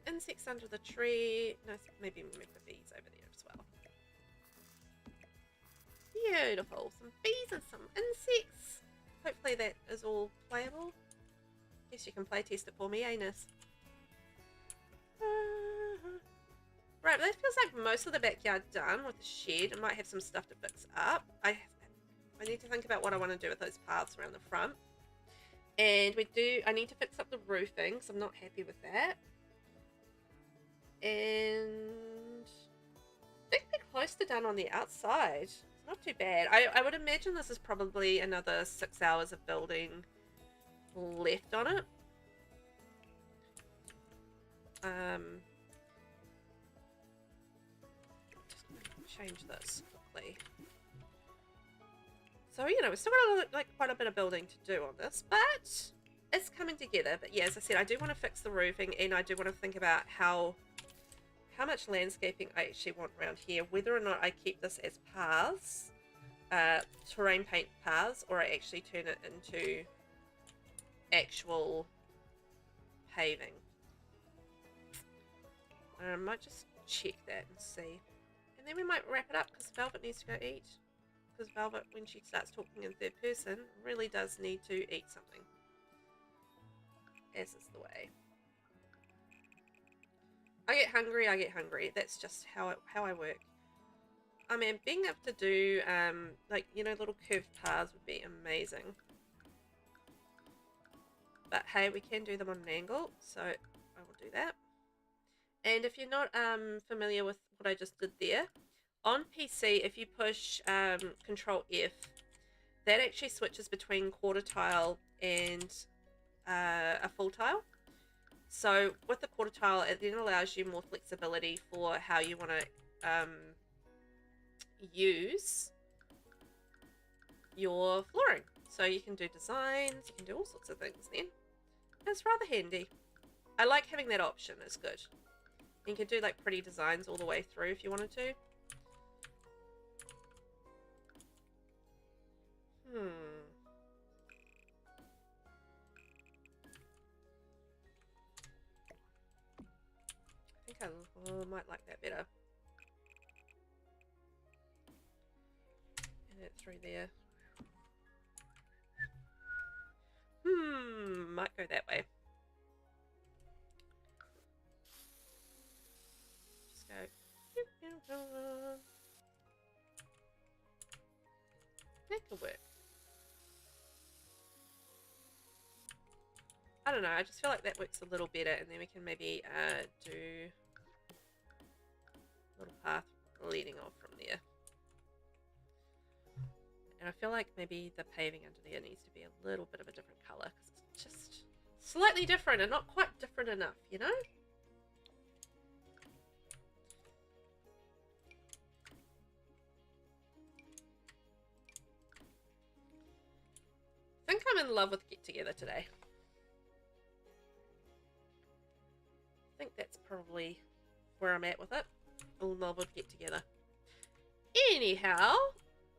insects under the tree. No, maybe move the bees over there as well. Beautiful. Some bees and some insects. Hopefully that is all playable. Guess you can play test it for me, Anus. Right, that feels like most of the backyard done with the shed. I might have some stuff to fix up. I need to think about what I want to do with those paths around the front. And I need to fix up the roofing, because I'm not happy with that. And I think we're close to done on the outside. It's not too bad. I would imagine this is probably another 6 hours of building left on it. Just change this quickly. So, you know, we've still got like quite a bit of building to do on this, but it's coming together. But yeah, as I said, I do want to fix the roofing, and I do want to think about how much landscaping I actually want around here, whether or not I keep this as paths, terrain paint paths, or I actually turn it into actual paving. I might just check that and see. And then we might wrap it up, because Velvet needs to go eat. Because Velvet, when she starts talking in third person, really does need to eat something. As is the way. I get hungry. That's just how I work. I mean, being able to do, like, you know, little curved paths would be amazing. But hey, we can do them on an angle, so I will do that. And if you're not familiar with what I just did there, on PC, if you push Control F, that actually switches between quarter tile and a full tile. So with the quarter tile, it then allows you more flexibility for how you want to use your flooring. So you can do designs, you can do all sorts of things then. It's rather handy. I like having that option, it's good. You can do like pretty designs all the way through if you wanted to. I think I might like that better. And it through there. might go that way. Just go. That could work. I don't know, I just feel like that works a little better, and then we can maybe do a little path leading off from there. And I feel like maybe the paving under there needs to be a little bit of a different colour, because it's just slightly different and not quite different enough, you know? I think I'm in love with Get Together today. I think that's probably where I'm at with it. In love with Get Together. Anyhow,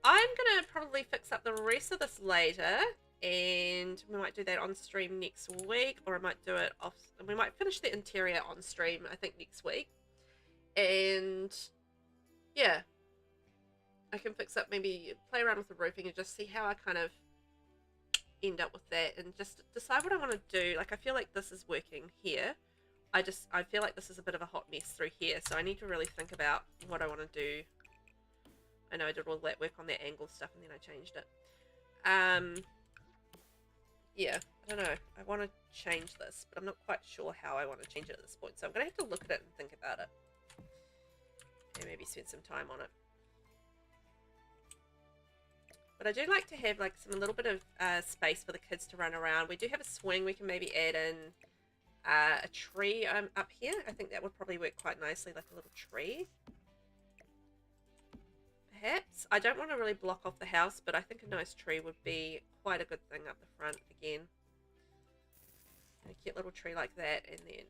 I'm gonna probably fix up the rest of this later, and we might do that on stream next week, or I might do it off. We might finish the interior on stream, I think, next week. And yeah, I can fix up, maybe play around with the roofing and just see how I kind of end up with that, and just decide what I want to do. Like, I feel like this is working here. I feel like this is a bit of a hot mess through here, so I need to really think about what I want to do. I know I did all that work on that angle stuff and then I changed it. Yeah, I don't know. I want to change this, but I'm not quite sure how I want to change it at this point. So I'm going to have to look at it and think about it. And maybe spend some time on it. But I do like to have like a little bit of space for the kids to run around. We do have a swing. We can maybe add in a tree up here. I think that would probably work quite nicely, like a little tree. Perhaps. I don't want to really block off the house, but I think a nice tree would be quite a good thing up the front again. A cute little tree like that, and then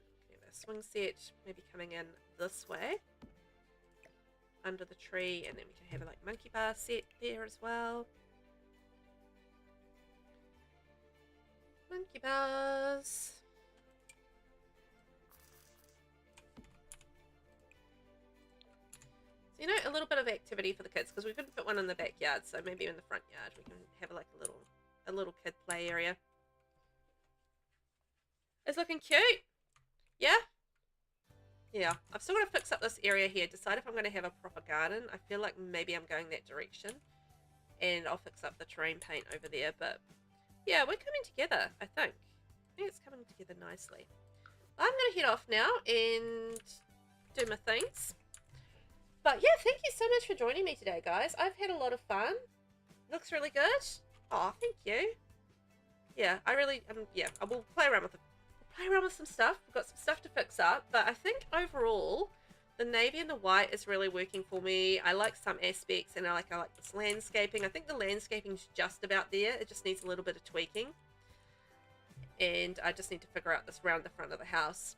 a swing set maybe coming in this way under the tree, and then we can have a like monkey bar set there as well. Monkey bars. So, you know, a little bit of activity for the kids, because we couldn't put one in the backyard, so maybe in the front yard we can have like a little kid play area. It's looking cute. Yeah? Yeah. I've still got to fix up this area here, decide if I'm going to have a proper garden. I feel like maybe I'm going that direction. And I'll fix up the terrain paint over there, but yeah, we're coming together, I think. I think it's coming together nicely. I'm going to head off now and do my things. But yeah, thank you so much for joining me today, guys. I've had a lot of fun. Looks really good. Oh, thank you. Yeah, I really, yeah, I will play around with it. Play around with some stuff. We've got some stuff to fix up, but I think overall the navy and the white is really working for me. I like some aspects, and I like this landscaping. I think the landscaping's just about there. It just needs a little bit of tweaking, and I just need to figure out this round the front of the house,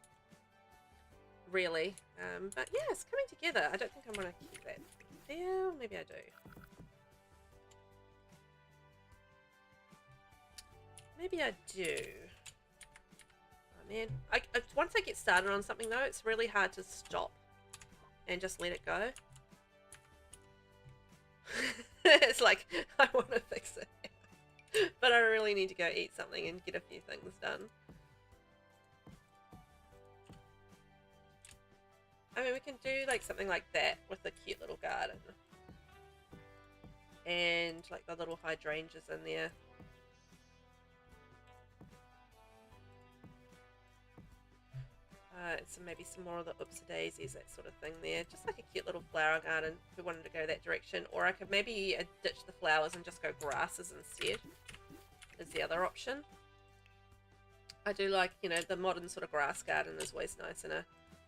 really. But yeah, it's coming together. I don't think I'm gonna keep that there. Maybe I do. Maybe I do. Man, once I get started on something though, it's really hard to stop and just let it go. It's like, I want to fix it, but I really need to go eat something and get a few things done. I mean, we can do like something like that with a cute little garden. And like the little hydrangeas in there. And maybe some more of the oopsie daisies, that sort of thing there. Just like a cute little flower garden if we wanted to go that direction. Or I could maybe ditch the flowers and just go grasses instead, is the other option. I do like, you know, the modern sort of grass garden is always nice in a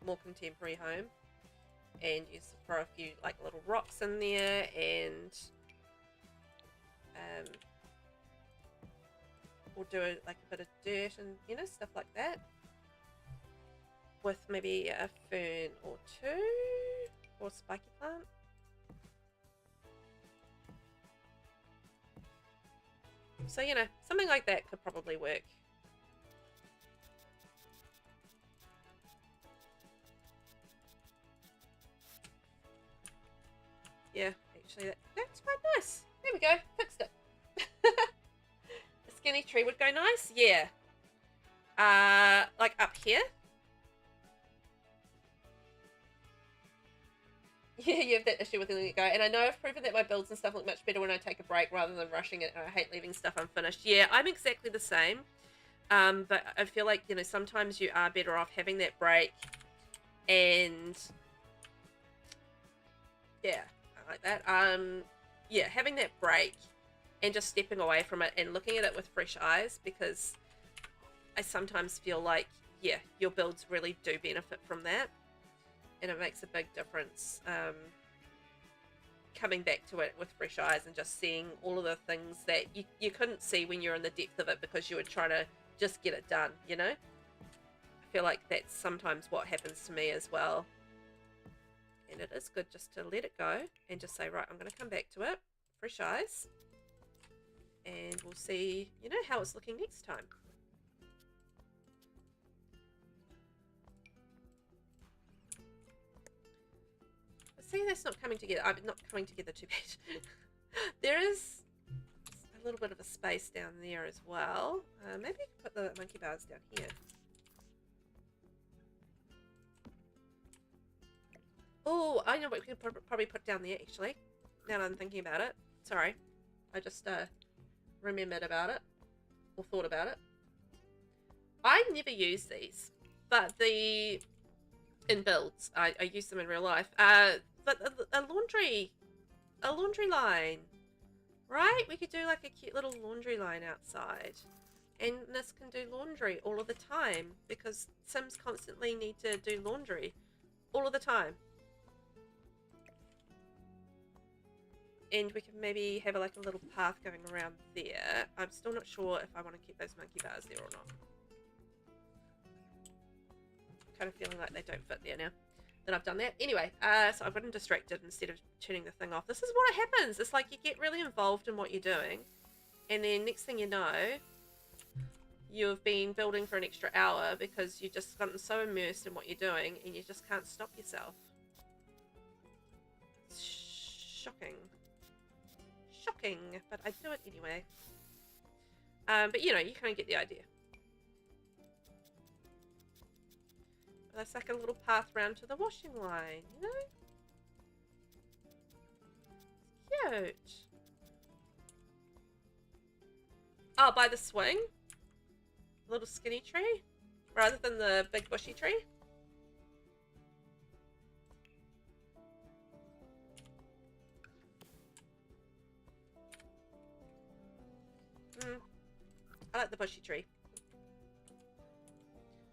more contemporary home. And you throw a few like little rocks in there, and we'll do like a bit of dirt and, you know, stuff like that. With maybe a fern or two, or spiky plant. So, you know, something like that could probably work. Yeah, actually that's quite nice. There we go, fixed it. A skinny tree would go nice, yeah. Like up here. Yeah, you have that issue with letting it go. And I know I've proven that my builds and stuff look much better when I take a break rather than rushing it. And I hate leaving stuff unfinished. Yeah, I'm exactly the same. But I feel like, you know, sometimes you are better off having that break and yeah, I like that. Yeah, having that break and just stepping away from it and looking at it with fresh eyes, because I sometimes feel like, yeah, your builds really do benefit from that, and it makes a big difference. Coming back to it with fresh eyes and just seeing all of the things that you couldn't see when you're in the depth of it because you were trying to just get it done, you know? I feel like that's sometimes what happens to me as well. And it is good just to let it go and just say, right, I'm going to come back to it, fresh eyes, and we'll see, you know, how it's looking next time. But see, that's not coming together. I'm not coming together too bad. There is a little bit of a space down there as well. Maybe I can put the monkey bars down here. Oh, I know what we could probably put down there, actually. Now that I'm thinking about it. Sorry. I just remembered about it. Or thought about it. I never use these. But in builds, I use them in real life. But a laundry line. Right? We could do like a cute little laundry line outside. And this can do laundry all of the time. Because Sims constantly need to do laundry. All of the time. And we can maybe have like a little path going around there. I'm still not sure if I want to keep those monkey bars there or not. I'm kind of feeling like they don't fit there now that I've done that. Anyway, so I've gotten distracted instead of turning the thing off. This is what happens. It's like you get really involved in what you're doing. And then next thing you know, you've been building for an extra hour because you've just gotten so immersed in what you're doing and you just can't stop yourself. It's shocking. Shocking, but I do it anyway. But you know, you kind of get the idea. That's like a little path round to the washing line, you know? It's cute. Oh, by the swing? A little skinny tree? Rather than the big bushy tree? I like the bushy tree.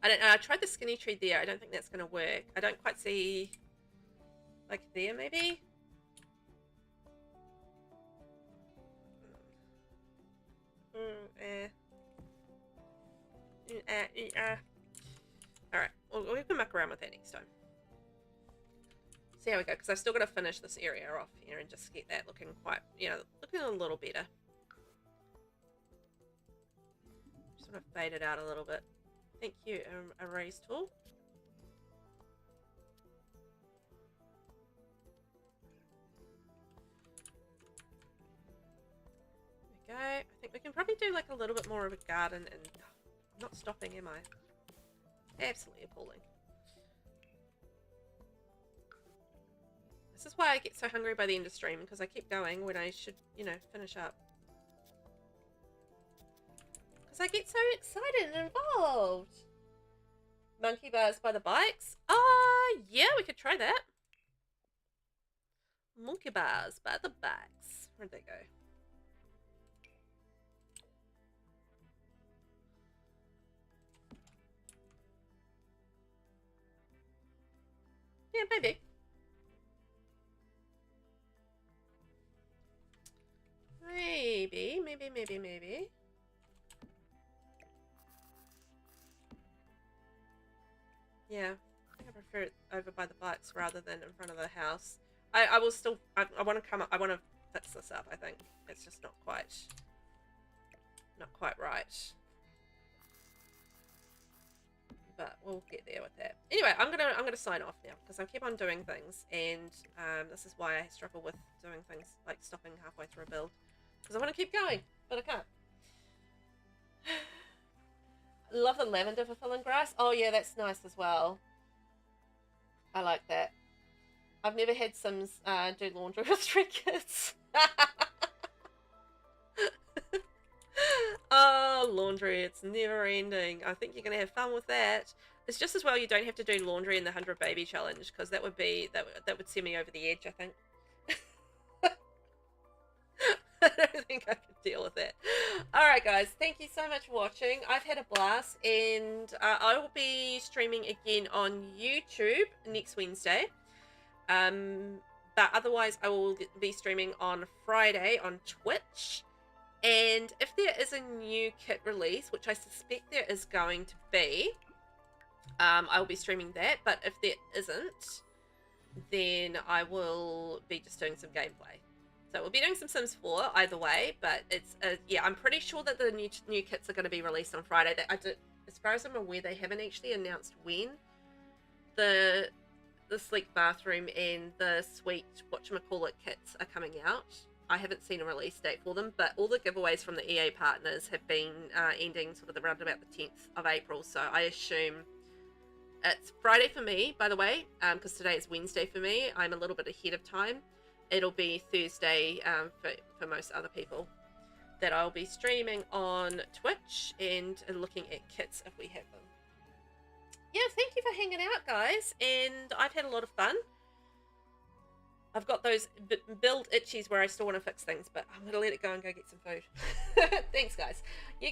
I tried the skinny tree there. I don't think that's going to work. I don't quite see... Like there, maybe? Alright, well, we can muck around with that next time. See how we go, because I've still got to finish this area off here and just get that looking quite, you know, looking a little better. Just want to fade it out a little bit. Thank you, erase tool. There we go. I think we can probably do like a little bit more of a garden, and I'm not stopping, am I? Absolutely appalling. This is why I get so hungry by the end of stream, because I keep going when I should, you know, finish up. Because I get so excited and involved. Monkey bars by the bikes? Yeah, we could try that. Monkey bars by the bikes. Where'd they go? Yeah, maybe. Maybe. Yeah, I think I prefer it over by the bikes rather than in front of the house. I will still, I want to come up, I want to fix this up, I think. It's just not quite right. But we'll get there with that. Anyway, I'm gonna sign off now because I keep on doing things, and this is why I struggle with doing things like stopping halfway through a build, because I want to keep going, but I can't. Love the lavender for filling grass. Oh yeah, that's nice as well. I like that. I've never had Sims do laundry with 3 kids. Oh, laundry, it's never ending. I think you're gonna have fun with that. It's just as well you don't have to do laundry in the 100 baby challenge, because that would be that would send me over the edge, I think. I don't think I could deal with it. Alright guys, thank you so much for watching. I've had a blast, and I will be streaming again on YouTube next Wednesday. But otherwise I will be streaming on Friday on Twitch. And if there is a new kit release, which I suspect there is going to be, I will be streaming that. But if there isn't, then I will be just doing some gameplay. So we'll be doing some Sims 4 either way, but it's yeah, I'm pretty sure that the new kits are going to be released on Friday. That as far as I'm aware, they haven't actually announced when the sleek bathroom and the sweet whatchamacallit kits are coming out. I haven't seen a release date for them, but all the giveaways from the EA partners have been ending sort of around about the 10th of April, so I assume it's Friday for me, by the way, because today is Wednesday for me. I'm a little bit ahead of time. It'll be Thursday for most other people that I'll be streaming on Twitch and looking at kits if we have them. Yeah, thank you for hanging out, guys, and I've had a lot of fun. I've got those build itchies where I still want to fix things, but I'm going to let it go and go get some food. Thanks, guys. You guys